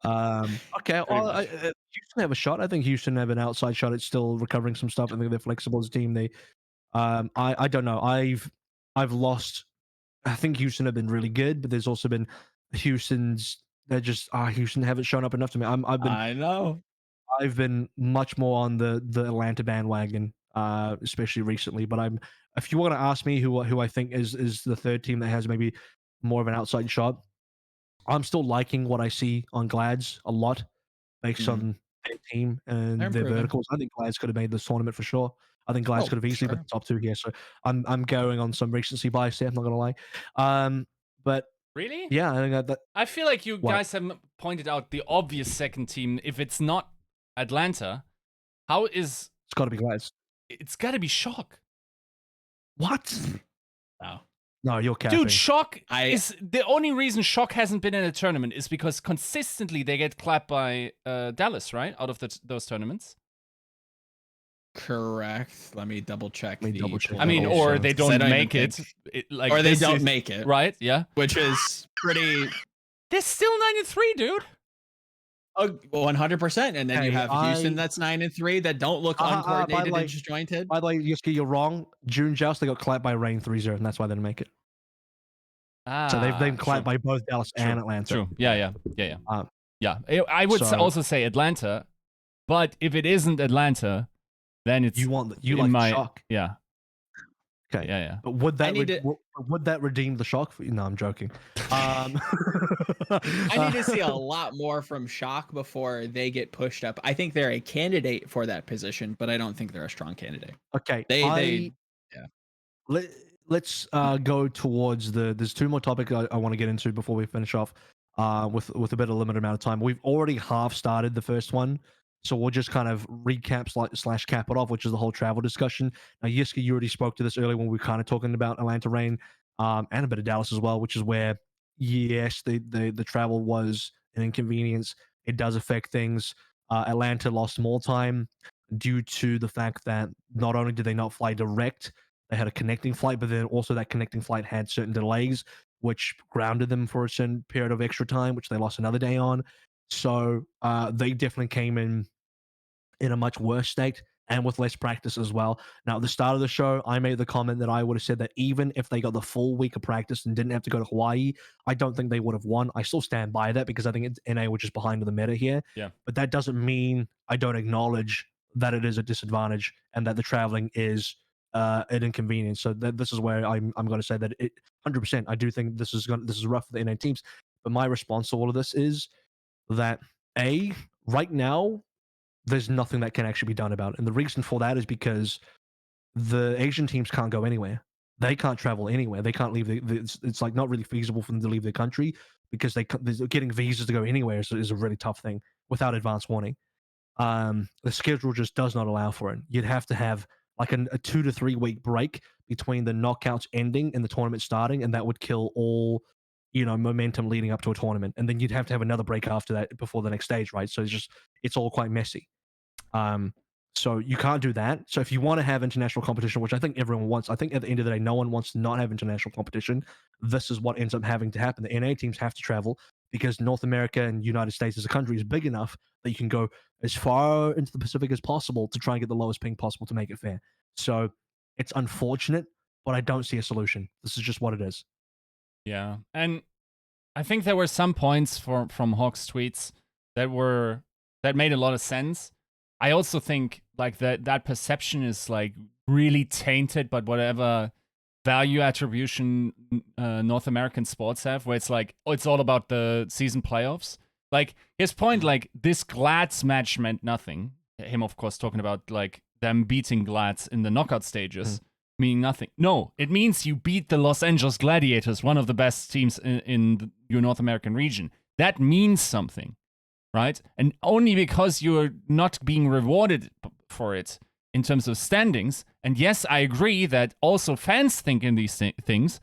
Okay, well, Houston have a shot. I think Houston have an outside shot. It's still recovering some stuff. I think they're flexible as a team. They, I don't know. I've lost. I think Houston have been really good, but there's also been Houston's. They're just Houston haven't shown up enough to me. I know. I've been much more on the Atlanta bandwagon, especially recently. But if you want to ask me who I think is the third team that has maybe more of an outside shot, I'm still liking what I see on Glads a lot, based on their team and their verticals. I think Glads could have made this tournament for sure. I think Glads could have easily been the top two here. So I'm going on some recency bias there. I'm not gonna lie. But really, yeah, I think that. I feel like you guys have pointed out the obvious second team. If it's not Atlanta, how is it's got to be Glads? It's got to be Shock. What? No, you're capping. Dude, Shock is the only reason Shock hasn't been in a tournament is because consistently they get clapped by Dallas, right? Out of those tournaments. Correct. Let me double check. I mean, or they don't make it. Or they don't make it. Right? Yeah. Which is pretty. They're still 9-3, dude. Oh, 100%. And then you have Houston that's 9-3 that don't look uncoordinated and disjointed. By the way, Yiska, you're wrong. June Joust, they got clapped by Reign 3-0, and that's why they didn't make it. So they've been clapped by both Dallas and Atlanta. True. Yeah. I would also say Atlanta, but if it isn't Atlanta, then it's you like Shock. Yeah. Okay. Yeah. But would that redeem the Shock for you? No, I'm joking. I need to see a lot more from Shock before they get pushed up. I think they're a candidate for that position, but I don't think they're a strong candidate. Okay. Let's go towards there's two more topics I want to get into before we finish off with a bit of limited amount of time. We've already half started the first one, so we'll just kind of recap / cap it off, which is the whole travel discussion. Now, Yiska, you already spoke to this earlier when we were kind of talking about Atlanta Reign and a bit of Dallas as well, which is where, yes, the travel was an inconvenience. It does affect things. Atlanta lost more time due to the fact that not only did they not fly direct, they had a connecting flight, but then also that connecting flight had certain delays, which grounded them for a certain period of extra time, which they lost another day on. So they definitely came in a much worse state and with less practice as well. Now, at the start of the show, I made the comment that I would have said that even if they got the full week of practice and didn't have to go to Hawaii, I don't think they would have won. I still stand by that because I think it's NA, which is behind the meta here. Yeah. But that doesn't mean I don't acknowledge that it is a disadvantage and that the traveling is an inconvenience. So this is where I'm going to say that 100%. I do think this is rough for the NA teams. But my response to all of this is that right now there's nothing that can actually be done about it, and the reason for that is because the Asian teams can't go anywhere. They can't travel anywhere. They can't leave. It's like not really feasible for them to leave their country because getting visas to go anywhere is a really tough thing without advance warning. The schedule just does not allow for it. You'd have to have like a 2 to 3 week break between the knockouts ending and the tournament starting, and that would kill all, momentum leading up to a tournament. And then you'd have to have another break after that before the next stage, right? So it's all quite messy. So you can't do that. So if you want to have international competition, which I think everyone wants, I think at the end of the day, no one wants to not have international competition. This is what ends up having to happen. The NA teams have to travel. because North America and United States as a country is big enough that you can go as far into the Pacific as possible to try and get the lowest ping possible to make it fair. So it's unfortunate, but I don't see a solution. This is just what it is. Yeah, and I think there were some points from Hawk's tweets that made a lot of sense. I also think like that perception is like really tainted by whatever value attribution North American sports have, where it's like, oh, it's all about the season playoffs. Like his point, like this Glads match meant nothing. Him, of course, talking about like them beating Glads in the knockout stages. Meaning nothing. No, it means you beat the Los Angeles Gladiators, one of the best teams in your North American region. That means something, right? And only because you're not being rewarded for it in terms of standings. And yes, I agree that also fans think in these things.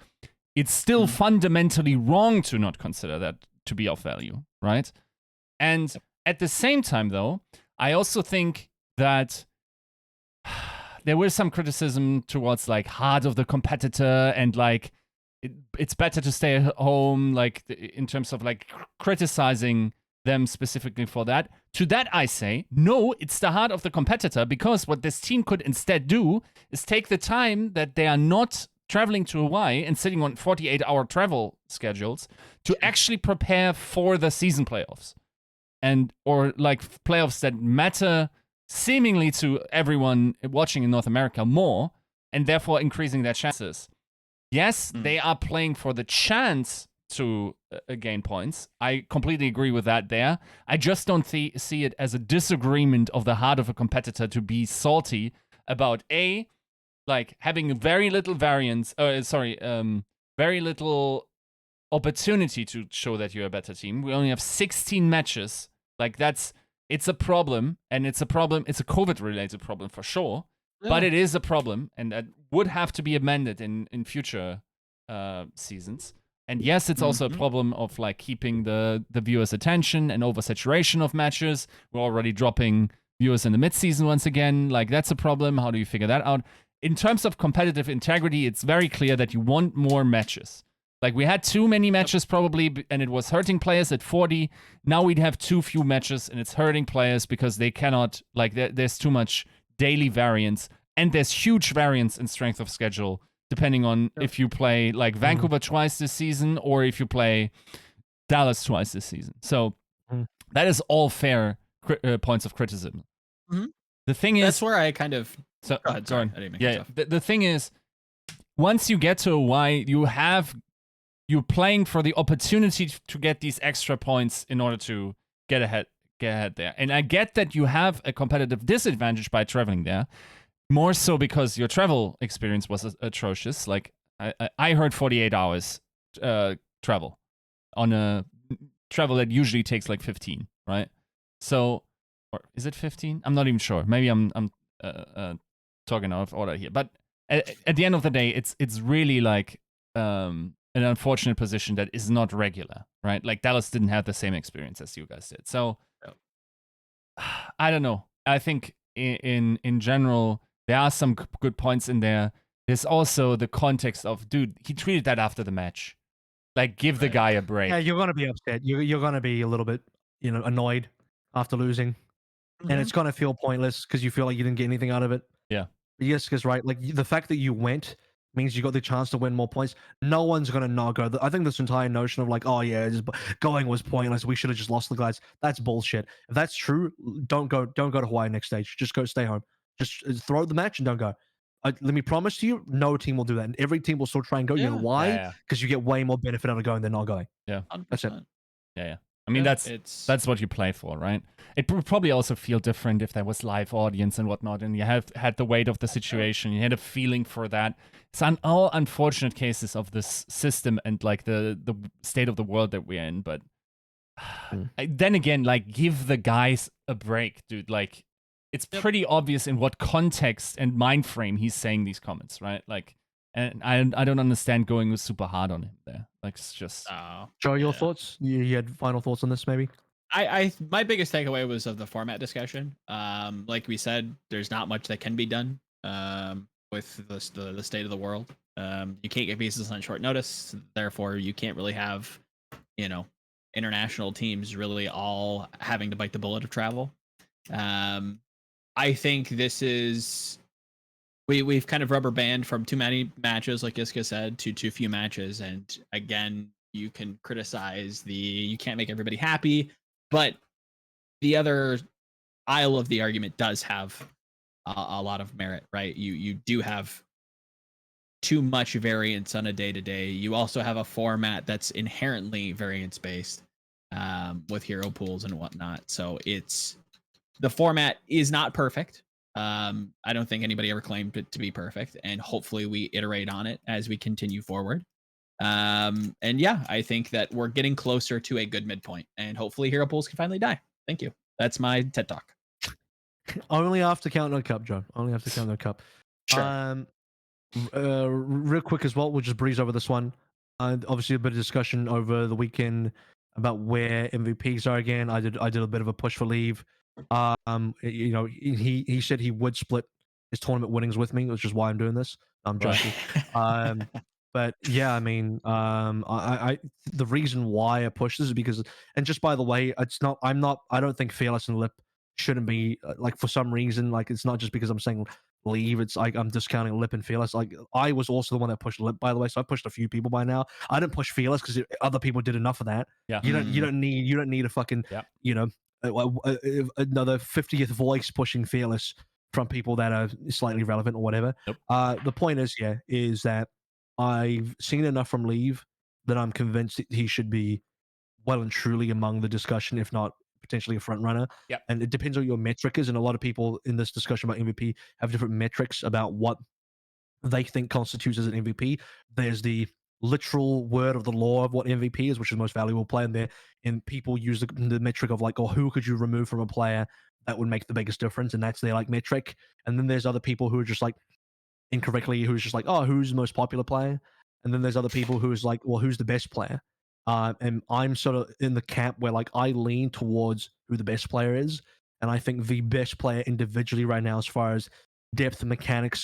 It's still fundamentally wrong to not consider that to be of value, right? And at the same time, though, I also think that there was some criticism towards like heart of the competitor and like it's better to stay at home, like in terms of like criticizing them specifically for that. To that I say, no, it's the heart of the competitor, because what this team could instead do is take the time that they are not traveling to Hawaii and sitting on 48-hour travel schedules to actually prepare for the season playoffs or like playoffs that matter seemingly to everyone watching in North America more, and therefore increasing their chances. Yes, they are playing for the chance to gain points. I completely agree with that there. I just don't see it as a disagreement of the heart of a competitor to be salty about like having very little variance, very little opportunity to show that you're a better team. We only have 16 matches. Like it's a problem, and it's a COVID-related problem for sure, but it is a problem, and that would have to be amended in future seasons. And yes, it's also a problem of like keeping the viewers' attention and oversaturation of matches. We're already dropping viewers in the mid-season once again. Like that's a problem. How do you figure that out? In terms of competitive integrity, it's very clear that you want more matches. Like we had too many matches probably, and it was hurting players at 40. Now we'd have too few matches, and it's hurting players because they cannot, like there's too much daily variance, and there's huge variance in strength of schedule, depending on if you play like Vancouver twice this season or if you play Dallas twice this season. So that is all fair points of criticism. The thing is... That's where I kind of... So, go ahead, sorry. I didn't mean to cut off. The thing is, once you get to Hawaii, you're playing for the opportunity to get these extra points in order to get ahead there. And I get that you have a competitive disadvantage by traveling there, more so because your travel experience was atrocious. Like I heard 48 hours travel on a travel that usually takes like 15, right? So, or is it 15? I'm not even sure. Maybe I'm talking out of order here. But at the end of the day, it's really like an unfortunate position that is not regular, right? Like Dallas didn't have the same experience as you guys did. So I don't know. I think in general, there are some good points in there. There's also the context of, dude, he tweeted that after the match. Like, give the guy a break. Yeah, you're gonna be upset. You're gonna be a little bit, annoyed after losing, and it's gonna feel pointless because you feel like you didn't get anything out of it. Yeah. But Yiska's right. Like the fact that you went means you got the chance to win more points. No one's gonna not go. I think this entire notion of like, oh yeah, just going was pointless. We should have just lost the guys. That's bullshit. If that's true, don't go to Hawaii next stage. Just go, stay home. Just throw the match and don't go. Let me promise you, no team will do that, and every team will still try and go. You know why? Because you get way more benefit out of going than not going. Yeah, 100%. That's it. Yeah. I mean, that's what you play for, right? It would probably also feel different if there was live audience and whatnot, and you had the weight of the situation. You had a feeling for that. It's all unfortunate cases of this system and like the state of the world that we're in. But then again, like, give the guys a break, dude. Like, it's pretty obvious in what context and mind frame he's saying these comments, right? Like, and I don't understand going super hard on him there. Like, it's just... Joe, your thoughts? You had final thoughts on this, maybe? My biggest takeaway was of the format discussion. Like we said, there's not much that can be done with the state of the world. You can't get visas on short notice, therefore you can't really have, international teams really all having to bite the bullet of travel. I think this is we've kind of rubber band from too many matches, like Yiska said, to too few matches. And again, you can criticize you can't make everybody happy, but the other aisle of the argument does have a lot of merit, right? You do have too much variance on a day-to-day. You also have a format that's inherently variance based, with hero pools and whatnot. So the format is not perfect. I don't think anybody ever claimed it to be perfect, and hopefully we iterate on it as we continue forward. And yeah, I think that we're getting closer to a good midpoint, and hopefully hero pools can finally die. Thank you. That's my TED Talk. Only after Count No Cup, Joe. Only after Count No Cup. Sure. Real quick as well, we'll just breeze over this one. Obviously, a bit of discussion over the weekend about where MVPs are again. I did a bit of a push for leave. He said he would split his tournament winnings with me, which is why I'm doing this. I'm joking. But yeah, I mean, I the reason why I push this is because, and just by the way, I don't think Fearless and Lip shouldn't be like, for some reason, like, it's not just because I'm saying leave, it's like I'm discounting Lip and Fearless. Like, I was also the one that pushed Lip, by the way, so I pushed a few people by now. I didn't push Fearless because other people did enough of that. Yeah. You don't need a fucking another 50th voice pushing Fearless from people that are slightly relevant or whatever. Nope. The point is that I've seen enough from Leave that I'm convinced that he should be well and truly among the discussion, if not potentially a front runner. Yep. And it depends on what your metric is. And a lot of people in this discussion about MVP have different metrics about what they think constitutes as an MVP. There's the literal word of the law of what MVP is, which is the most valuable player. And people use the metric of like, oh, who could you remove from a player that would make the biggest difference? And that's their like metric. And then there's other people who are just like, incorrectly, who's just like, oh, who's the most popular player? And then there's other people who's like, well, who's the best player? And I'm sort of in the camp where like I lean towards who the best player is. And I think the best player individually right now, as far as depth, mechanics,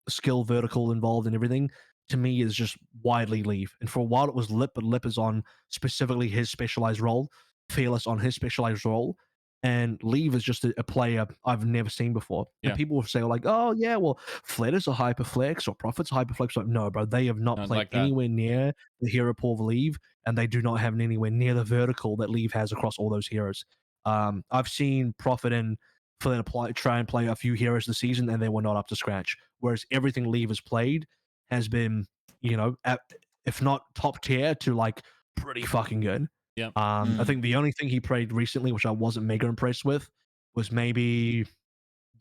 skill vertical involved and everything, to me is just widely Leave. And for a while it was Lip, but Lip is on specifically his specialized role, Fearless on his specialized role, and Leave is just a player I've never seen before. Yeah. And people will say like, oh yeah, well, Fled is a hyperflex or Prophet's a hyperflex. Like, no, bro, they have not played like that. anywhere near the hero pool of Leave, and they do not have anywhere near the vertical that Leave has across all those heroes. I've seen Prophet and Fled try and play a few heroes this season, and they were not up to scratch. Whereas everything Leave has played has been, if not top tier, to like pretty fucking good. Yeah. I think the only thing he played recently, which I wasn't mega impressed with, was maybe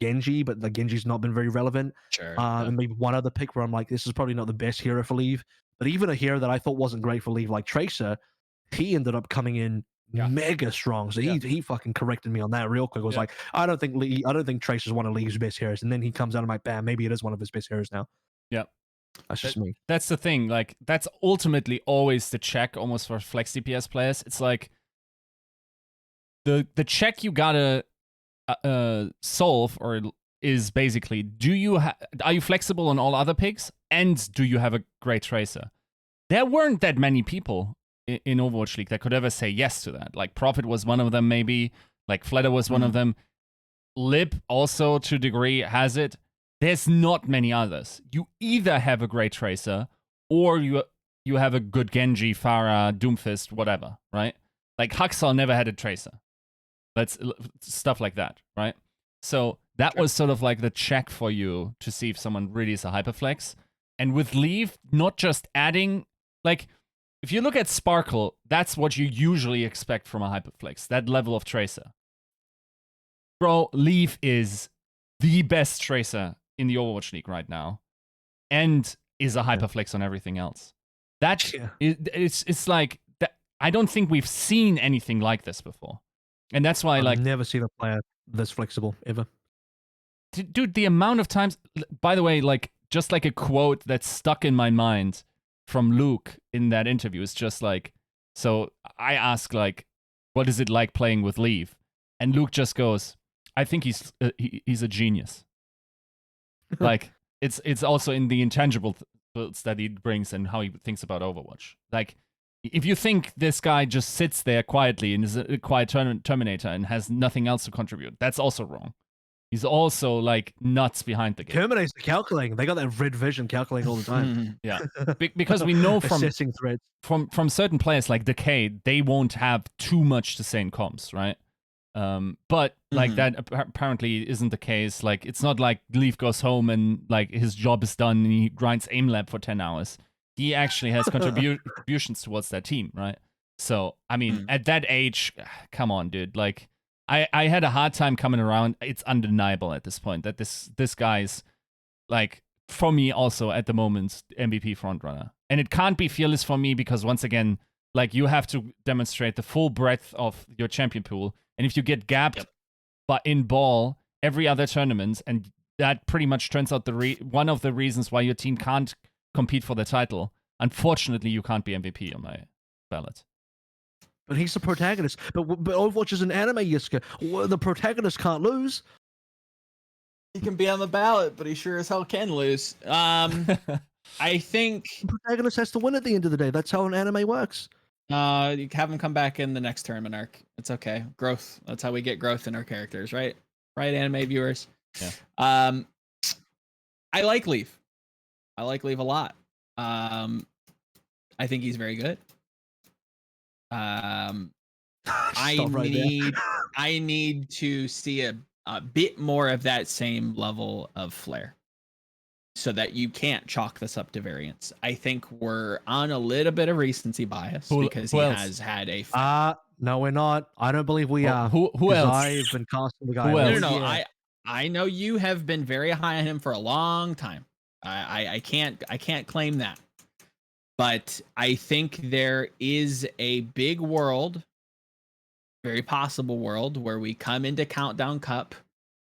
Genji, but the Genji's not been very relevant. Sure. And maybe one other pick where I'm like, this is probably not the best hero for Leave. But even a hero that I thought wasn't great for Leave, like Tracer, he ended up coming in mega strong. So he fucking corrected me on that real quick. I was like, I don't think Tracer's one of League's best heroes. And then he comes out and I'm like, bam, maybe it is one of his best heroes now. Yeah. That's just me. That's the thing. Like, that's ultimately always the check, almost for flex DPS players. It's like the check you gotta solve is basically, are you flexible on all other picks, and do you have a great tracer? There weren't that many people in Overwatch League that could ever say yes to that. Like Prophet was one of them, maybe. Like Fledder was one of them. Lip also to a degree has it. There's not many others. You either have a great tracer or you have a good Genji, Pharah, Doomfist, whatever, right? Like Haxal never had a tracer. That's stuff like that, right? So that was sort of like the check for you to see if someone really is a hyperflex. And with Leave, not just adding, like, if you look at Sparkle, that's what you usually expect from a hyperflex, that level of tracer. Bro, Leave is the best tracer in the Overwatch League right now, and is a hyperflex on everything else. It's like that. I don't think we've seen anything like this before, and that's why I've never seen a player this flexible ever. Dude, the amount of times. By the way, like, just like a quote that's stuck in my mind from Luke in that interview is just like, so I ask like, what is it like playing with Leave, and Luke just goes, I think he's a genius. Like, it's also in the intangible that he brings and how he thinks about Overwatch. Like, If you think this guy just sits there quietly and is a quiet Terminator and has nothing else to contribute, that's also wrong. He's also like nuts behind the game. Terminators are calculating. They got that red vision calculating all the time. Yeah, because we know from assessing threats from certain players like Decay, they won't have too much to say in comms, right? But like that apparently isn't the case. Like it's not like Leaf goes home and like his job is done and he grinds aim lab for 10 hours. He actually has contributions towards that team, right? So I mean, at that age, come on, dude. Like I had a hard time coming around. It's undeniable at this point that this guy's like, for me also at the moment, MVP frontrunner. And it can't be Fearless for me because once again, like you have to demonstrate the full breadth of your champion pool. And if you get gapped but in Brawl every other tournament, and that pretty much turns out one of the reasons why your team can't compete for the title, unfortunately you can't be MVP on my ballot. But he's the protagonist. But Overwatch is an anime, Yiska. The protagonist can't lose. He can be on the ballot, but he sure as hell can lose. I think the protagonist has to win at the end of the day. That's how an anime works. You have him come back in the next tournament arc. It's okay. Growth. That's how we get growth in our characters, right? Right, anime viewers. Yeah. I like Leaf. I like Leaf a lot. I think he's very good. I need to see a bit more of that same level of flair so that you can't chalk this up to variance. I think we're on a little bit of recency bias because he has had a no, we're not. I don't believe we are. Who else? I've been casting the guy. No. I know you have been very high on him for a long time. I can't claim that. But I think there is a big world, very possible world, where we come into Countdown Cup.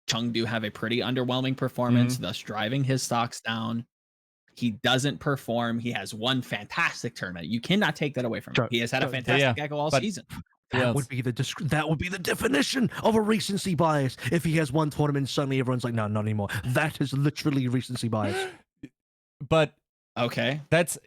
Chengdu have a pretty underwhelming performance, thus driving his stocks down. He doesn't perform. He has one fantastic tournament. You cannot take that away from him. He has had a fantastic echo all season. That would be the definition of a recency bias. If he has one tournament, suddenly everyone's like, no, not anymore. That is literally recency bias. But okay, that's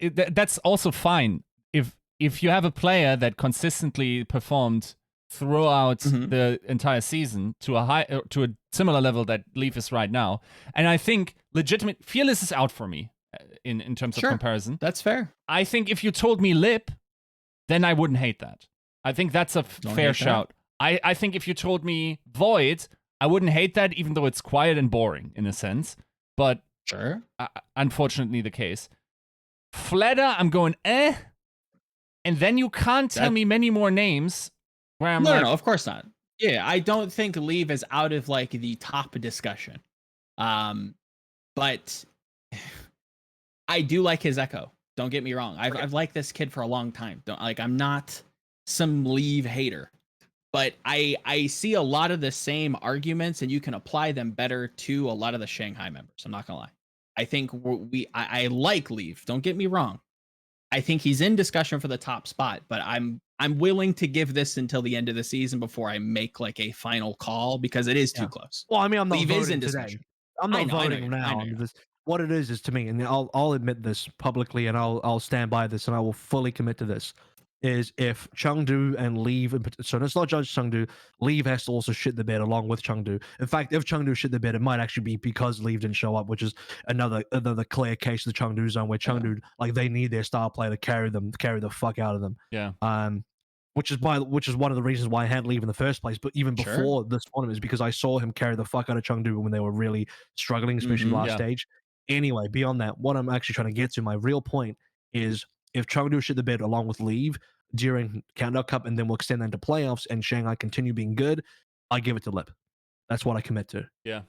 also fine. If you have a player that consistently performed throughout the entire season to a similar level that Leaf is right now, and I think legitimate Fearless is out for me in terms of comparison. That's fair. I think if you told me Lip, then I wouldn't hate that. I think that's a fair shout. I think if you told me Void, I wouldn't hate that, even though it's quiet and boring in a sense. But unfortunately the case. Fledder, I'm going and then you can't tell me many more names where I'm no, of course not. Yeah, I don't think Leave is out of like the top discussion. But I do like his echo. Don't get me wrong. I've liked this kid for a long time. I'm not some Leave hater. But I see a lot of the same arguments, and you can apply them better to a lot of the Shanghai members. I'm not gonna lie. I think I like Leaf. Don't get me wrong. I think he's in discussion for the top spot, but I'm willing to give this until the end of the season before I make like a final call because it is too close. Well, I mean, I'm not Leaf voting today. I'm not voting now. What it is to me, and I'll admit this publicly, and I'll stand by this, and I will fully commit to this. Is if Chengdu and Leave, so let's not judge Chengdu. Leave has to also shit the bed along with Chengdu. In fact, if Chengdu shit the bed, it might actually be because Leave didn't show up, which is another clear case of the Chengdu zone where Chengdu like they need their star player to carry the fuck out of them. Yeah. Which is one of the reasons why I had Leave in the first place. But even before this tournament, is because I saw him carry the fuck out of Chengdu when they were really struggling, especially last stage. Anyway, beyond that, what I'm actually trying to get to, my real point is, if Chengdu shit the bed along with Leave during Countdown Cup, and then we'll extend that into playoffs, and Shanghai continue being good, I give it to Lip. That's what I commit to. Yeah.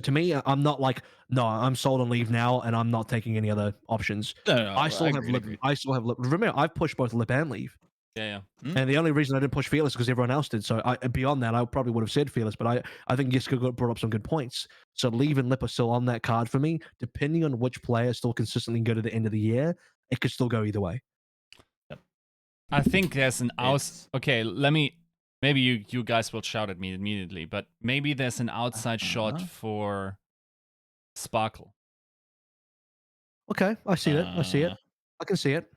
To me, I'm not like, no, I'm sold on Leave now, and I'm not taking any other options. No, I still have Lip. I still have Lip. Remember, I've pushed both Lip and Leave. Yeah. And the only reason I didn't push Fearless is because everyone else did. So beyond that, I probably would have said Fearless, but I think Yiska brought up some good points. So Leave and Lip are still on that card for me. Depending on which player still consistently good at the end of the year, it could still go either way. I think there's an okay, maybe you guys will shout at me immediately, but maybe there's an outside shot for Sparkle. Okay, I see it. I can see it.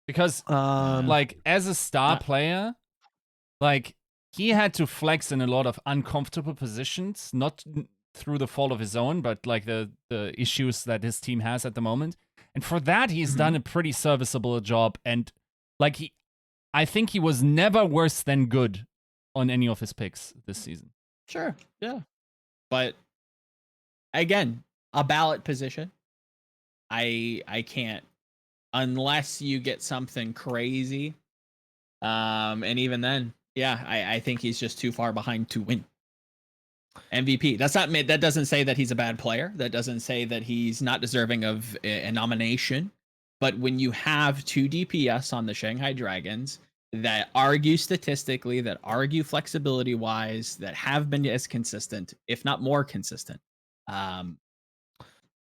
Because Um, like as a star Yeah. player, like he had to flex in a lot of uncomfortable positions, not through the fault of his own, but like the issues that his team has at the moment. And for that, he's done a pretty serviceable job. And like I think he was never worse than good on any of his picks this season. Sure. Yeah. But again, a ballot position. I can't unless you get something crazy. And even then, yeah, I think he's just too far behind to win. MVP. That doesn't say that he's a bad player. That doesn't say that he's not deserving of a nomination. But when you have 2 DPS on the Shanghai Dragons that argue statistically, that argue flexibility wise, that have been as consistent, if not more consistent,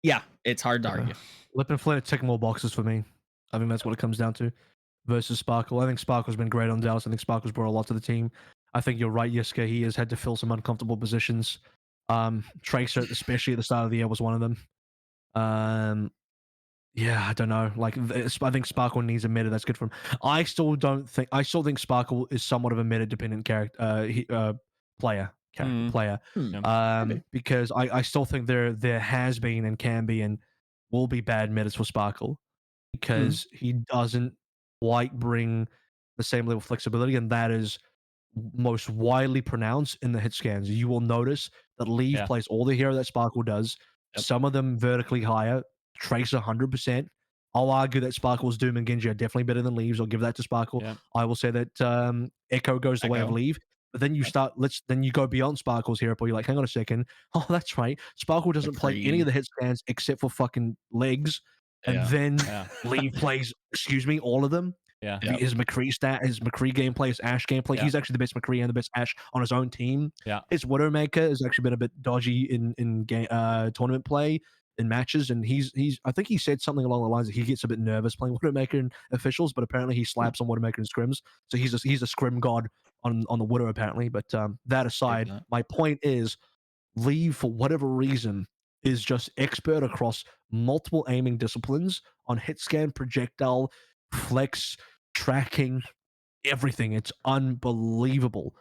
yeah, it's hard to argue. Lip and Flint tick more boxes for me. I think that's what it comes down to. Versus Sparkle. I think Sparkle's been great on Dallas. I think Sparkle's brought a lot to the team. I think you're right, Yiska. He has had to fill some uncomfortable positions. Tracer, especially at the start of the year, was one of them. Yeah, I don't know. Like, I think Sparkle needs a meta that's good for him. I still think Sparkle is somewhat of a meta dependent player. Because I still think there has been and can be and will be bad metas for Sparkle because he doesn't quite bring the same level of flexibility, and that is most widely pronounced in the hit scans. You will notice that Leave plays all the hero that Sparkle does. Yep. Some of them vertically higher. Trace 100%. I'll argue that Sparkle's Doom and Genji are definitely better than Leaves. I'll give that to Sparkle. Yep. I will say that Echo goes the way of Leave. But then then you go beyond Sparkle's hero pool. You're like, hang on a second. Oh, that's right. Sparkle doesn't play any of the hit scans except for fucking legs. And then Leave plays, all of them. Yeah. His McCree his McCree gameplay, his Ashe gameplay. He's actually the best McCree and the best Ashe on his own team. Yeah. His Widowmaker has actually been a bit dodgy in game, tournament play in matches, and I think he said something along the lines that he gets a bit nervous playing Widowmaker in officials, but apparently he slaps on Widowmaker in scrims, so he's a scrim god on the Widow apparently. But that aside, my point is, Leave for whatever reason is just expert across multiple aiming disciplines on hit scan, projectile, flex, tracking, everything. It's unbelievable.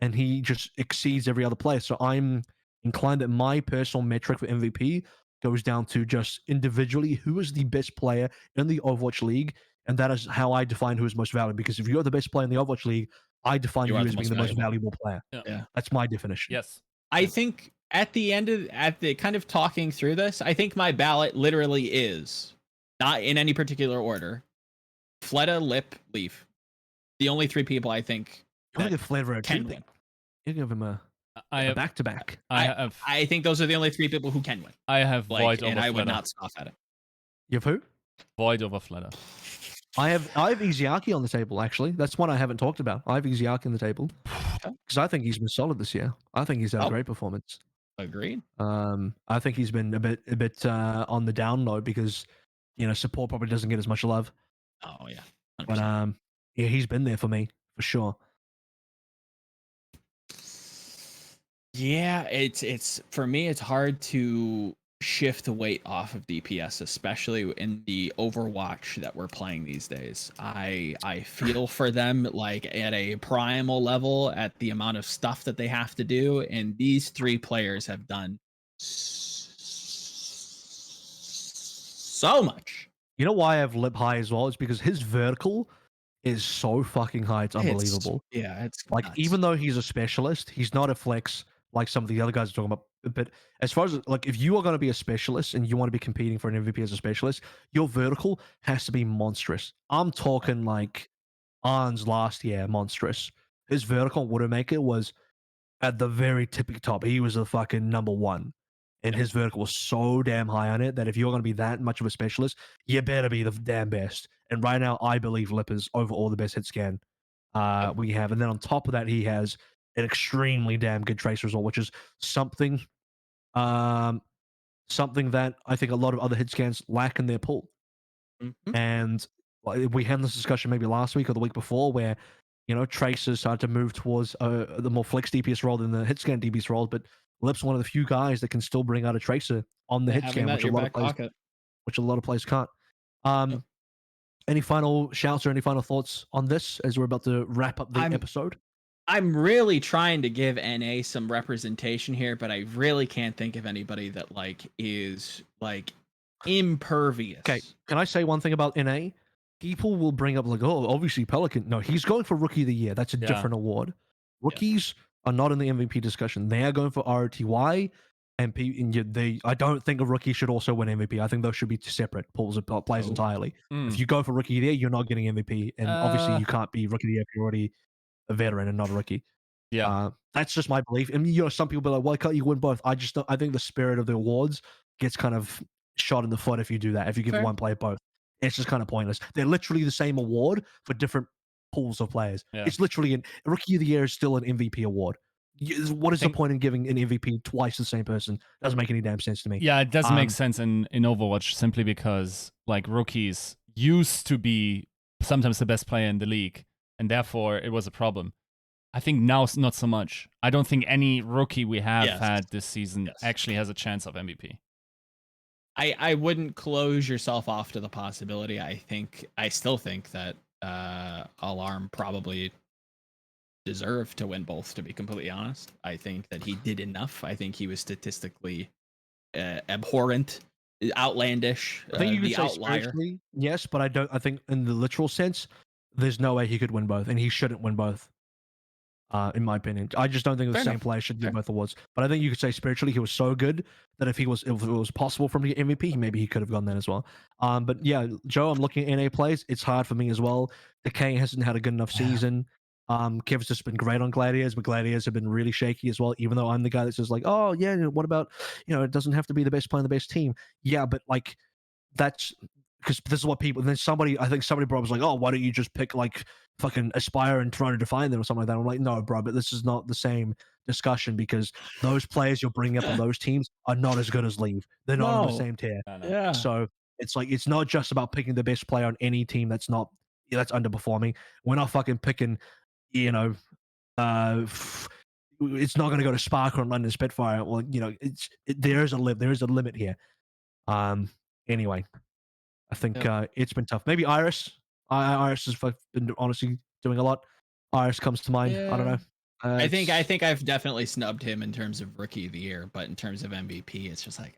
And he just exceeds every other player. So I'm inclined that my personal metric for MVP goes down to just individually who is the best player in the Overwatch League. And that is how I define who is most valuable. Because if you're the best player in the Overwatch League, I define you as being the most valuable player. Yeah. That's my definition. Yes. I think at the kind of talking through this, I think my ballot literally is not in any particular order. Fleta, Lip, Leaf. The only 3 people I think You give Flavor a can win. You give him a back-to-back. I think those are the only 3 people who can win. I have Void over and I would Fleta. not scoff at it. You have who? Void over Fleta. I have Easyaki on the table, actually. That's one I haven't talked about. I have Easyaki on the table. Because I think he's been solid this year. I think he's had a great performance. Agreed. I think he's been a bit on the down low because, support probably doesn't get as much love. Oh yeah. 100%. But yeah, he's been there for me, for sure. Yeah, it's for me it's hard to shift weight off of DPS, especially in the Overwatch that we're playing these days. I feel for them like at a primal level at the amount of stuff that they have to do, and these 3 players have done so much. You know why I have Lip high as well? It's because his vertical is so fucking high. It's unbelievable. It's like nuts. Even though he's a specialist, he's not a flex like some of the other guys are talking about. But as far as like, if you are going to be a specialist and you want to be competing for an MVP as a specialist, your vertical has to be monstrous. I'm talking like Arn's last year, monstrous. His vertical Widowmaker was at the very tippy top. He was the fucking number 1. And his vertical was so damn high on it that if you're going to be that much of a specialist, you better be the damn best. And right now, I believe Lip is overall the best hit scan we have. And then on top of that, he has an extremely damn good trace result, which is something that I think a lot of other hit scans lack in their pool. And we had this discussion maybe last week or the week before where, Tracers started to move towards the more flex DPS role than the hit scan DPS role, but Lip's one of the few guys that can still bring out a Tracer on the hit scan, which a lot of players can't. Any final shouts or any final thoughts on this as we're about to wrap up the episode? I'm really trying to give NA some representation here, but I really can't think of anybody that like is like impervious. Okay, can I say one thing about NA? People will bring up like, oh, obviously Pelican. No, he's going for Rookie of the Year. That's a different award. Rookies are not in the MVP discussion. They are going for ROTY, and I don't think a rookie should also win MVP. I think those should be separate pools of players entirely. If you go for Rookie of the Year, you're not getting MVP, and obviously you can't be Rookie of the Year if you're already a veteran and not a rookie. That's just my belief. And some people be like, why can't you win both? I think the spirit of the awards gets kind of shot in the foot if you do that. If you give one player both, it's just kind of pointless. They're literally the same award for different pools of players. It's literally a Rookie of the Year is still an MVP award. What is the point in giving an MVP twice to the same person? Doesn't make any damn sense to me. Yeah, it doesn't make sense in Overwatch simply because like rookies used to be sometimes the best player in the league, and therefore it was a problem. I think now it's not so much. I don't think any rookie we have had this season actually has a chance of MVP. I wouldn't close yourself off to the possibility. I still think that Alarm probably deserved to win both, to be completely honest. I think that he did enough. I think he was statistically abhorrent, outlandish, I think you could the say outlier. Yes, but I think in the literal sense, there's no way he could win both, and he shouldn't win both. In my opinion, I just don't think the same player should get both awards. But I think you could say spiritually he was so good that if it was possible for him to get MVP, maybe he could have gone then as well. But yeah, Joe, I'm looking at NA plays. It's hard for me as well. Decay hasn't had a good enough season. Kev's just been great on Gladiators, but Gladiators have been really shaky as well. Even though I'm the guy that says like, oh yeah, what about it doesn't have to be the best player on the best team. Yeah, but like that's because this is what people. And then I think somebody brought up was like, oh, why don't you just pick like fucking Aspire and try to define them or something like that? I'm like, no, bro, but this is not the same discussion because those players you're bringing up on those teams are not as good as Leave. They're not on the same tier. Yeah. So it's like it's not just about picking the best player on any team that's underperforming. We're not fucking picking, it's not going to go to Spark or London Spitfire. Well, there is a limit here. Anyway, I think it's been tough. Maybe Iris. Iris has been honestly doing a lot. Iris comes to mind. I don't know. I think I've definitely snubbed him in terms of Rookie of the Year, but in terms of MVP, it's just like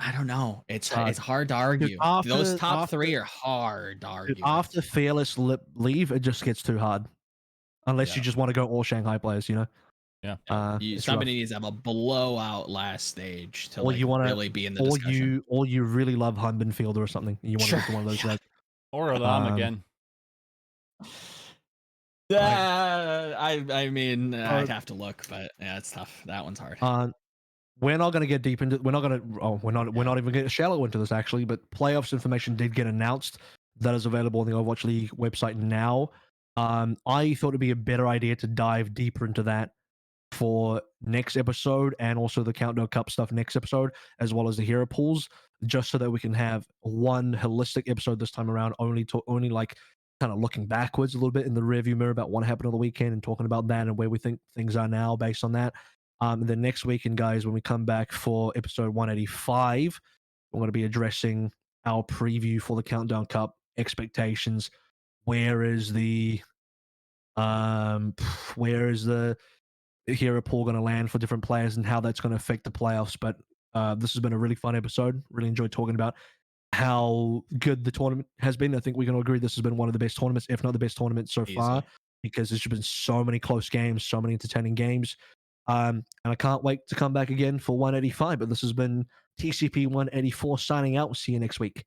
I don't know. It's hard to argue. Those top three are hard to argue. After Fearless Leave, it just gets too hard. Unless you just want to go all Shanghai players, Yeah. Somebody needs to have a blowout last stage to really be in the discussion. Or you really love Hunbin Fielder or something. You want to go to one of those guys. Or Alarm again. I mean, I'd have to look, but yeah, it's tough. That one's hard. We're not going to get deep into. We're not even going to shallow into this actually. But playoffs information did get announced. That is available on the Overwatch League website now. I thought it'd be a better idea to dive deeper into that for next episode and also the Countdown Cup stuff next episode, as well as the hero pools, just so that we can have one holistic episode this time around, only like kind of looking backwards a little bit in the rearview mirror about what happened on the weekend and talking about that and where we think things are now based on that. And then next weekend, guys, when we come back for episode 185, we're going to be addressing our preview for the Countdown Cup expectations. Where is the hero pool going to land for different players and how that's going to affect the playoffs? But this has been a really fun episode. Really enjoyed talking about how good the tournament has been. I think we can all agree this has been one of the best tournaments, if not the best tournament so far, because there's been so many close games, so many entertaining games. And I can't wait to come back again for 185. But this has been TCP 184 signing out. We'll see you next week.